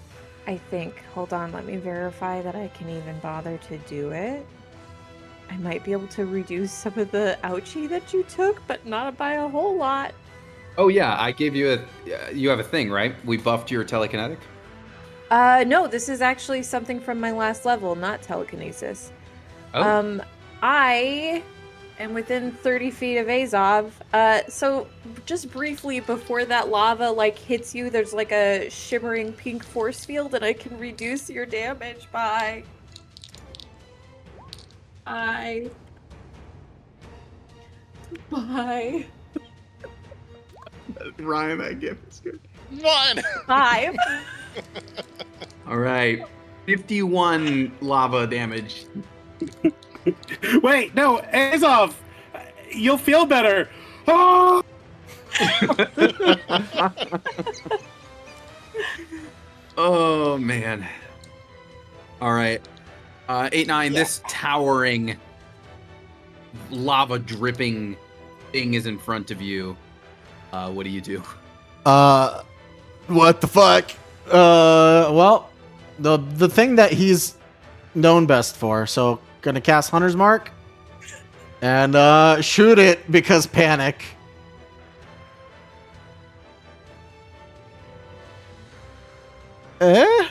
I think. Hold on, let me verify that I can even bother to do it. I might be able to reduce some of the ouchie that you took, but not by a whole lot. Oh yeah, I gave you you have a thing, right? We buffed your telekinetic. No, this is actually something from my last level, not telekinesis. Oh. I am within 30 feet of Azov. So just briefly before that lava like hits you, there's like a shimmering pink force field, and I can reduce your damage by. Bye. Ryan, that gift is good. 1. 5. All right. 51 lava damage. Wait, no, Azov, you'll feel better. Oh! Oh man. All right. 8-9. This towering lava dripping thing is in front of you. What do you do? What the fuck? Well, the thing that he's known best for, so gonna cast Hunter's Mark and shoot it because panic. Yeah,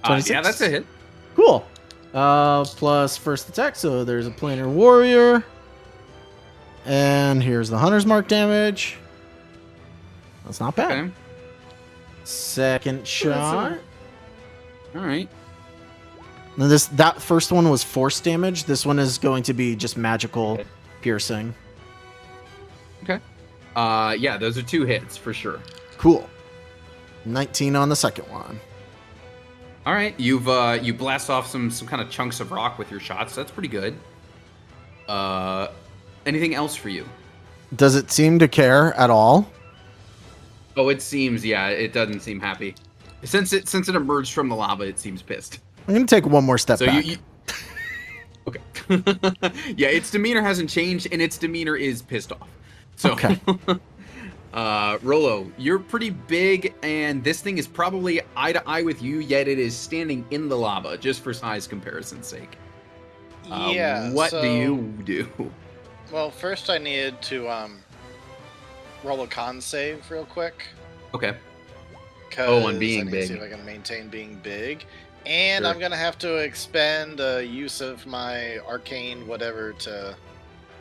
26? that's a hit. Cool. Plus first attack, so there's a planar warrior. And here's the Hunter's Mark damage. That's not bad. Okay. Second shot. All right. Now that first one was force damage. This one is going to be just magical piercing. Okay. Yeah, those are 2 hits for sure. Cool. 19 on the second one. All right, you blast off some kind of chunks of rock with your shots. That's pretty good. Anything else for you? Does it seem to care at all? Oh, it seems, yeah, it doesn't seem happy. Since it emerged from the lava, it seems pissed. I'm going to take one more step So back. you okay. Yeah, its demeanor hasn't changed, and its demeanor is pissed off. So, Okay. Rolo, you're pretty big, and this thing is probably eye to eye with you, yet it is standing in the lava, just for size comparison's sake. Yeah. What so, do you do? Well, first I needed to roll a con save real quick. Okay. On being big. See if I can maintain being big. And Sure. I'm gonna have to expend use of my arcane whatever to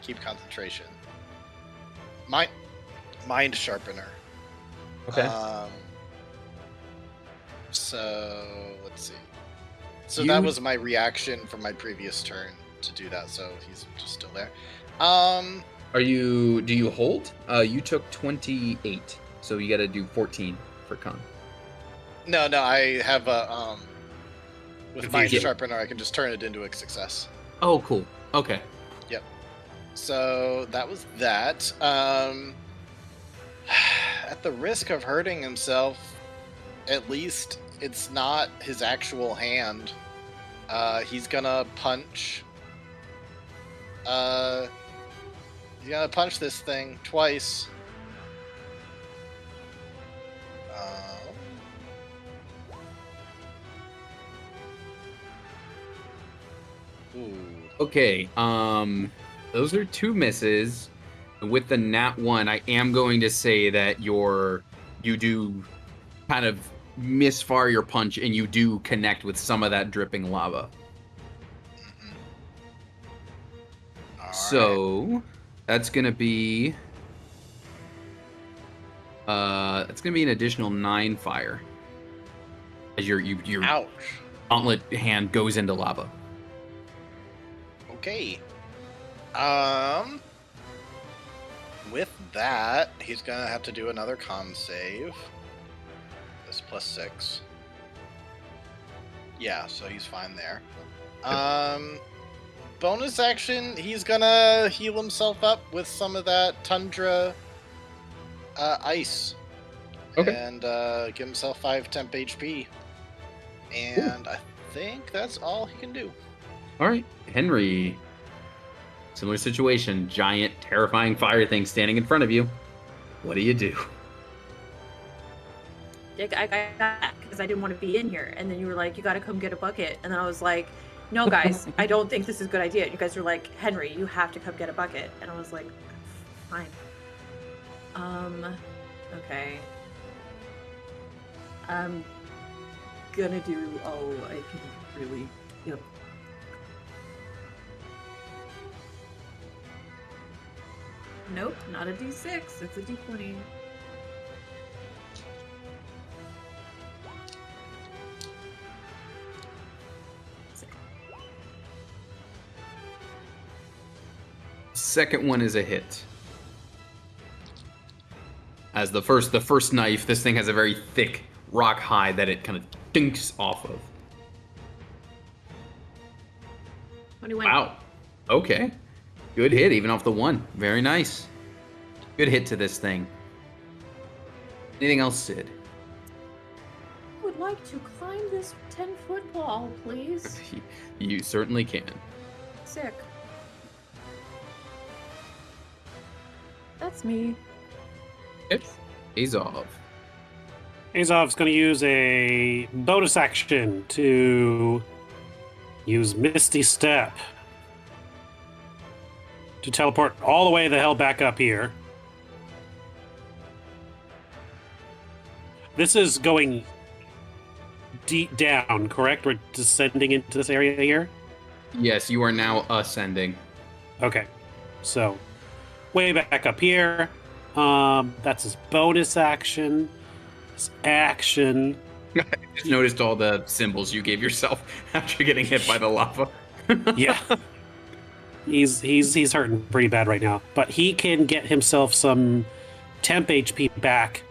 keep concentration. Mind sharpener. Okay. So let's see. So You- that was my reaction from my previous turn to do that. So he's just still there. Do you hold? You took 28, so you got to do 14 for con. No, I have a with mind Yeah. sharpener, I can just turn it into a success. Oh, cool. Okay. So that was that. At the risk of hurting himself, at least it's not his actual hand. He's gonna punch. He's gonna punch this thing twice. Ooh. Okay. Those are 2 misses. With the nat 1, I am going to say that you do kind of misfire your punch, and you do connect with some of that dripping lava. So that's gonna be an additional 9 fire as your Ouch. gauntlet hand goes into lava. Okay. With that, he's gonna have to do another con save. This +6. Yeah, so he's fine there. Bonus action, he's gonna heal himself up with some of that tundra ice. Okay. And give himself 5 temp HP. And I think that's all he can do. All right, Henry. Similar situation, giant, terrifying fire thing standing in front of you. What do you do? I got because I didn't want to be in here, and then you were like, "You got to come get a bucket," and then I was like, "No, guys, I don't think this is a good idea." And you guys were like, "Henry, you have to come get a bucket," and I was like, "Fine." Okay. I'm gonna do. Oh, I can really. Yep. Nope, not a D6. It's a D20. Second one is a hit. as the first knife, this thing has a very thick rock hide that it kind of dinks off of. 21. Wow. Okay. Good hit, even off the 1. Very nice. Good hit to this thing. Anything else, Sid? I would like to climb this 10-foot wall, please. You certainly can. Sick. That's me. It's Azov. Azov's going to use a bonus action to use Misty Step to teleport all the way the hell back up here. This is going deep down, correct? We're descending into this area here? Yes, you are now ascending. Okay. So, way back up here. That's his bonus action. His action. Just noticed all the symbols you gave yourself after getting hit by the lava. Yeah. He's hurting pretty bad right now. But he can get himself some temp HP back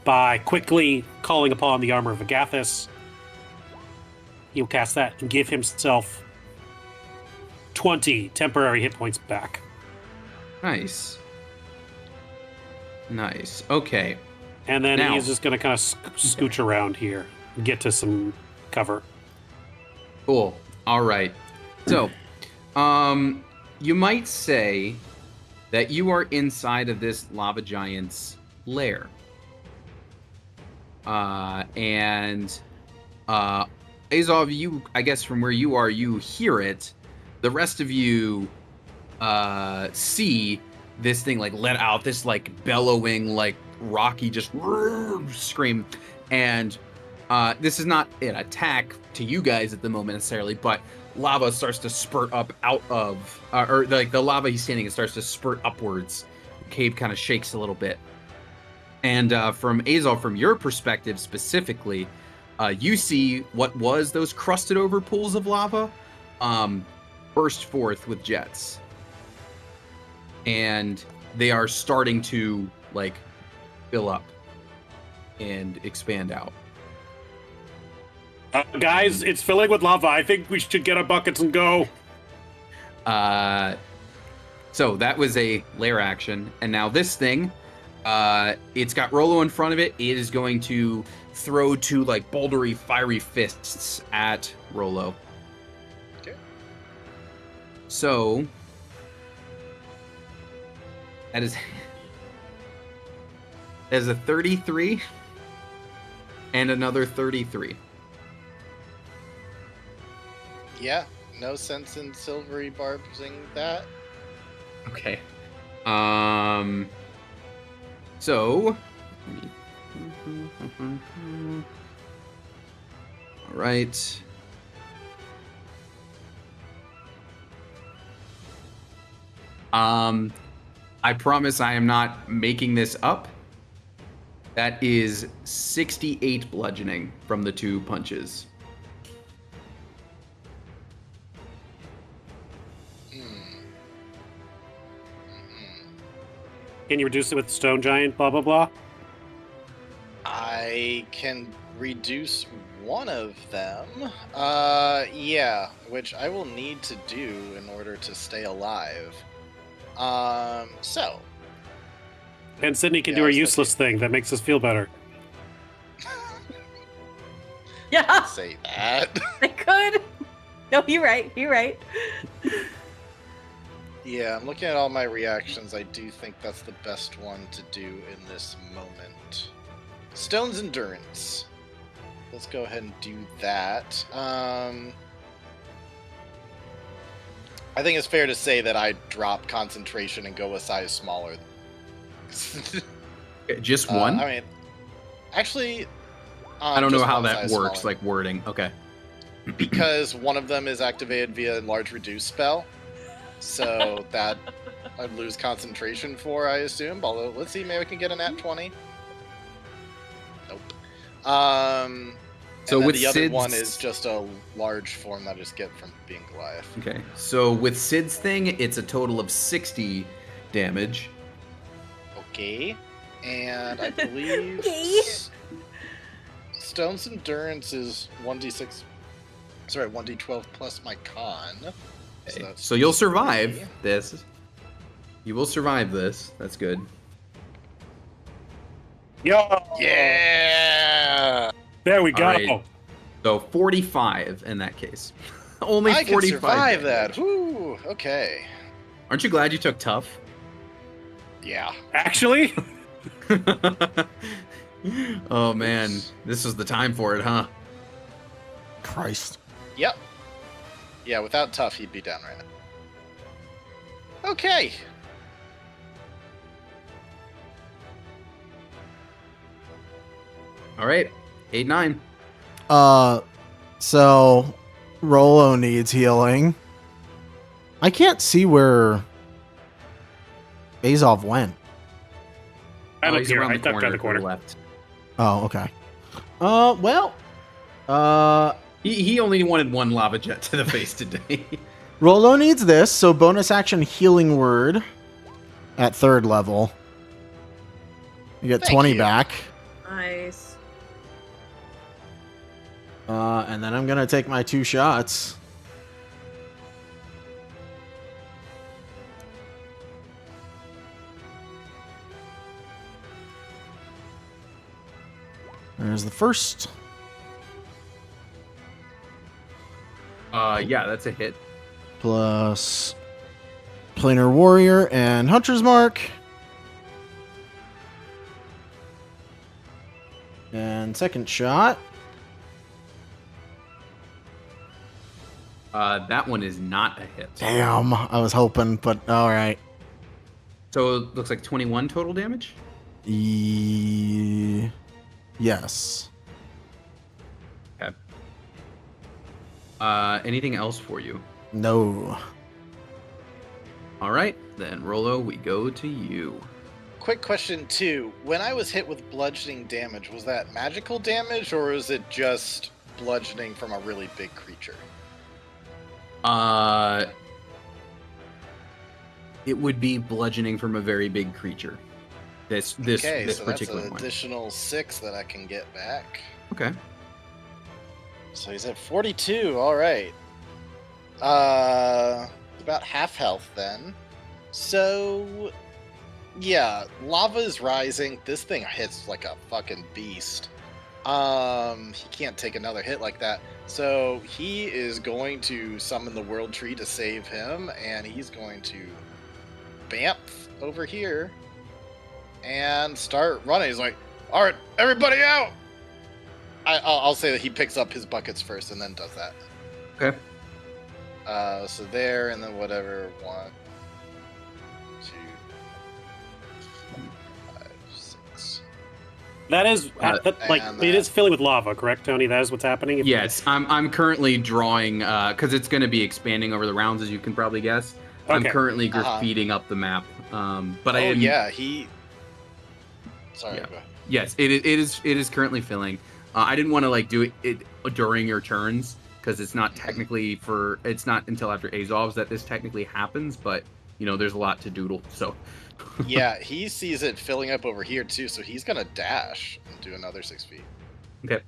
by quickly calling upon the armor of Agathis. He'll cast that and give himself 20 temporary hit points back. Nice. Nice. Okay. And then Now- he's just going to kind of scooch around here and get to some cover. Cool. All right. So, you might say that you are inside of this lava giant's lair. Azov, you, I guess from where you are, you hear it. The rest of you see this thing like let out this like bellowing, like rocky, just scream. And this is not an attack to you guys at the moment necessarily, but lava starts to spurt up out of, or like the lava he's standing in starts to spurt upwards. The cave kind of shakes a little bit. And from Azov, from your perspective specifically, you see what was those crusted over pools of lava burst forth with jets. And they are starting to like fill up and expand out. Guys, it's filling with lava. I think we should get our buckets and go. So that was a lair action. And now this thing, it's got Rolo in front of it. It is going to throw two like bouldery, fiery fists at Rolo. Okay. So that is a 33 and another 33. Yeah, no sense in silvery barbsing that. Okay. So. All right. I promise I am not making this up. That is 68 bludgeoning from the two punches. Can you reduce it with stone giant, blah, blah, blah? I can reduce one of them. Yeah, which I will need to do in order to stay alive. So. And Sydney can Yeah, do I a was useless thing that makes us feel better. Yeah, Say that. I could. No, you're right. You're right. Yeah, I'm looking at all my reactions. I do think that's the best one to do in this moment. Stone's Endurance. Let's go ahead and do that. I think it's fair to say that I drop concentration and go a size smaller. Just one? I mean, actually, I don't know just how one that size works, smaller. like wording. Okay. Because one of them is activated via enlarge reduce spell, so that I'd lose concentration for, I assume. Although, let's see, maybe I can get an at 20. Nope. So and then with the other Sid's- one is just a large form that I just get from being Goliath. Okay. So with Sid's thing, it's a total of 60 damage. Okay. And I believe Okay. Stone's Endurance is 1d6. Sorry, 1d12 plus my con. Okay. that's So you'll 3. survive this. You will survive this. That's good. Yo! Yeah! There we go. All right. So 45 in that case. Only I can 45 survive that. damage. Whoo! Okay. Aren't you glad you took tough? Yeah. Actually, Oh man, this was the time for it, huh? Christ. Yep. Yeah, without tough, he'd be down right now. Okay. All right, 8-9. So Rolo needs healing. I can't see where Azov went. I'm up He's here. around I the ducked corner out the to corner. left. Oh, okay. Well, He only wanted one lava jet to the face today. Rolo needs this, so bonus action healing word at 3rd level. You get Thank 20 you. back. Nice. And then I'm gonna take my 2 shots. There's the first. Yeah, that's a hit. Plus Planar Warrior and Hunter's Mark. And second shot. That one is not a hit. Damn, I was hoping, but all right. So it looks like 21 total damage. Yes. Okay. Anything else for you? No. All right, then Rolo, we go to you. Quick question, too. When I was hit with bludgeoning damage, was that magical damage, or is it just bludgeoning from a really big creature? It would be bludgeoning from a very big creature. This Okay, so that's particular an one. additional 6 that I can get back. Okay. So he's at 42, alright. About half health then. So, yeah, lava is rising. This thing hits like a fucking beast. He can't take another hit like that. So he is going to summon the World Tree to save him, and he's going to bamf over here and start running. He's like, alright, everybody out! I'll say that he picks up his buckets first and then does that. Okay. So there, and then whatever. 1, 2, 5, 6. That is like and it is filling with lava, correct, Tony? That is what's happening. Yes, I'm currently drawing because it's going to be expanding over the rounds, as you can probably guess. I'm Okay. currently Uh-huh. graffitiing up the map. But I Oh am, yeah, he. Sorry. Yeah. Go ahead. Yes, it is currently filling. I didn't want to like do it during your turns because it's not technically it's not until after Azov's that this technically happens. But you know, there's a lot to doodle. So Yeah, he sees it filling up over here too, so he's gonna dash and do another 6 feet. okay.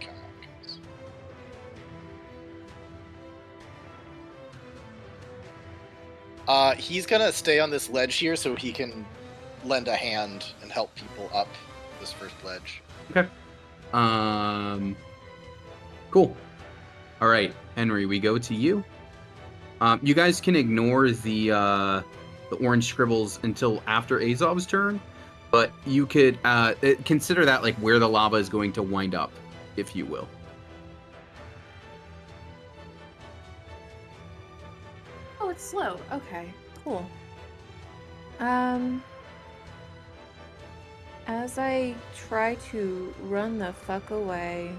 Come on, guys. He's gonna stay on this ledge here so he can lend a hand and help people up this first ledge. Okay. Cool. All right, Henry, we go to you. You guys can ignore the orange scribbles until after Azov's turn, but you could consider that like where the lava is going to wind up, if you will. Oh, it's slow. Okay, cool. As I try to run the fuck away,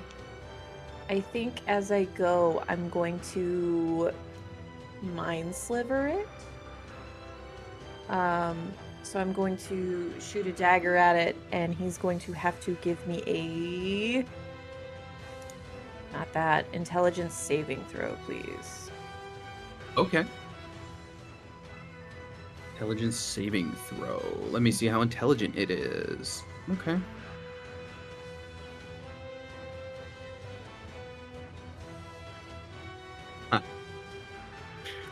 I think as I go, I'm going to mind sliver it. So I'm going to shoot a dagger at it, and he's going to have to give me a not that intelligence saving throw, please. Okay. Intelligence saving throw. Let me see how intelligent it is. Okay. Huh.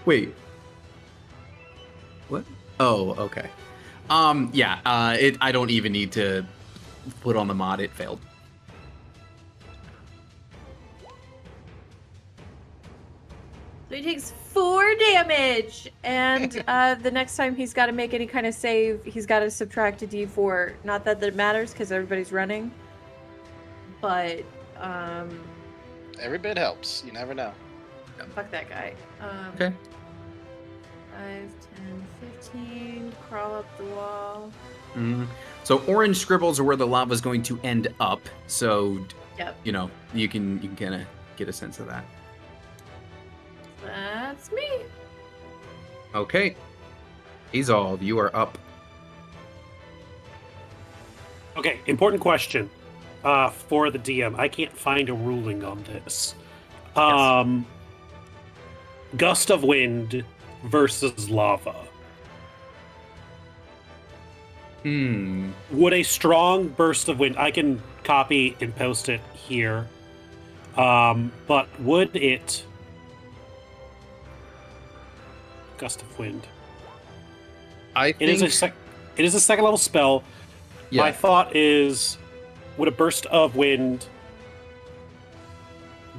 Wait. What? Oh, okay. Yeah, I don't even need to put on the mod, it failed. So he takes 4 damage, and the next time he's got to make any kind of save, he's got to subtract a d4. Not that that matters, because everybody's running. But, Every bit helps. You never know. fuck that guy. Okay. 5, 10, 15, crawl up the wall. So orange scribbles are where the lava is going to end up. So, Yep. you know, you can kind of get a sense of that. That's me. Okay. Izal, you are up. Okay, important question for the DM. I can't find a ruling on this. Gust of wind versus lava. Would a strong burst of wind, I can copy and post it here, but would it... Gust of wind. I think It is a second level spell. yeah. My thought is, would a burst of wind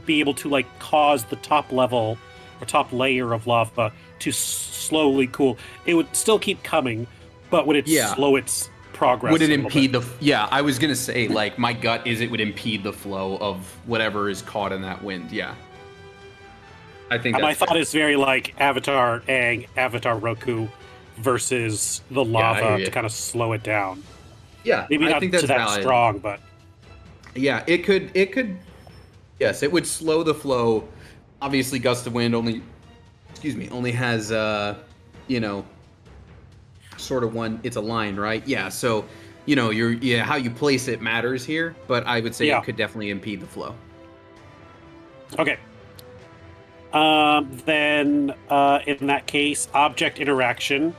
be able to like cause the top level or top layer of lava to slowly cool? It would still keep coming, but would it Yeah. slow its progress? Would it a little impede bit? Yeah, I was gonna say, like, my gut is it would impede the flow of whatever is caught in that wind. Yeah, I think My that's thought fair. is very like Avatar Aang, Avatar Roku versus the I hear lava you. to kind of slow it down. Yeah, Maybe I not think to that's that valid. strong, but Yeah, it could. Yes, it would slow the flow. Obviously, gust of wind only has you know, sort of one. It's a line, right? Yeah. So, you know, how you place it matters here, but I would say Yeah. it could definitely impede the flow. okay. Then in that case, object interaction,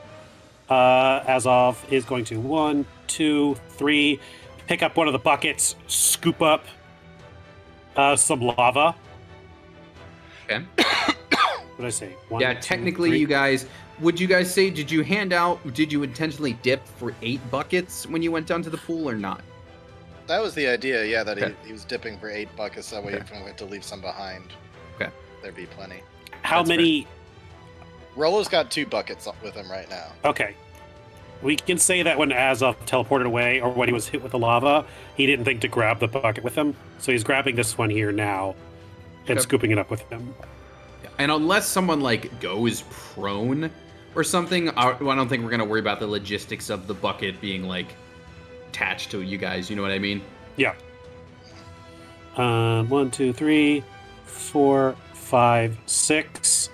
as of is going to 1, 2, 3, pick up one of the buckets, scoop up some lava. Okay. What did I say? 1, Yeah, 2, technically, 3. you guys. Would you guys say? Did you intentionally dip for 8 buckets when you went down to the pool or not? That was the idea, yeah, that Okay. he was dipping for 8 buckets, that way Okay. if we went to leave some behind, Okay. there'd be plenty. How That's many? Rollo's got 2 buckets with him right now. Okay. We can say that when Azov teleported away, or when he was hit with the lava, he didn't think to grab the bucket with him, so he's grabbing this one here now and Okay. scooping it up with him. And unless someone like goes prone or something, I don't think we're gonna worry about the logistics of the bucket being like attached to you guys. You know what I mean? Yeah. 1, 2, 3, 4, 5, 6.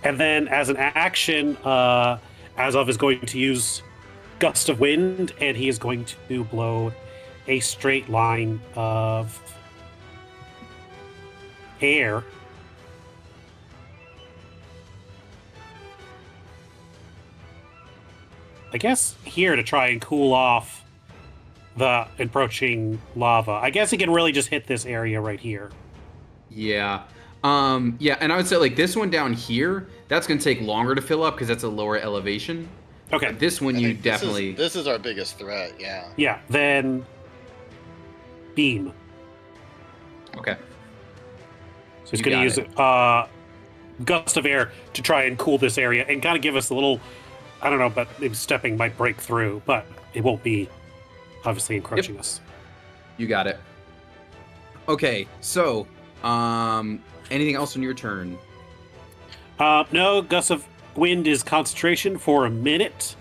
And then as an action, Azov is going to use Gust of Wind, and he is going to blow a straight line of air. I guess here to try and cool off the approaching lava. I guess he can really just hit this area right here. Yeah. Yeah, and I would say like this one down here, that's gonna take longer to fill up because that's a lower elevation. Okay. But this one I you think this is- definitely. This is our biggest threat, yeah. Yeah, then beam. Okay. So he's You going to got use gust of air to try and cool this area and kind of give us a little, I don't know, but maybe stepping might break through, but it won't be obviously encroaching us. You got it. Okay, so anything else on your turn? No, gust of wind is concentration for a minute.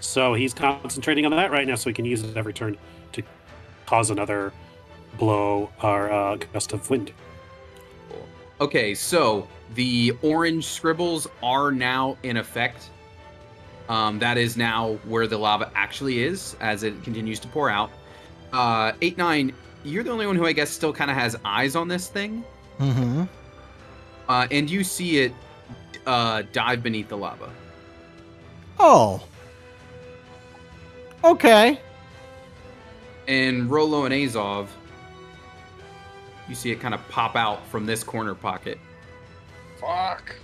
So he's concentrating on that right now, so he can use it every turn to cause another blow or gust of wind. Okay, so the orange scribbles are now in effect. That is now where the lava actually is as it continues to pour out. 8-9, you're the only one who I guess still kind of has eyes on this thing. Mm-hmm. And you see it dive beneath the lava. Oh, Okay. And Rolo and Azov, you see it kind of pop out from this corner pocket. Fuck.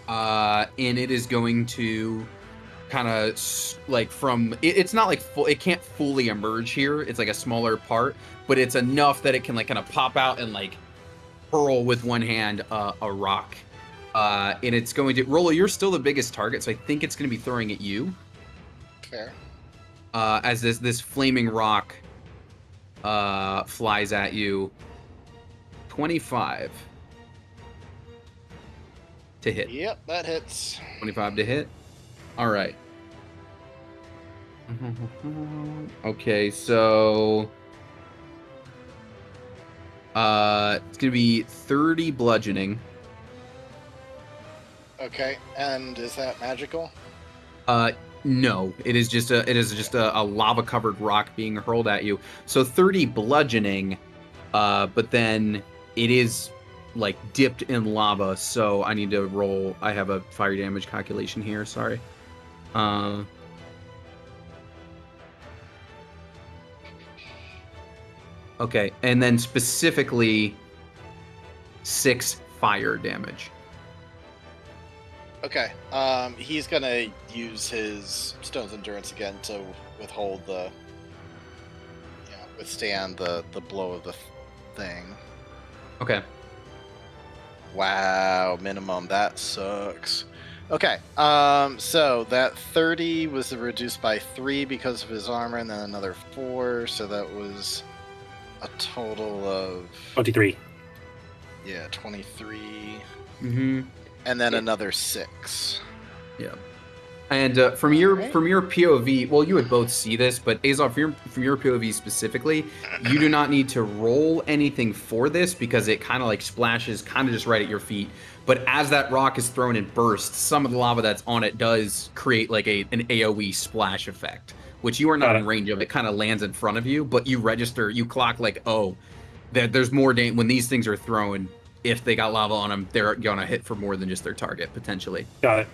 And it is going to kind of like from it's not like full, it can't fully emerge here. It's like a smaller part, but it's enough that it can like kind of pop out and like hurl with one hand a rock. And it's going to Rolo, you're still the biggest target, so I think it's going to be throwing at you. Fair. As this flaming rock flies at you. 25 to hit. Yep, that hits. 25 to hit. All right. Okay, so it's gonna be 30 bludgeoning. Okay, and is that magical? No, it is just a lava covered rock being hurled at you. So 30 bludgeoning, but then it is like dipped in lava, so I need to roll. I have a fire damage calculation here, sorry. Okay, and then specifically 6 fire damage. Okay, he's gonna use his Stone's Endurance again to withhold withstand the blow of the thing. Okay. Wow, minimum, that sucks. Okay, so that 30 was reduced by 3 because of his armor, and then another 4, so that was a total of 23. Yeah, 23. Mm-hmm. And then another 6. Yeah. And from your POV, well, you would both see this, but Azov, from your POV specifically, you do not need to roll anything for this because it kind of like splashes kind of just right at your feet. But as that rock is thrown and bursts, some of the lava that's on it does create like an AoE splash effect, which you are not in range of. It kind of lands in front of you, but you clock like, oh, that there's more when these things are thrown. If they got lava on them, they're gonna hit for more than just their target potentially. Got it.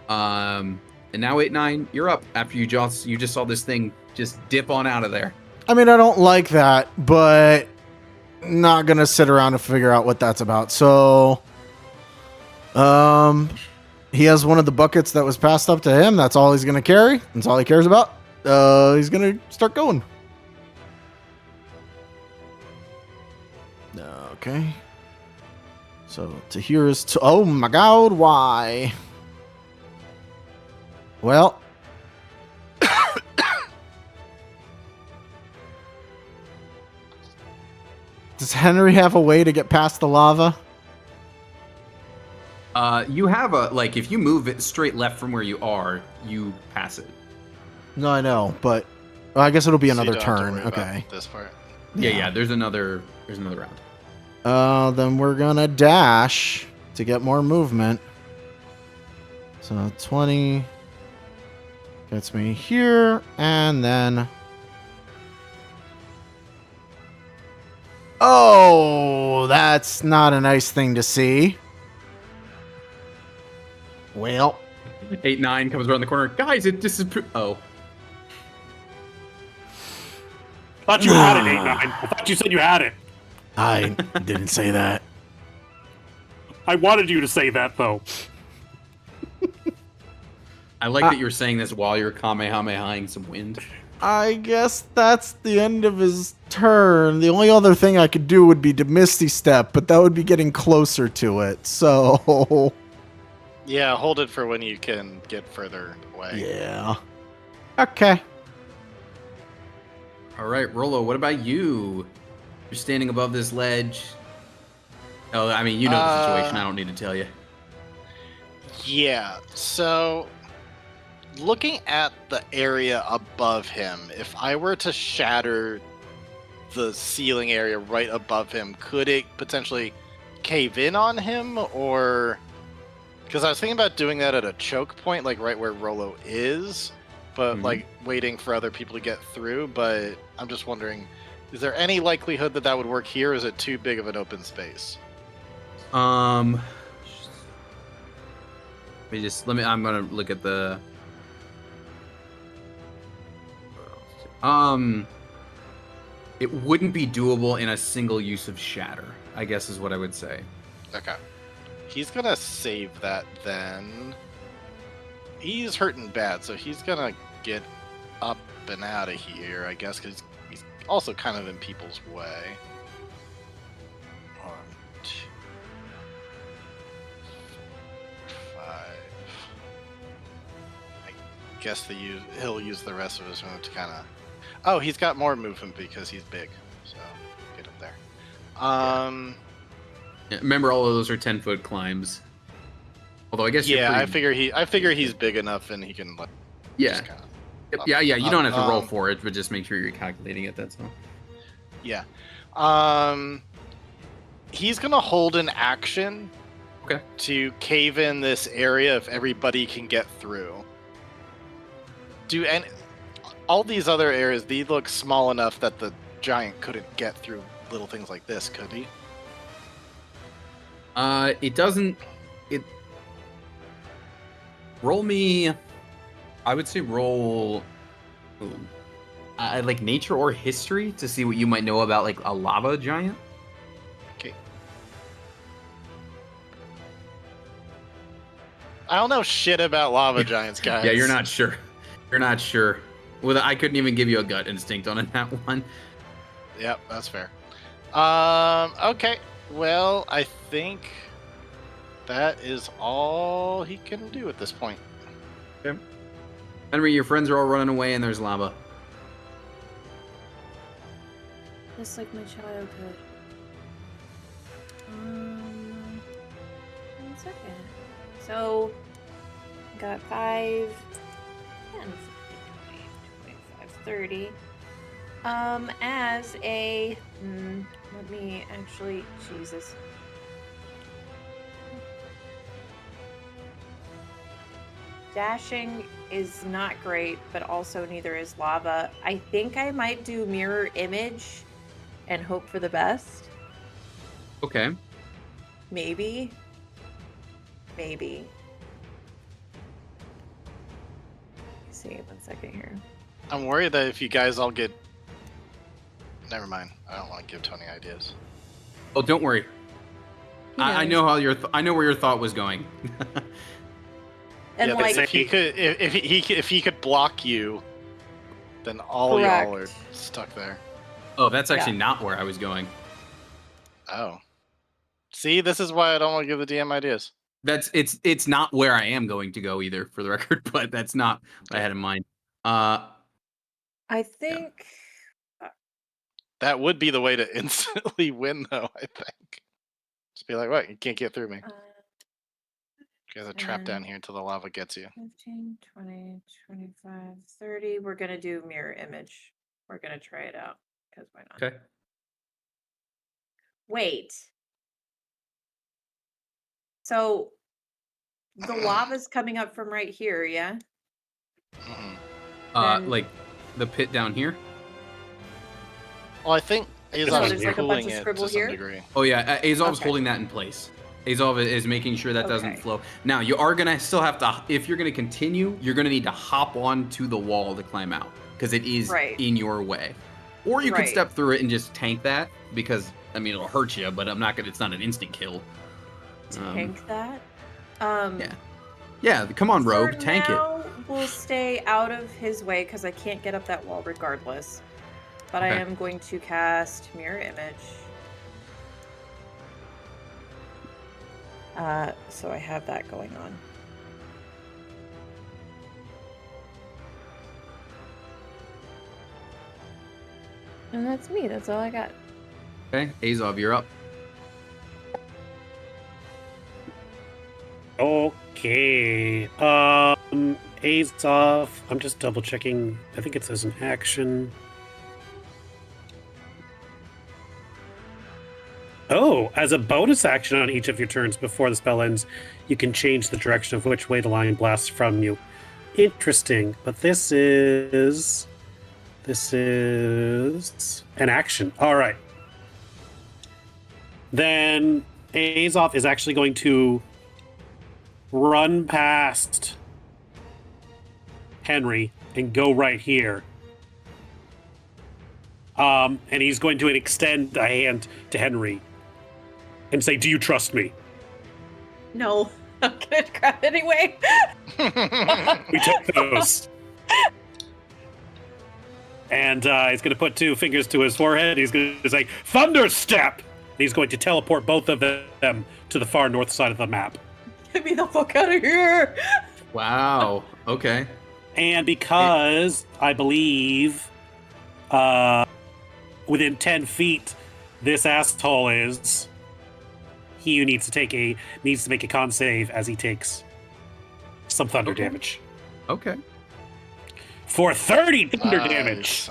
And now 8-9, you're up after you just saw this thing just dip on out of there. I mean, I don't like that, but not gonna sit around and figure out what that's about. So, he has one of the buckets that was passed up to him. That's all he's gonna carry. That's all he cares about. He's gonna start going. Okay. So Tahira's oh my god, why? Well, does Henry have a way to get past the lava? You have if you move it straight left from where you are, you pass it. No, I know, but I guess it'll be So you another don't have to turn. worry about Okay. this part. Yeah, there's another round. Then we're gonna dash to get more movement. So 20 gets me here, and then oh, that's not a nice thing to see. Well, 8-9 comes around the corner. Guys, it disapproved. Oh, Thought you had it, 8-9. I thought you said you had it. I didn't say that. I wanted you to say that, though. I like that you're saying this while you're kamehamehaing some wind. I guess that's the end of his turn. The only other thing I could do would be to Misty Step, but that would be getting closer to it. So, Yeah, hold it for when you can get further away. yeah. Okay. All right, Rolo, what about you? You're standing above this ledge. Oh, I mean, you know the situation. I don't need to tell you. Yeah, so looking at the area above him, if I were to shatter the ceiling area right above him, could it potentially cave in on him? Or because I was thinking about doing that at a choke point, like right where Rolo is, but like waiting for other people to get through. But I'm just wondering, is there any likelihood that that would work here? Or is it too big of an open space? I'm gonna look at the. It wouldn't be doable in a single use of shatter, I guess is what I would say. Okay. He's gonna save that then. He's hurting bad, so he's gonna get up and out of here, I guess, because he's also kind of in people's way. 1, 2, 5. I guess he'll use the rest of his move to kind of. Oh, he's got more movement because he's big, so get up there. Yeah, remember, all of those are 10-foot climbs. Although I guess Yeah, you're pretty... I figure he's big enough and he can like. Yeah. Just kinda Yeah, you don't have to roll Um, for it, but just make sure you're calculating it. That's all. Yeah. He's gonna hold an action. Okay. To cave in this area if everybody can get through. All these other areas, they look small enough that the giant couldn't get through little things like this, could he? It doesn't. It. Roll me. I would say roll. Like nature or history to see what you might know about like a lava giant. Okay. I don't know shit about lava giants, guys. Yeah, you're not sure. You're not sure. Well, I couldn't even give you a gut instinct on that one. Yep, that's fair. Okay. Well, I think that is all he can do at this point. Okay. Henry, your friends are all running away and there's lava. Just like my childhood. 1 second. So, got 5, 10, 15, 20, 25, 30. As a, let me actually, Jesus. Dashing is not great, but also neither is lava. I think I might do mirror image and hope for the best. Okay. Maybe. Maybe. Let's see, 1 second here. I'm worried that if you guys all get. Never mind. I don't want to give Tony ideas. Oh, don't worry. I know how I know where your thought was going. And yeah, like, if he could block you, then all y'all are Correct. stuck there. Oh, that's actually not where I was going. Oh. See, this is why I don't want to give the DM ideas. It's not where I am going to go either, for the record, but that's not what I had in mind. I think That would be the way to instantly win, though, I think. Just be like, what? You can't get through me. You guys are trapped down here until the lava gets you. 15, 20, 25, 30. We're going to do mirror image. We're going to try it out because why not? Okay. Wait. So the lava's coming up from right here, yeah? Mhm. Then- Like the pit down here. Well, I think Azov So is there's like a bunch cooling of it scribble to some here? degree. Oh yeah, Azov's Okay. holding that in place. Azov is making sure that doesn't Okay. flow. Now you are gonna still have to, if you're gonna continue, you're gonna need to hop onto the wall to climb out because it is Right. in your way. Or you could Right. step through it and just tank that because I mean it'll hurt you, but I'm not gonna. It's not an instant kill. Tank that. yeah. Yeah, come on, Rogue, for tank it. now, we'll stay out of his way because I can't get up that wall regardless. But I Okay. am going to cast mirror image. So I have that going on. And that's me. That's all I got. Okay, Azov, you're up. Okay. A's off. I'm just double checking. I think it says an action. Oh, as a bonus action on each of your turns before the spell ends, you can change the direction of which way the lion blasts from you. Interesting. But this is an action. All right. Then Azov is actually going to run past Henry and go right here. And he's going to extend a hand to Henry and say, "Do you trust me?" No, I'm gonna grab it anyway. We took those. And he's going to put 2 fingers to his forehead. He's going to say, "Thunder Step!" And he's going to teleport both of them to the far north side of the map. Get me the fuck out of here! Wow. Okay. And because I believe within 10 feet this asshole is, he who needs to make a con save as he takes some thunder Okay. damage. Okay. For 30 thunder Nice. damage.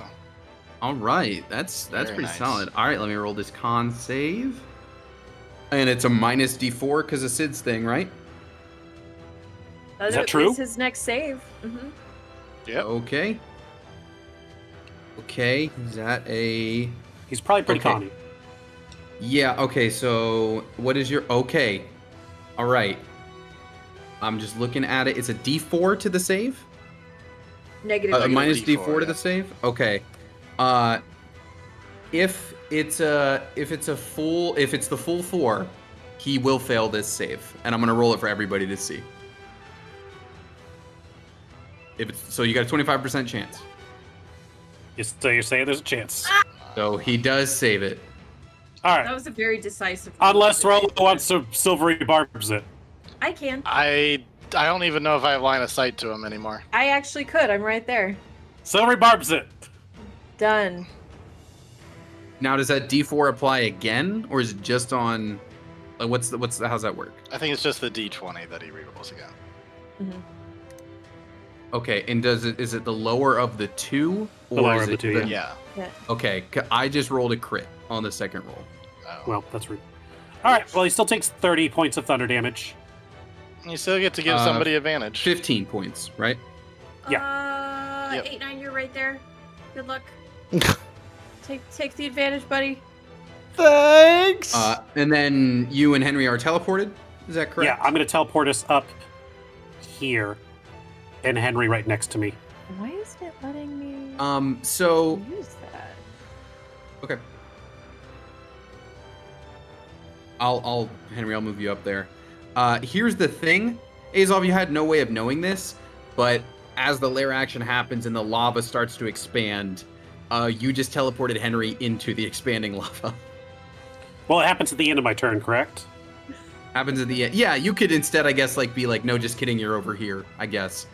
All right. That's Very pretty nice. solid. All right. Let me roll this con save. And it's a minus D4 because of Sid's thing, right? Is that true? It's his next save. Mm-hmm. Yep. Okay. Okay. Is that a... He's probably pretty Okay. conny. Yeah, okay, so what is your... Okay. All right. I'm just looking at it. It's a D4 to the save? Negative. A Negative minus D4, D4 to yeah. the save? Okay. If it's the full 4, he will fail this save. And I'm going to roll it for everybody to see. So you got a 25% chance. So you're saying there's a chance. So he does save it. All That right. was a very decisive. Unless roll. Rollo wants to silvery barbs it. I can. I don't even know if I have line of sight to him anymore. I actually could. I'm right there. Silvery barbs it. Done. Now, does that D4 apply again, or is it just on? Like, how's that work? I think it's just the D20 that he rerolls again. Mm-hmm. Okay, and is it the lower of the 2, or The lower is of it the 2, Yeah. Okay, I just rolled a crit on the second roll. Oh. Well, that's rude. All right. Well, he still takes 30 points of thunder damage. You still get to give somebody advantage. 15 points, right? Yep. 8-9, you're right there. Good luck. Take the advantage, buddy. Thanks. And then you and Henry are teleported. Is that correct? Yeah, I'm going to teleport us up here, and Henry right next to me. Why isn't it letting me So use that? okay. Henry, I'll move you up there. Here's the thing. Azov, you had no way of knowing this, but as the lair action happens and the lava starts to expand, you just teleported Henry into the expanding lava. Well, it happens at the end of my turn, correct? Happens at the end. Yeah, you could instead, I guess, be like, no, just kidding, you're over here, I guess.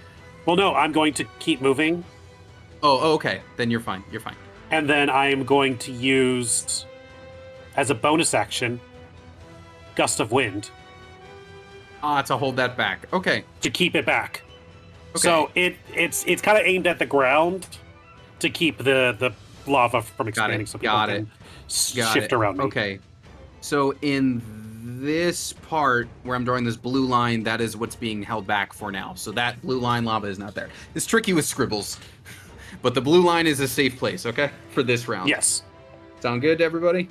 Well, no, I'm going to keep moving, Oh, okay. Then you're fine. You're fine. and then I am going to use, as a bonus action, Gust of Wind To hold that back. Okay. to keep it back. Okay. So it's kind of aimed at the ground to keep the lava from expanding, so people Got can it. Got shift it. around me. Okay. So in this part where I'm drawing this blue line, that is what's being held back for now. So that blue line lava is not there. It's tricky with scribbles, but the blue line is a safe place, okay, for this round. Yes. Sound good to everybody?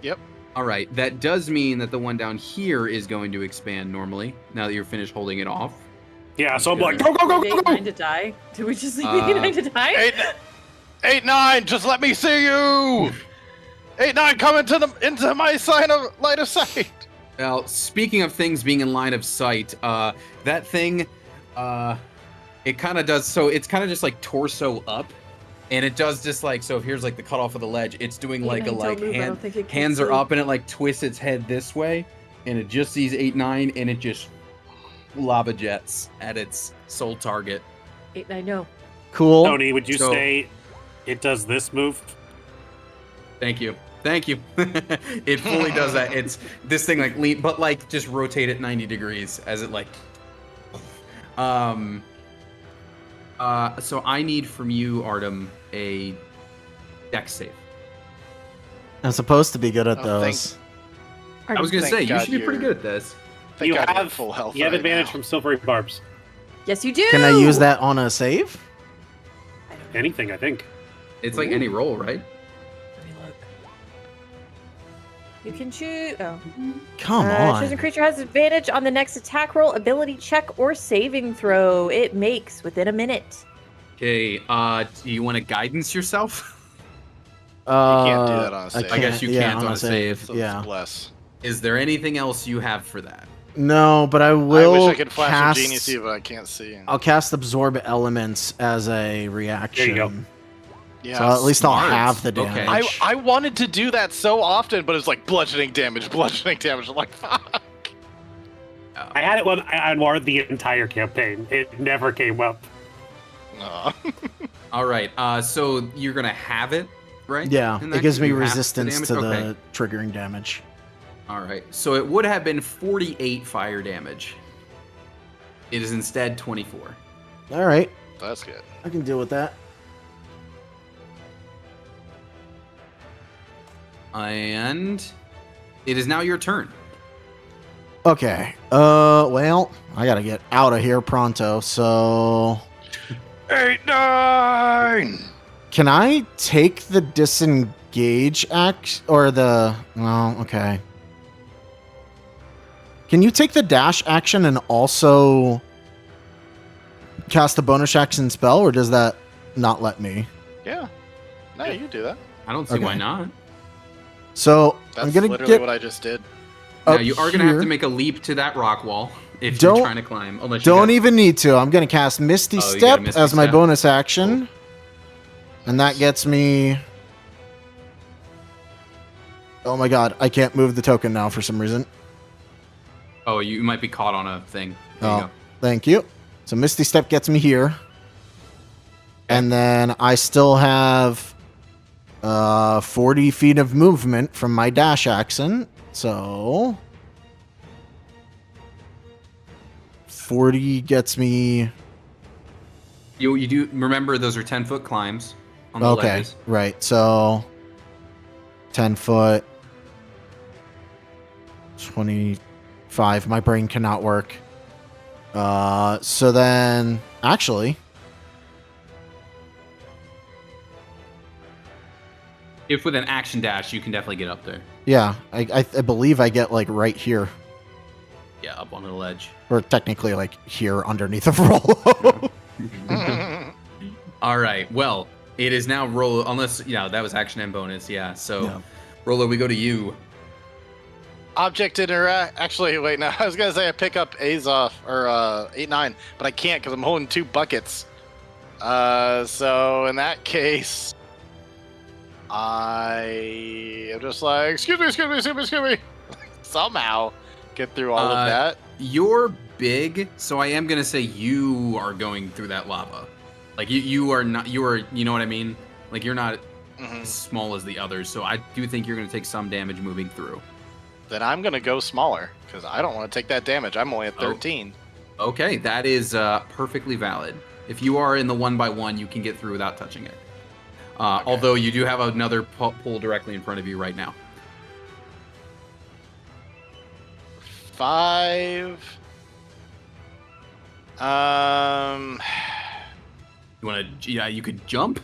Yep. All right. That does mean that the one down here is going to expand normally, now that you're finished holding it off. Yeah, so I'm Good. like, go, go, go, Leave go, go! 8-9 to die? Did we just leave 8-9 to die? 8-9, just let me see you. 8-9, come into my line of sight. Well, speaking of things being in line of sight, that thing, it kind of does, so it's kind of just like torso up, and it does just like, so here's like the cutoff of the ledge, it's doing like a 8-9, like don't move, I hand, don't think it can hands are see. up, and it like twists its head this way, and it just sees 8-9, and it just lava jets at its sole target. 8-9, no. Cool. Tony, would you So- say it does this move? Thank you. It fully does that. It's this thing like lean, but like just rotate it 90 degrees as it like. So I need from you, Artem, a dex save. I'm supposed to be good at Oh, those. I was gonna Thank say you God should be pretty you're- good at this. Thank You God you're have at full health. You have right advantage now. from silvery barbs. Yes, you do. Can I use that on a save? Anything, I think. It's like any roll, right? Let me look. You can choose. Oh. Come on. Chosen creature has advantage on the next attack roll, ability check, or saving throw it makes within a minute. Okay. Do you want to guidance yourself? can't do that on a save. I guess you can't on a save. So Yeah. it's bless. Is there anything else you have for that? No, but I I will wish I could flash cast... a genie see, but I can't see. I'll cast Absorb Elements as a reaction. There you go. Yeah, So at least I'll smart. have the Okay. damage. I wanted to do that so often, but it's like bludgeoning damage. I'm like, fuck. I had it when I ward the entire campaign. It never came up. No. All right. So you're gonna have it, right? Yeah, In it that gives case, me you have resistance to the damage? Okay. triggering damage. All right. So it would have been 48 fire damage. It is instead 24. All right, That's good. I can deal with that. And it is now your turn. Okay. Well, I gotta get out of here pronto. So, 8, 9. can I take the disengage act or the? Well, okay. Can you take the dash action and also cast a bonus action spell, or does that not let me? Yeah. No, you can do that. I don't see Okay. why not. So That's I'm gonna literally get what I just did. Now up you are gonna have here. to make a leap to that rock wall if Don't- you're trying to climb. Unless you Don't got- even need to. I'm gonna cast Misty Oh, you got a Step Misty as my Step? bonus action, and that gets me. Oh my god! I can't move the token now for some reason. Oh, you might be caught on a thing. There you Oh, go. thank you. So Misty Step gets me here. And then I still have 40 feet of movement from my dash action. So 40 gets me... You do remember those are 10-foot climbs on the Okay, ledges. right. So 10 foot, 25. My brain cannot work. So then, actually... If with an action dash, you can definitely get up there. Yeah, I believe I get like right here, Yeah, up onto the ledge. or technically like here underneath of Rollo. All right. Well, it is now roll. Unless that was action and bonus. Yeah. So, Yeah. Rollo, we go to you. Object interact. Actually, wait. No, I was gonna say I pick up Azoth or 8, 9, but I can't because I'm holding 2 buckets. So in that case, I am just like, excuse me. Somehow get through all of that. You're big, so I am gonna say you are going through that lava. Like you are not. You are. You know what I mean? Like you're not Mhm. as small as the others. So I do think you're gonna take some damage moving through. Then I'm gonna go smaller because I don't want to take that damage. I'm only at 13. Okay, that is perfectly valid. If you are in the 1x1, you can get through without touching it. Okay. Although you do have another pull directly in front of you right now. 5. You want to? Yeah, you could jump.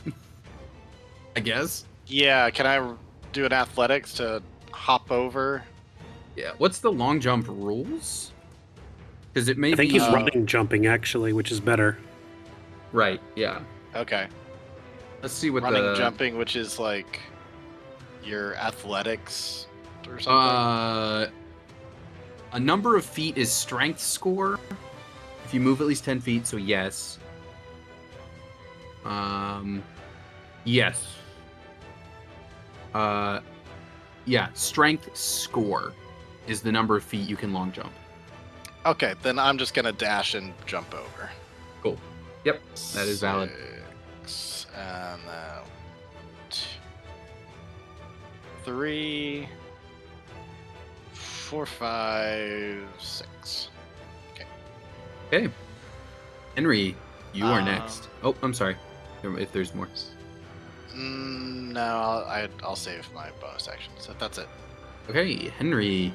I guess. Yeah. Can I do an athletics to hop over? Yeah. What's the long jump rules? Because it may I think be he's running jumping actually, which is better. right. Yeah. Okay. Let's see what Running, the jumping, which is like your athletics or something. A number of feet is strength score. If you move at least 10 feet, so yes. Yes. Yeah, strength score is the number of feet you can long jump. Okay, then I'm just gonna dash and jump over. Cool. Yep, that is valid. 6, and 3, 4, 5, 6. Okay. Henry, you are Um, next. Oh, I'm sorry. If there's more. No, I'll save my bonus action. So that's it. Okay, Henry.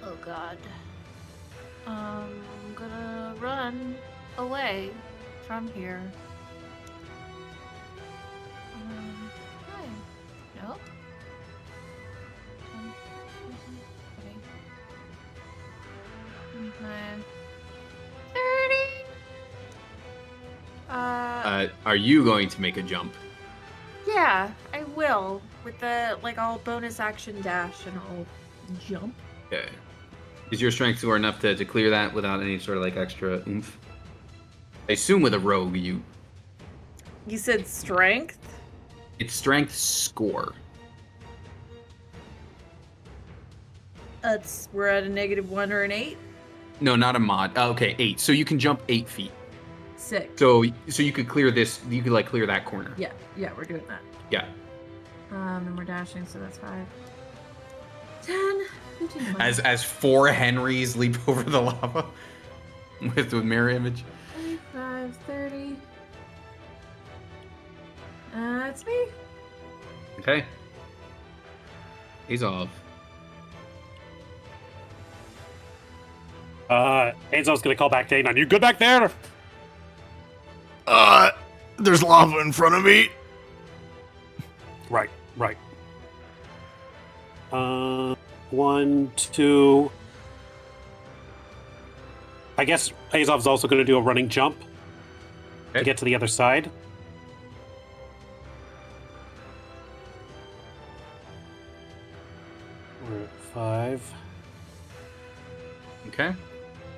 Oh god. I'm gonna run away from here. Hi. No? Okay. 30. Are you going to make a jump? Yeah, I will. With the, like, I'll bonus action dash and I'll jump. Okay. Is your strength score enough to clear that without any sort of like extra oomph? I assume with a rogue, You said strength? it's strength score. We're at a -1 or an 8? No, not a mod. Okay, 8. So you can jump 8 feet. Sick. So you could clear this. You could like clear that corner. Yeah, we're doing that. Yeah. And we're dashing, so that's 5. 10, 15, 20, As 4 Henrys leap over the lava with mirror image. 25, 30. It's me. Okay. He's off. Enzo's gonna call back to Anon. You good back there? There's lava in front of me. Right. 1, 2. I guess Azov's also going to do a running jump Okay. to get to the other side. We're at 5. Okay.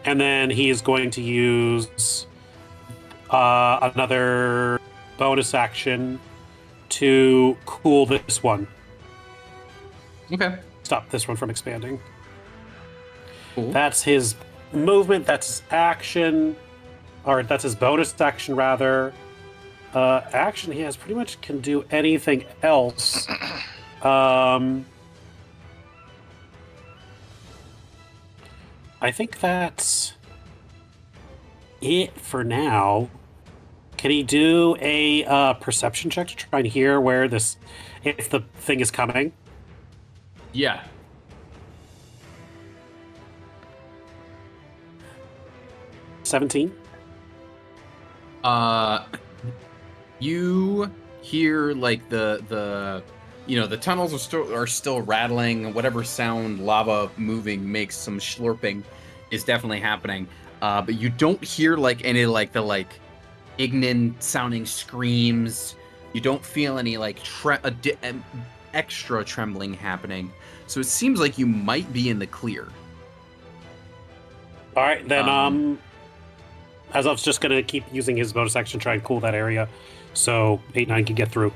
And then he is going to use another bonus action to cool this one. Okay. Stop this one from expanding. Cool. That's his movement. That's his action. Or that's his bonus action, rather. Action, he has pretty much can do anything else. I think that's it for now. Can he do a perception check to try and hear where this, if the thing is coming? Yeah. $17. You hear like the tunnels are still rattling. Whatever sound lava moving makes, some slurping is definitely happening. But you don't hear like any like the like Ignan sounding screams. You don't feel any like extra trembling happening. So it seems like you might be in the clear. All right, then Azov's just going to keep using his bonus action to try and cool that area so 8-9 can get through.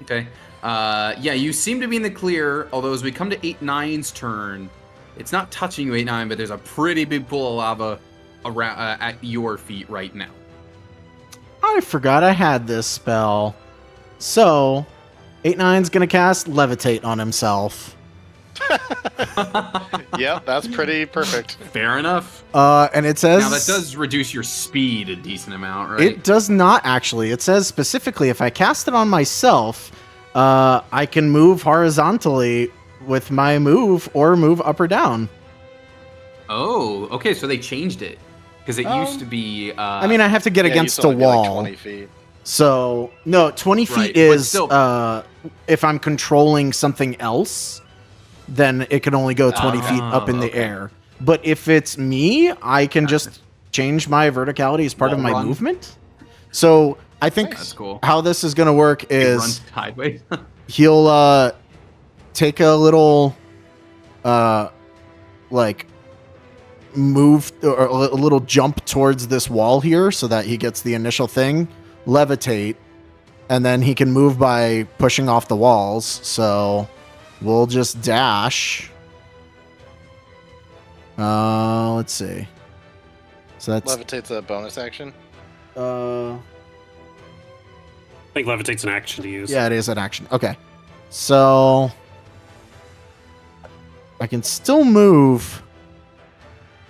Okay. Yeah, you seem to be in the clear, although as we come to 8-9's turn, it's not touching you, 8-9, but there's a pretty big pool of lava around at your feet right now. I forgot I had this spell. So, 8-9's gonna cast Levitate on himself. Yep, that's pretty perfect. Fair enough. And it says... Now, that does reduce your speed a decent amount, right? It does not, actually. It says specifically, if I cast it on myself, I can move horizontally with my move or move up or down. Oh, okay, so they changed it. Because it used to be... I mean, I have to get against a only be, like, wall. 20 feet. So, no, 20 feet Right, but is, still- if I'm controlling something else, then it can only go 20 feet up in the okay. air. But if it's me, I can just change my verticality as part of Wall my run. movement. So, I think That's cool. how this is going to work It is runs sideways. he'll take a little like move or a little jump towards this wall here so that he gets the initial thing, levitate, and then he can move by pushing off the walls. So we'll just dash. Let's see. So that's Levitate's a bonus action. I think Levitate's an action to use. yeah, it is an action. Okay. So I can still move.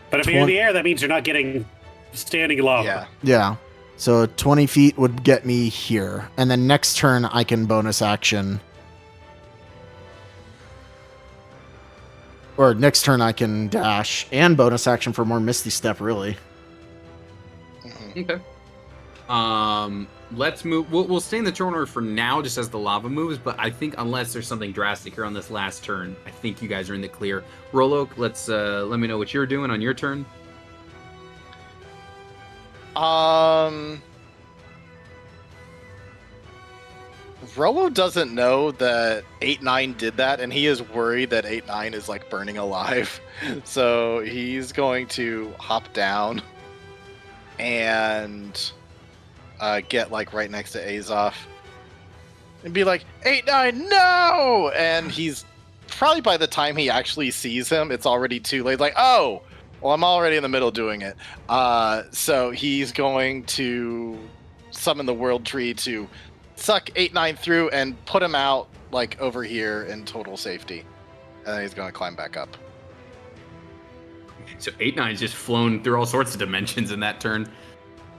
But if you're in the air, that means you're not getting standing lava. Yeah. Yeah. So 20 feet would get me here. And then next turn, I can bonus action. Or next turn, I can dash and bonus action for more Misty Step, really. Mhm. Okay. Let's move. We'll stay in the turn order for now, just as the lava moves. But I think unless there's something drastic here on this last turn, I think you guys are in the clear. Rolok, let me know what you're doing on your turn. Rolo doesn't know that 8-9 did that, and he is worried that 8-9 is like burning alive. So he's going to hop down and get like right next to Azov and be like, 8-9, no! And he's probably, by the time he actually sees him, it's already too late. Like, oh, well, I'm already in the middle doing it. So he's going to summon the World Tree to suck 8-9 through and put him out like over here in total safety. And then he's going to climb back up. So 8-9's just flown through all sorts of dimensions in that turn.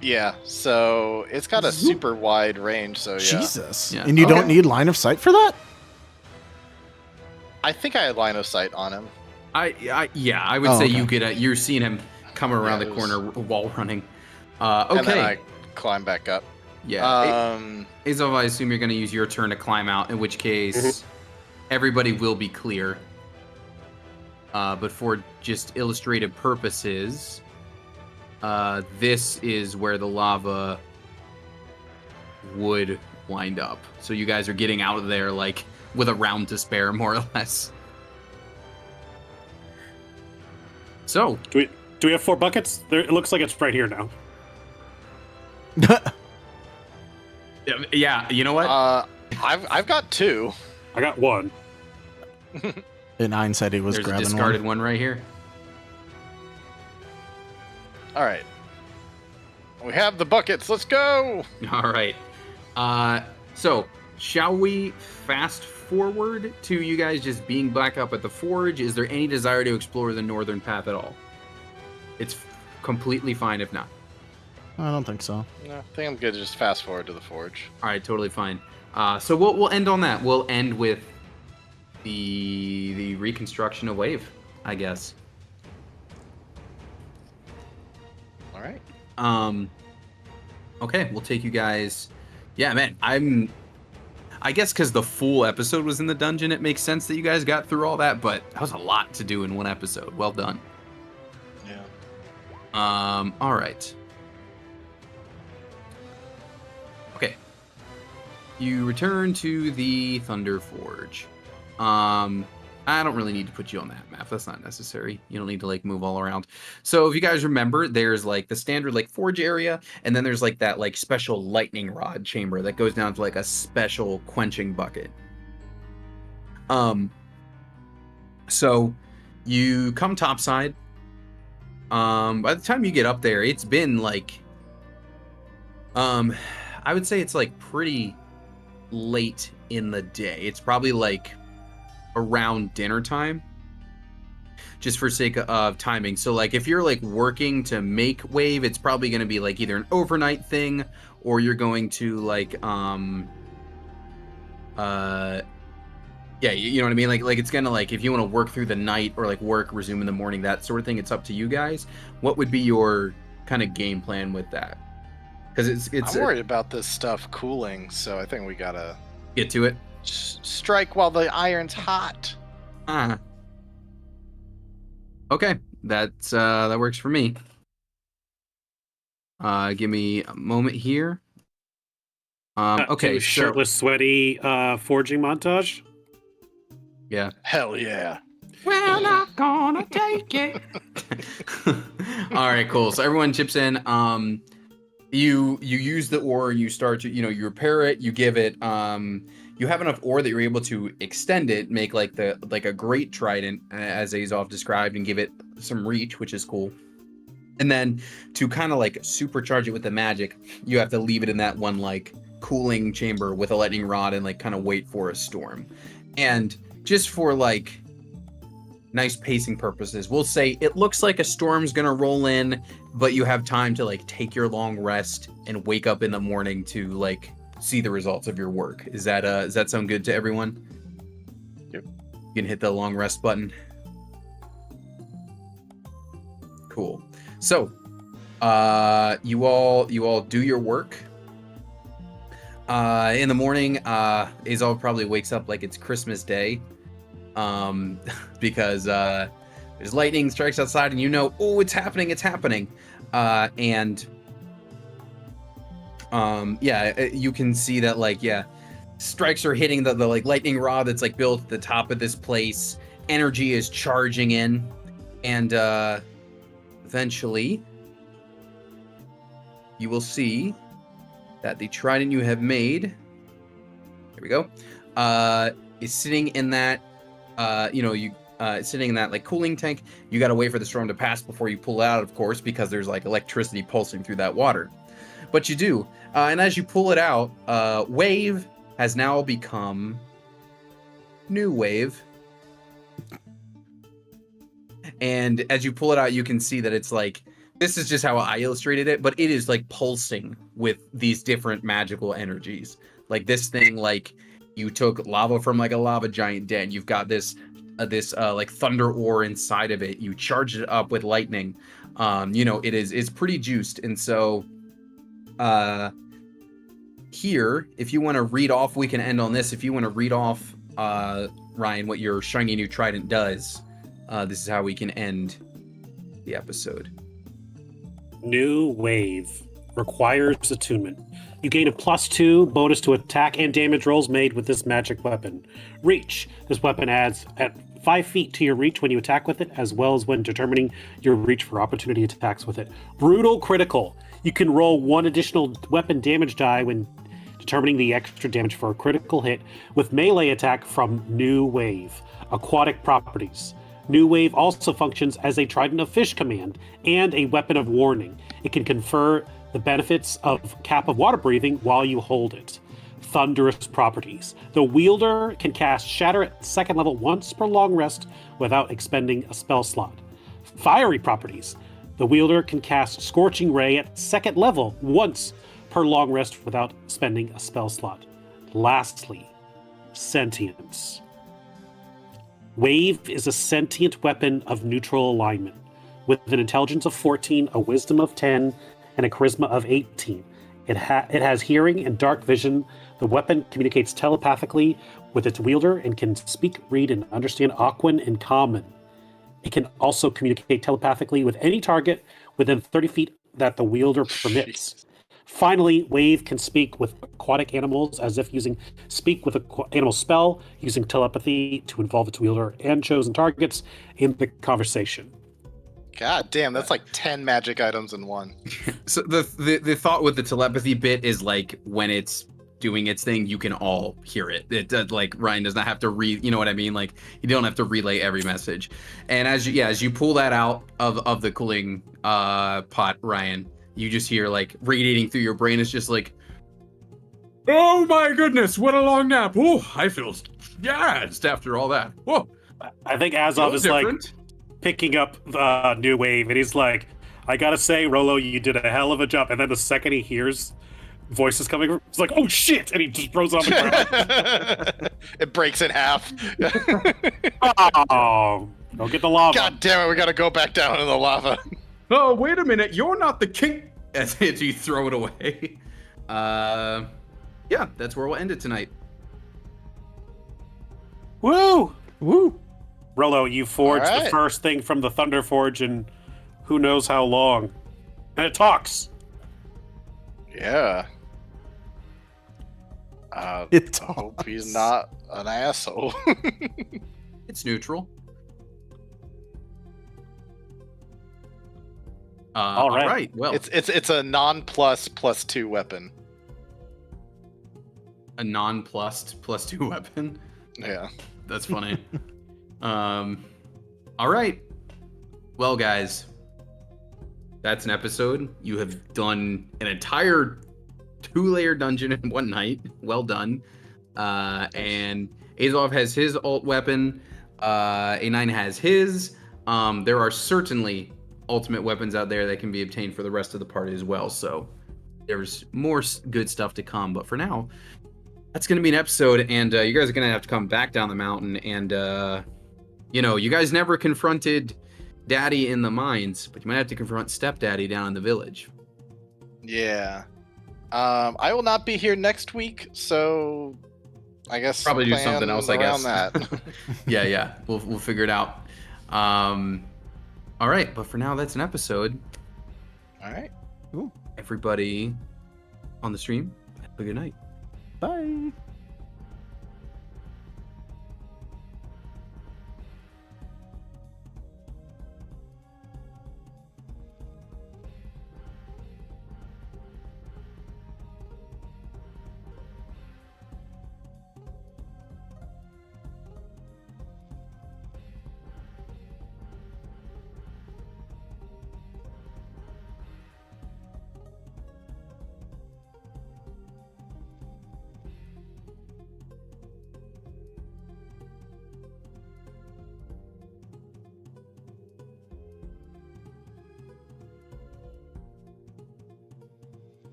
Yeah, so it's got a super wide range, so yeah. Jesus. Yeah. And you Okay. don't need line of sight for that? I think I had line of sight on him. I would Oh, say okay. you could. You're seeing him come around Yeah, the it was- corner while running. And then Okay. I climb back up. Yeah. Azov, I assume you're going to use your turn to climb out, in which case everybody will be clear. But for just illustrative purposes, this is where the lava would wind up. So you guys are getting out of there like with a round to spare, more or less. So, Do we have 4 buckets? There, it looks like it's right here now. yeah, you know what? I've got 2. I got 1. And 9 said he was There's a grabbing discarded one. one right here. All right. We have the buckets. Let's go. All right. So, shall we fast forward to you guys just being back up at the forge? Is there any desire to explore the northern path at all? It's completely fine if not. I don't think so. No, I think I'm good to just fast forward to the forge. All right, totally fine. So we'll end on that. We'll end with the reconstruction of Wave, I guess. All right. Okay, we'll take you guys. Yeah, man, I guess because the full episode was in the dungeon, it makes sense that you guys got through all that, but that was a lot to do in one episode. Well done. Yeah. All right. Okay. You return to the Thunder Forge. I don't really need to put you on that map. That's not necessary. You don't need to like move all around. So if you guys remember, there's like the standard like forge area, and then there's like that like special lightning rod chamber that goes down to like a special quenching bucket. So you come topside. By the time you get up there, it's been like I would say it's like pretty late in the day. It's probably like around dinner time, just for sake of timing. So like if you're like working to make Wave, it's probably going to be like either an overnight thing, or you're going to like yeah, you know what I mean, like it's gonna like if you want to work through the night or like resume in the morning, that sort of thing. It's up to you guys. What would be your kind of game plan with that? Because it's I'm worried about this stuff cooling, so I think we gotta get to it. Strike while the iron's hot. Okay, that's that works for me. Give me a moment here. Okay, so Shirtless, sweaty forging montage. yeah. Hell yeah. We're not gonna take it. All right, cool. So everyone chips in. You use the ore. You start to you repair it. You give it. You have enough ore that you're able to extend it, make like a great trident, as Azov described, and give it some reach, which is cool. And then to kind of like supercharge it with the magic, you have to leave it in that one like cooling chamber with a lightning rod and like kind of wait for a storm. And just for like nice pacing purposes, we'll say it looks like a storm's gonna roll in, but you have time to like take your long rest and wake up in the morning to like see the results of your work. Does that sound good to everyone? Yep. You can hit the long rest button. Cool. So, you all do your work. In the morning, Azov probably wakes up like it's Christmas Day, because there's lightning strikes outside, and oh, it's happening, yeah, you can see that strikes are hitting the like lightning rod that's like built at the top of this place. Energy is charging in, and eventually you will see that the trident you have made, here we go, is sitting in that, sitting in that like cooling tank. You got to wait for the storm to pass before you pull it out, of course, because there's like electricity pulsing through that water. But you do, and as you pull it out, Wave has now become New Wave. And as you pull it out, you can see that it's like, this is just how I illustrated it, but it is like pulsing with these different magical energies. Like this thing, like you took lava from like a lava giant den. You've got this like thunder ore inside of it. You charge it up with lightning. It's pretty juiced. And so here, if you want to read off, we can end on this. If you want to read off, Ryan, what your shiny new trident does, this is how we can end the episode. New Wave requires attunement. You gain a +2 bonus to attack and damage rolls made with this magic weapon. Reach. This weapon adds at 5 feet to your reach when you attack with it, as well as when determining your reach for opportunity attacks with it. Brutal critical. You can roll 1 additional weapon damage die when determining the extra damage for a critical hit with melee attack from New Wave. Aquatic properties. New Wave also functions as a Trident of Fish command and a weapon of warning. It can confer the benefits of Cap of Water breathing while you hold it. Thunderous properties. The wielder can cast Shatter at 2nd level once per long rest without expending a spell slot. Fiery properties. The wielder can cast Scorching Ray at 2nd level once per long rest without spending a spell slot. Lastly, sentience. Wave is a sentient weapon of neutral alignment, with an intelligence of 14, a wisdom of 10, and a charisma of 18. It has hearing and dark vision. The weapon communicates telepathically with its wielder and can speak, read, and understand Aquan and Common. It can also communicate telepathically with any target within 30 feet that the wielder permits. Finally, Wave can speak with aquatic animals as if using Speak with Animal spell, using telepathy to involve its wielder and chosen targets in the conversation. God damn, that's like 10 magic items in one. So the thought with the telepathy bit is like when it's doing its thing, you can all hear it. It does, like Ryan does not have to read, you know what I mean? Like you don't have to relay every message. And as you pull that out of the cooling pot, Ryan, you just hear like radiating through your brain. It's just like, oh my goodness, what a long nap. Oh, I feel jazzed after all that. Whoa. I think Azov is different. Like picking up the New Wave, and he's like, I gotta say, Rolo, you did a hell of a job. And then the second he hears voices coming, he's like, oh shit, and he just throws on the ground. It breaks in half. Oh, go get the lava. God damn it, we gotta go back down in the lava. Oh, wait a minute, you're not the king. As you throw it away. Yeah, that's where we'll end it tonight. Woo! Woo! Rolo, you forged All right. the first thing from the Thunder Forge in who knows how long. And it talks. Yeah. It I hope talks. he's not an asshole. It's neutral. All right. Well, It's a non-plus +2 weapon. a non-plus +2 weapon. Yeah. That's funny. All right. Well, guys, that's an episode. You have done an entire 2-layer dungeon in one night. Well done. And Azov has his alt weapon. A9 has his. There are certainly ultimate weapons out there that can be obtained for the rest of the party as well. So there's more good stuff to come. But for now, that's going to be an episode. And you guys are going to have to come back down the mountain. And, you guys never confronted Daddy in the mines, but you might have to confront Stepdaddy down in the village. Yeah. I will not be here next week, so I guess Probably do plan something else, I guess. around that. Yeah. We'll figure it out. All right, but for now, that's an episode. All right. Everybody on the stream, have a good night. Bye.